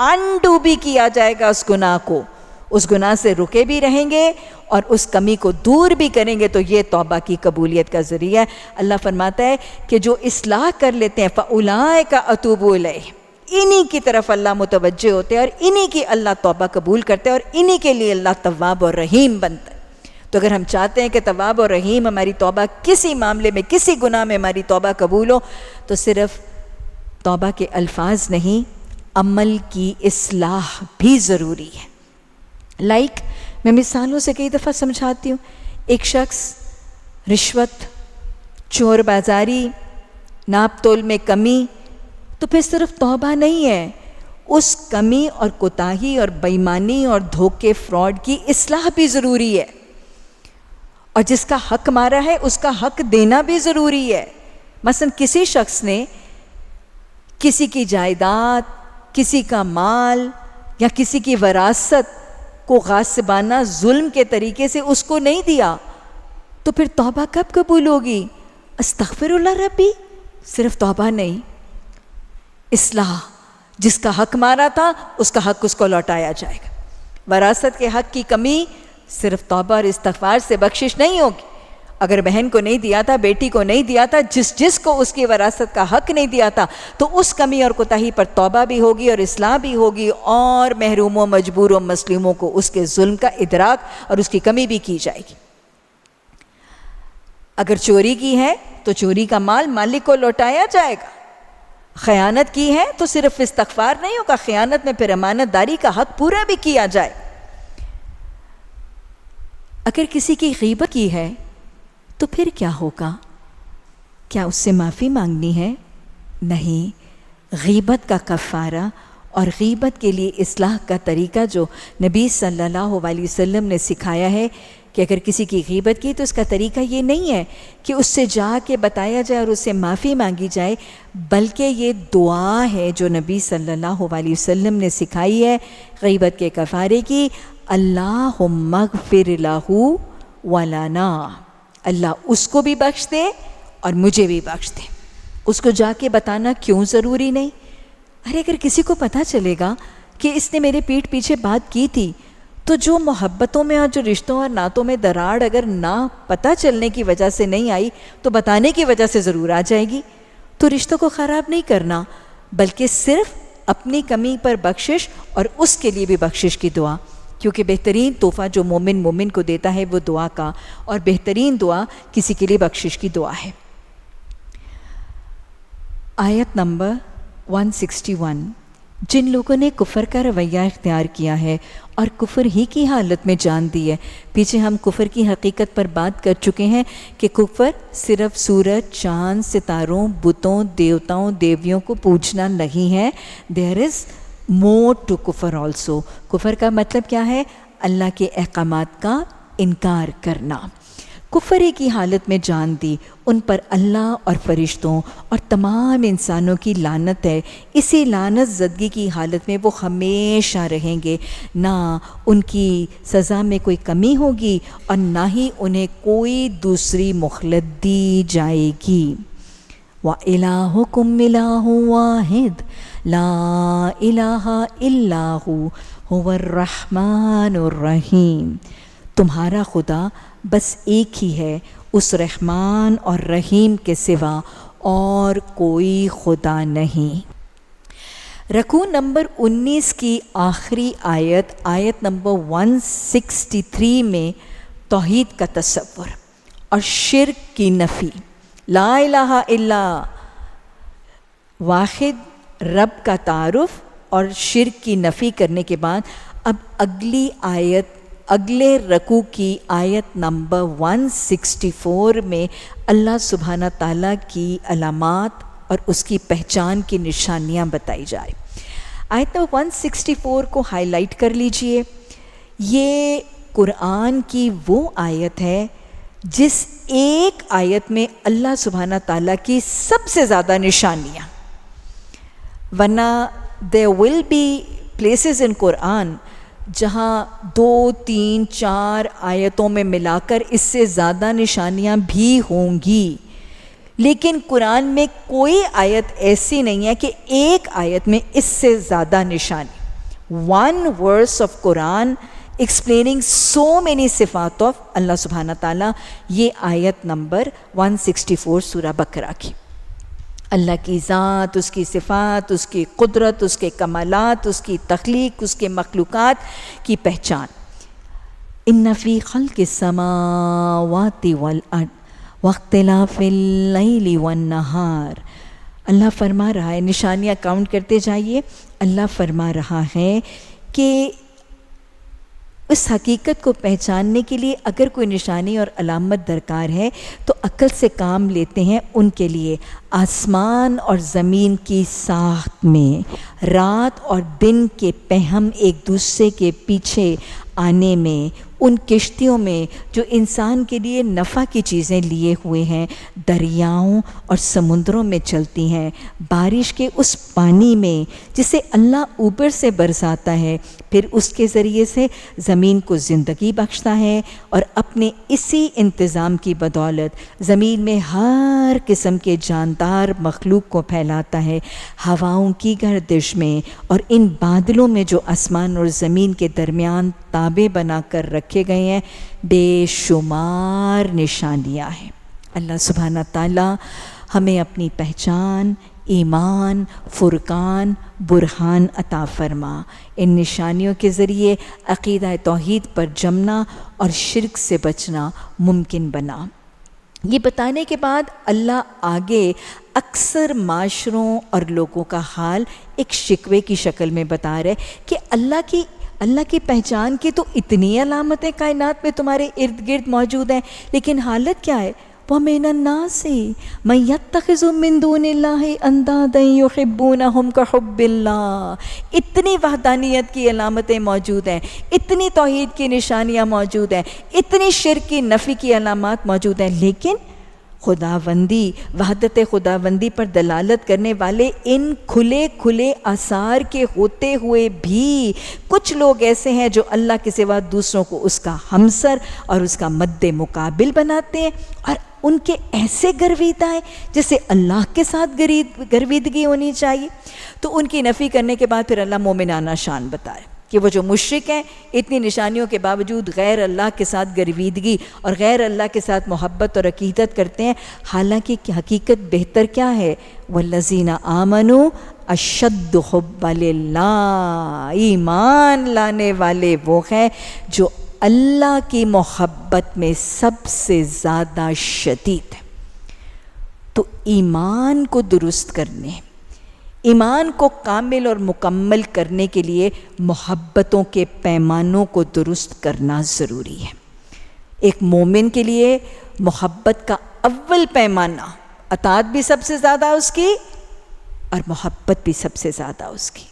انڈو بھی کیا جائے گا اس گناہ کو، اس گناہ سے رکے بھی رہیں گے اور اس کمی کو دور بھی کریں گے، تو یہ توبہ کی قبولیت کا ذریعہ ہے۔ اللہ فرماتا ہے کہ جو اصلاح کر لیتے ہیں فَأُولَٰئِکَ أَتُوبُ إِلَيْهِ، انہی کی طرف اللہ متوجہ ہوتے ہیں اور انہی کی اللہ توبہ قبول کرتے ہیں اور انہی کے لیے اللہ تواب اور رحیم بنتا ہے۔ تو اگر ہم چاہتے ہیں کہ تواب اور رحیم ہماری توبہ کسی معاملے میں، کسی گناہ میں ہماری توبہ قبول ہو، تو صرف توبہ کے الفاظ نہیں، عمل کی اصلاح بھی ضروری ہے۔ میں مثالوں سے کئی دفعہ سمجھاتی ہوں، ایک شخص رشوت، چور بازاری، ناپ تول میں کمی، تو پھر صرف توبہ نہیں ہے، اس کمی اور کوتاہی اور بے ایمانی اور دھوکے فراڈ کی اصلاح بھی ضروری ہے، اور جس کا حق مارا ہے اس کا حق دینا بھی ضروری ہے۔ مثلا کسی شخص نے کسی کی جائیداد، کسی کا مال یا کسی کی وراثت کو غاصبانہ ظلم کے طریقے سے اس کو نہیں دیا، تو پھر توبہ کب قبول ہوگی؟ استغفر اللہ ربی، صرف توبہ نہیں، اصلاح، جس کا حق مارا تھا اس کا حق اس کو لوٹایا جائے گا۔ وراثت کے حق کی کمی صرف توبہ اور استغفار سے بخشش نہیں ہوگی۔ اگر بہن کو نہیں دیا تھا، بیٹی کو نہیں دیا تھا، جس کو اس کی وراثت کا حق نہیں دیا تھا، تو اس کمی اور کوتاہی پر توبہ بھی ہوگی اور اصلاح بھی ہوگی، اور محروموں، مجبوروں، مظلوموں کو اس کے ظلم کا ادراک اور اس کی کمی بھی کی جائے گی۔ اگر چوری کی ہے تو چوری کا مال مالک کو لوٹایا جائے گا، خیانت کی ہے تو صرف استغفار نہیں ہوگا، خیانت میں پھر امانت داری کا حق پورا بھی کیا جائے۔ اگر کسی کی غیبت کی ہے تو پھر کیا ہوگا؟ کیا اس سے معافی مانگنی ہے؟ نہیں، غیبت کا کفارہ اور غیبت کے لیے اصلاح کا طریقہ جو نبی صلی اللہ علیہ وسلم نے سکھایا ہے کہ اگر کسی کی غیبت کی تو اس کا طریقہ یہ نہیں ہے کہ اس سے جا کے بتایا جائے اور اس سے معافی مانگی جائے، بلکہ یہ دعا ہے جو نبی صلی اللہ علیہ وسلم نے سکھائی ہے غیبت کے کفارے کی، اللہم اغفر لہ ولنا، اللہ اس کو بھی بخش دے اور مجھے بھی بخش دے۔ اس کو جا کے بتانا کیوں ضروری نہیں؟ ارے اگر کسی کو پتہ چلے گا کہ اس نے میرے پیٹھ پیچھے بات کی تھی، تو جو محبتوں میں اور جو رشتوں اور نعتوں میں دراڑ اگر نہ پتہ چلنے کی وجہ سے نہیں آئی تو بتانے کی وجہ سے ضرور آ جائے گی۔ تو رشتوں کو خراب نہیں کرنا، بلکہ صرف اپنی کمی پر بخشش اور اس کے لیے بھی بخشش کی دعا، کیونکہ بہترین تحفہ جو مومن کو دیتا ہے وہ دعا کا، اور بہترین دعا کسی کے لیے بخشش کی دعا ہے۔ آیت نمبر 161، جن لوگوں نے کفر کا رویہ اختیار کیا ہے اور کفر ہی کی حالت میں جان دی ہے۔ پیچھے ہم کفر کی حقیقت پر بات کر چکے ہیں کہ کفر صرف سورج، چاند، ستاروں، بتوں، دیوتاؤں، دیویوں کو پوجنا نہیں ہے۔ دیر از مور ٹو کفر آلسو۔ کفر کا مطلب کیا ہے؟ اللہ کے احکامات کا انکار کرنا۔ کفر ہی کی حالت میں جان دی، ان پر اللہ اور فرشتوں اور تمام انسانوں کی لعنت ہے۔ اسی لعنت زدگی کی حالت میں وہ ہمیشہ رہیں گے، نہ ان کی سزا میں کوئی کمی ہوگی اور نہ ہی انہیں کوئی دوسری مہلت دی جائے گی۔ وَإِلَٰهُكُمْ إِلَٰهٌ وَاحِدٌ لَا إِلَٰهَ إِلَّا هُوَ الرَّحْمَٰنُ الرَّحِيمُ، تمہارا خدا بس ایک ہی ہے، اس رحمان اور رحیم کے سوا اور کوئی خدا نہیں۔ رکوع نمبر 19 کی آخری آیت، آیت نمبر 163 میں توحید کا تصور اور شرک کی نفی، لا الہ الا واحد رب کا تعارف اور شرک کی نفی کرنے کے بعد اب اگلی آیت، اگلے رکوع کی آیت نمبر 164 میں اللہ سبحانہ تعالیٰ کی علامات اور اس کی پہچان کی نشانیاں بتائی جائے۔ آیت نمبر 164 کو ہائی لائٹ کر لیجئے۔ یہ قرآن کی وہ آیت ہے جس ایک آیت میں اللہ سبحانہ تعالیٰ کی سب سے زیادہ نشانیاں، ورنہ there will be places in قرآن جہاں 2، 3، 4 آیتوں میں ملا کر اس سے زیادہ نشانیاں بھی ہوں گی، لیکن قرآن میں کوئی آیت ایسی نہیں ہے کہ ایک آیت میں اس سے زیادہ نشانی۔ one verse of Quran explaining so many صفات of اللہ سبحانہ تعالیٰ، یہ آیت نمبر 164 سورہ بقرہ کی۔ اللہ کی ذات، اس کی صفات، اس کی قدرت، اس کے کمالات، اس کی تخلیق، اس کے مخلوقات کی پہچان۔ ان فی خلق السماوات والارض واختلاف اللیل والنہار، اللہ فرما رہا ہے، نشانیاں کاؤنٹ کرتے جائیے۔ اللہ فرما رہا ہے کہ اس حقیقت کو پہچاننے کے لیے اگر کوئی نشانی اور علامت درکار ہے تو عقل سے کام لیتے ہیں ان کے لیے۔ آسمان اور زمین کی ساخت میں، رات اور دن کے پہم ایک دوسرے کے پیچھے آنے میں، ان کشتیوں میں جو انسان کے لیے نفع کی چیزیں لیے ہوئے ہیں، دریاؤں اور سمندروں میں چلتی ہیں، بارش کے اس پانی میں جسے اللہ اوپر سے برساتا ہے، پھر اس کے ذریعے سے زمین کو زندگی بخشتا ہے، اور اپنے اسی انتظام کی بدولت زمین میں ہر قسم کے جاندار مخلوق کو پھیلاتا ہے۔ ہواؤں کی گردش میں اور ان بادلوں میں جو آسمان اور زمین کے درمیان تابے بنا کر رکھے گئے ہیں، بے شمار نشانیاں ہیں۔ اللہ سبحانہ تعالیٰ ہمیں اپنی پہچان، ایمان، فرقان، برہان عطا فرما۔ ان نشانیوں کے ذریعے عقیدہ توحید پر جمنا اور شرک سے بچنا ممکن بنا۔ یہ بتانے کے بعد اللہ آگے اکثر معاشروں اور لوگوں کا حال ایک شکوے کی شکل میں بتا رہے کہ اللہ کی پہچان کی تو اتنی علامتیں کائنات میں تمہارے ارد گرد موجود ہیں، لیکن حالت کیا ہے؟ وَمِنَ النَّاسِ مَن يَتَّخِذُ مِن دُونِ اللَّهِ أَندَادًا يُحِبُّونَهُمْ كَحُبِّ اللَّهِ۔ اتنی وحدانیت کی علامتیں موجود ہیں، اتنی توحید کی نشانیاں موجود ہیں، اتنی شرک کی نفی کی علامات موجود ہیں، لیکن خداوندی، وحدت خداوندی پر دلالت کرنے والے ان کھلے کھلے آثار کے ہوتے ہوئے بھی کچھ لوگ ایسے ہیں جو اللہ کے سوا دوسروں کو اس کا ہمسر اور اس کا مد مقابل بناتے ہیں، اور ان کے ایسے گرویدہ ہیں جیسے اللہ کے ساتھ گرویدگی ہونی چاہیے۔ تو ان کی نفی کرنے کے بعد پھر اللہ مومنانہ شان بتائے کہ وہ جو مشرک ہیں، اتنی نشانیوں کے باوجود غیر اللہ کے ساتھ گرویدگی اور غیر اللہ کے ساتھ محبت اور عقیدت کرتے ہیں، حالانکہ حقیقت بہتر کیا ہے؟ والذین آمنوا اشد حب للہ، ایمان لانے والے وہ ہیں جو اللہ کی محبت میں سب سے زیادہ شدید ہے۔ تو ایمان کو درست کرنے، ایمان کو کامل اور مکمل کرنے کے لیے محبتوں کے پیمانوں کو درست کرنا ضروری ہے۔ ایک مومن کے لیے محبت کا اول پیمانہ اطاعت بھی سب سے زیادہ اس کی اور محبت بھی سب سے زیادہ اس کی۔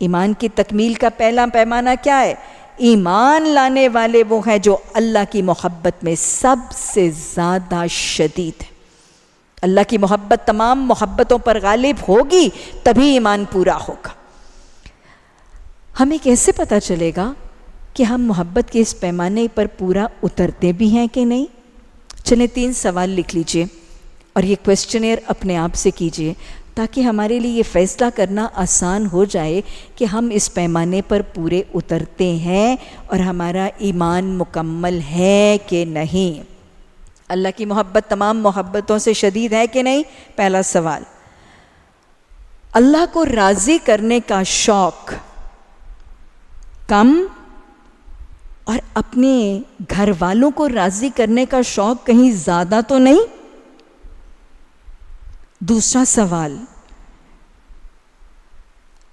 ایمان کی تکمیل کا پہلا پیمانہ کیا ہے؟ ایمان لانے والے وہ ہیں جو اللہ کی محبت میں سب سے زیادہ شدید ہے۔ اللہ کی محبت تمام محبتوں پر غالب ہوگی تبھی ایمان پورا ہوگا۔ ہمیں کیسے پتہ چلے گا کہ ہم محبت کے اس پیمانے پر پورا اترتے بھی ہیں کہ نہیں؟ چلیں 3 سوال لکھ لیجئے اور یہ کویسچنیر اپنے آپ سے کیجئے تاکہ ہمارے لیے یہ فیصلہ کرنا آسان ہو جائے کہ ہم اس پیمانے پر پورے اترتے ہیں اور ہمارا ایمان مکمل ہے کہ نہیں۔ اللہ کی محبت تمام محبتوں سے شدید ہے کہ نہیں؟ پہلا سوال۔ اللہ کو راضی کرنے کا شوق کم اور اپنے گھر والوں کو راضی کرنے کا شوق کہیں زیادہ تو نہیں؟ دوسرا سوال،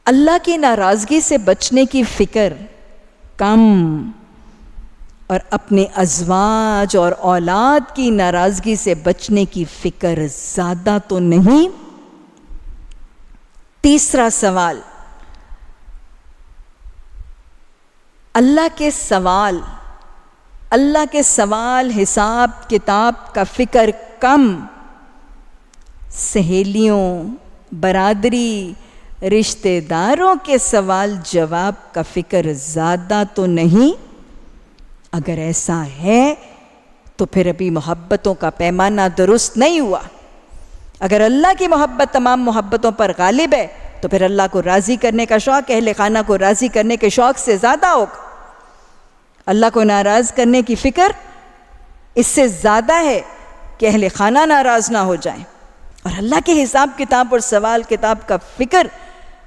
اللہ کی ناراضگی سے بچنے کی فکر کم، اور اپنے ازواج اور اولاد کی ناراضگی سے بچنے کی فکر زیادہ تو نہیں؟ تیسرا سوال، اللہ کے سوال حساب کتاب کا فکر کم، سہیلیوں، برادری، رشتہ داروں کے سوال جواب کا فکر زیادہ تو نہیں؟ اگر ایسا ہے تو پھر ابھی محبتوں کا پیمانہ درست نہیں ہوا۔ اگر اللہ کی محبت تمام محبتوں پر غالب ہے تو پھر اللہ کو راضی کرنے کا شوق اہل خانہ کو راضی کرنے کے شوق سے زیادہ ہوگا۔ اللہ کو ناراض کرنے کی فکر اس سے زیادہ ہے کہ اہل خانہ ناراض نہ ہو جائیں، اور اللہ کے حساب کتاب اور سوال کتاب کا فکر،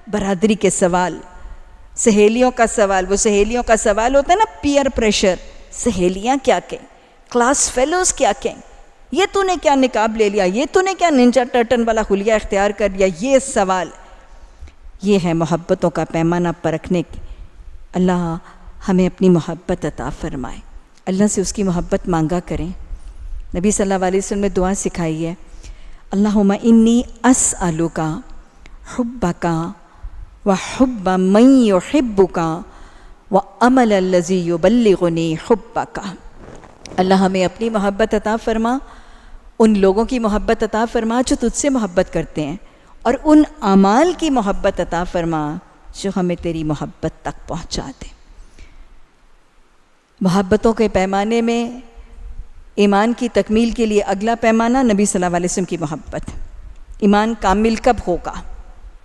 برادری کے سوال، سہیلیوں کا سوال، وہ سہیلیوں کا سوال ہوتا ہے نا، پیئر پریشر، سہیلیاں کیا کہیں، کلاس فیلوز کیا کہیں، یہ تو نے کیا نقاب لے لیا، یہ تو نے کیا ننجا ٹرٹن والا حلیہ اختیار کر لیا، یہ سوال، یہ ہے محبتوں کا پیمانہ پرکھنے کی۔ اللہ ہمیں اپنی محبت عطا فرمائے، اللہ سے اس کی محبت مانگا کریں۔ نبی صلی اللہ علیہ وسلم نے دعا سکھائی ہے، اللہم انی اسألک حبک وحب من یحبک وعمل الذی یبلغنی حبک۔ اللہ ہمیں اپنی محبت عطا فرما، ان لوگوں کی محبت عطا فرما جو تجھ سے محبت کرتے ہیں، اور ان اعمال کی محبت عطا فرما جو ہمیں تیری محبت تک پہنچا دے۔ محبتوں کے پیمانے میں ایمان کی تکمیل کے لیے اگلا پیمانہ نبی صلی اللہ علیہ وسلم کی محبت۔ ایمان کامل کب ہوگا؟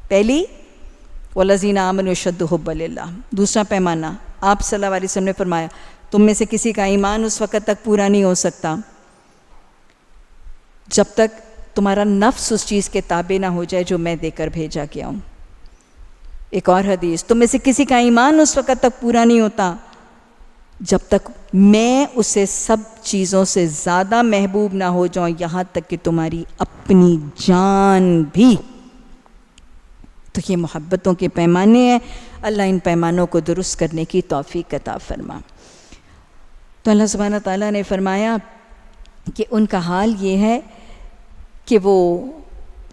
پہلی وَالَّذِينَ آمَنُوا أَشَدُّ حُبًّا لِلَّهِ۔ دوسرا پیمانہ آپ صلی اللہ علیہ وسلم نے فرمایا تم میں سے کسی کا ایمان اس وقت تک پورا نہیں ہو سکتا جب تک تمہارا نفس اس چیز کے تابع نہ ہو جائے جو میں دے کر بھیجا گیا ہوں۔ ایک اور حدیث، تم میں سے کسی کا ایمان اس وقت تک پورا نہیں ہوتا جب تک میں اسے سب چیزوں سے زیادہ محبوب نہ ہو جاؤں، یہاں تک کہ تمہاری اپنی جان بھی۔ تو یہ محبتوں کے پیمانے ہیں، اللہ ان پیمانوں کو درست کرنے کی توفیق عطا فرما۔ تو اللہ سبحانہ تعالیٰ نے فرمایا کہ ان کا حال یہ ہے کہ وہ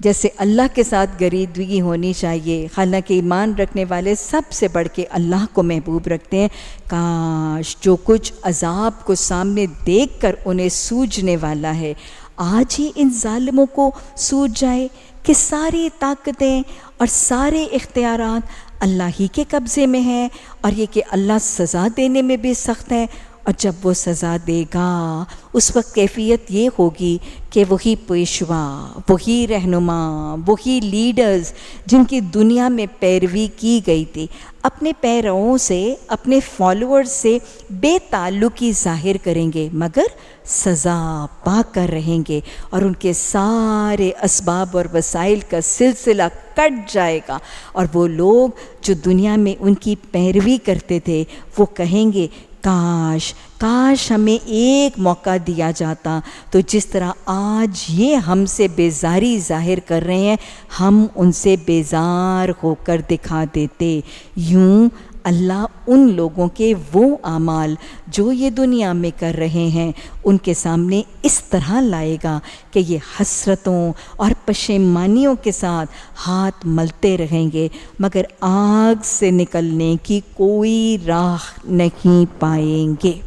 جیسے اللہ کے ساتھ گریدگی ہونی چاہیے، حالانکہ ایمان رکھنے والے سب سے بڑھ کے اللہ کو محبوب رکھتے ہیں، کاش جو کچھ عذاب کو سامنے دیکھ کر انہیں سوجنے والا ہے آج ہی ان ظالموں کو سوج جائے کہ ساری طاقتیں اور سارے اختیارات اللہ ہی کے قبضے میں ہیں، اور یہ کہ اللہ سزا دینے میں بھی سخت ہے، اور جب وہ سزا دے گا اس وقت کیفیت یہ ہوگی کہ وہی پیشوا، وہی رہنما، وہی لیڈرز جن کی دنیا میں پیروی کی گئی تھی اپنے پیرووں سے، اپنے فالوورز سے بے تعلقی ظاہر کریں گے، مگر سزا پا کر رہیں گے، اور ان کے سارے اسباب اور وسائل کا سلسلہ کٹ جائے گا، اور وہ لوگ جو دنیا میں ان کی پیروی کرتے تھے وہ کہیں گے کاش ہمیں ایک موقع دیا جاتا تو جس طرح آج یہ ہم سے بیزاری ظاہر کر رہے ہیں ہم ان سے بیزار ہو کر دکھا دیتے۔ یوں اللہ ان لوگوں کے وہ اعمال جو یہ دنیا میں کر رہے ہیں ان کے سامنے اس طرح لائے گا کہ یہ حسرتوں اور پشیمانیوں کے ساتھ ہاتھ ملتے رہیں گے، مگر آگ سے نکلنے کی کوئی راہ نہیں پائیں گے۔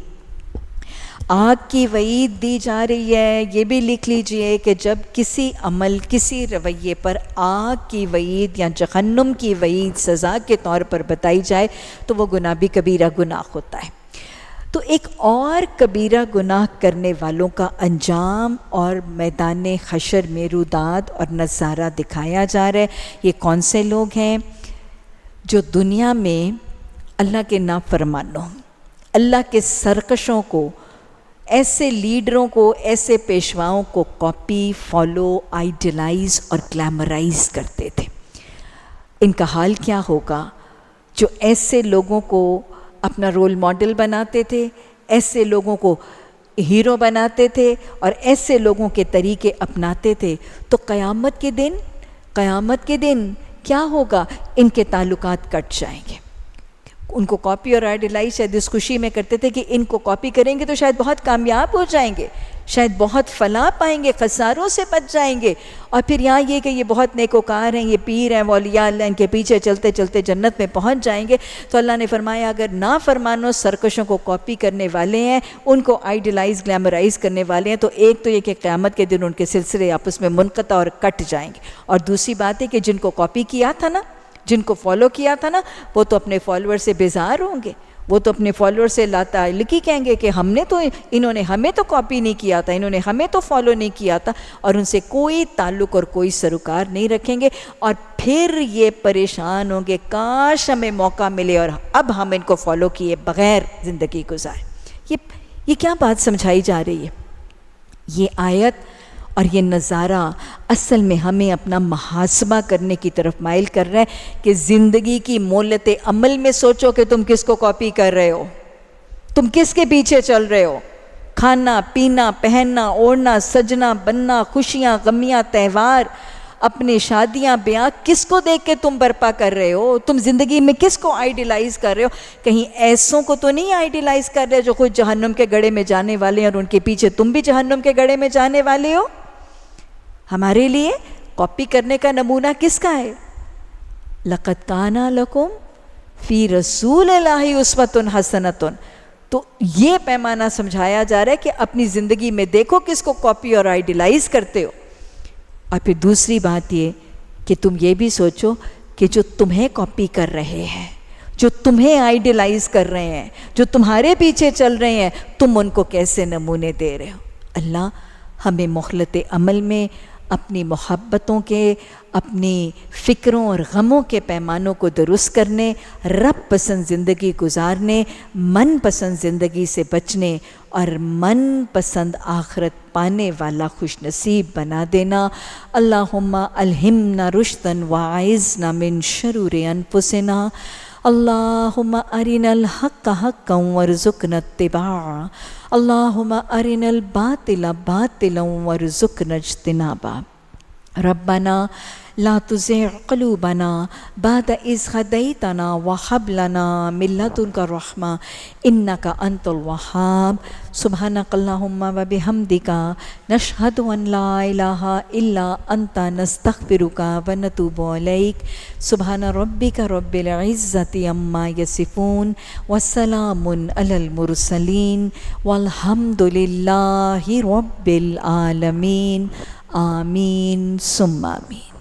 آگ کی وعید دی جا رہی ہے، یہ بھی لکھ لیجئے کہ جب کسی عمل، کسی رویے پر آگ کی وعید یا جہنم کی وعید سزا کے طور پر بتائی جائے تو وہ گناہ بھی کبیرہ گناہ ہوتا ہے۔ تو ایک اور کبیرہ گناہ کرنے والوں کا انجام اور میدان حشر میں روداد اور نظارہ دکھایا جا رہا ہے۔ یہ کون سے لوگ ہیں؟ جو دنیا میں اللہ کے نافرمانوں، اللہ کے سرکشوں کو، ایسے لیڈروں کو، ایسے پیشواؤں کو کاپی، فالو، آئیڈیلائز اور گلیمرائز کرتے تھے۔ ان کا حال کیا ہوگا جو ایسے لوگوں کو اپنا رول ماڈل بناتے تھے، ایسے لوگوں کو ہیرو بناتے تھے اور ایسے لوگوں کے طریقے اپناتے تھے؟ تو قیامت کے دن کیا ہوگا؟ ان کے تعلقات کٹ جائیں گے. ان کو کاپی اور آئیڈیلائز شاید اس خوشی میں کرتے تھے کہ ان کو کاپی کریں گے تو شاید بہت کامیاب ہو جائیں گے، شاید بہت فلاح پائیں گے، خساروں سے بچ جائیں گے. اور پھر یہاں یہ کہ یہ بہت نیکوکار ہیں، یہ پیر ہیں، اولیاء اللہ، ان کے پیچھے چلتے چلتے جنت میں پہنچ جائیں گے. تو اللہ نے فرمایا اگر نافرمانوں سرکشوں کو کاپی کرنے والے ہیں، ان کو آئیڈیلائز گلیمرائز کرنے والے ہیں، تو ایک تو یہ کہ قیامت کے دن ان کے سلسلے آپس میں منقطع اور کٹ جائیں گے. اور دوسری بات ہے کہ جن کو کاپی کیا تھا نا، جن کو فالو کیا تھا نا، وہ تو اپنے فالوور سے بیزار ہوں گے، وہ تو اپنے فالوور سے لا تعلقی کہیں گے کہ انہوں نے ہمیں تو کاپی نہیں کیا تھا، انہوں نے ہمیں تو فالو نہیں کیا تھا، اور ان سے کوئی تعلق اور کوئی سروکار نہیں رکھیں گے. اور پھر یہ پریشان ہوں گے کاش ہمیں موقع ملے اور اب ہم ان کو فالو کیے بغیر زندگی گزاریں. یہ کیا بات سمجھائی جا رہی ہے؟ یہ آیت اور یہ نظارہ اصل میں ہمیں اپنا محاسبہ کرنے کی طرف مائل کر رہا ہے کہ زندگی کی مولت عمل میں سوچو کہ تم کس کو کاپی کر رہے ہو، تم کس کے پیچھے چل رہے ہو. کھانا پینا پہننا اوڑھنا سجنا بننا، خوشیاں غمیاں تہوار، اپنے شادیاں بیاہ، کس کو دیکھ کے تم برپا کر رہے ہو؟ تم زندگی میں کس کو آئیڈیلائز کر رہے ہو؟ کہیں ایسوں کو تو نہیں آئیڈیلائز کر رہے جو خود جہنم کے گڑھے میں جانے والے ہیں اور ان کے پیچھے تم بھی جہنم کے گڑھے میں جانے والے ہو؟ ہمارے لیے کاپی کرنے کا نمونہ کس کا ہے؟ لَقَدْ كَانَ لَكُمْ فِي رَسُولِ اللَّهِ أُسْوَةٌ حَسَنَةٌ. تو یہ پیمانہ سمجھایا جا رہا ہے کہ اپنی زندگی میں دیکھو کس کو کاپی اور آئیڈیلائز کرتے ہو. اور پھر دوسری بات یہ کہ تم یہ بھی سوچو کہ جو تمہیں کاپی کر رہے ہیں، جو تمہیں آئیڈیلائز کر رہے ہیں، جو تمہارے پیچھے چل رہے ہیں، تم ان کو کیسے نمونے دے رہے ہو. اللہ ہمیں مخلط عمل میں اپنی محبتوں کے، اپنی فکروں اور غموں کے پیمانوں کو درست کرنے، رب پسند زندگی گزارنے، من پسند زندگی سے بچنے اور من پسند آخرت پانے والا خوش نصیب بنا دینا. اللہم الہمنا رشدن وعائذنا من شرور انفسنا. اللہم ارنا الحق حقا وارزقنا اتباعا. اللہم ارنا الباطل باطلا وارزقنا اجتنابا. ربنا لا تزغ قلوبنا بعد إذ هديتنا وهب لنا من لدنك رحمة إنك أنت الوهاب. سبحانك اللهم وبحمدك نشهد أن لا إله إلا أنت نستغفرك ونتوب إليك. سبحان ربك رب العزة عما يصفون وسلام على المرسلين والحمد لله رب العالمين. آمین ثم آمین.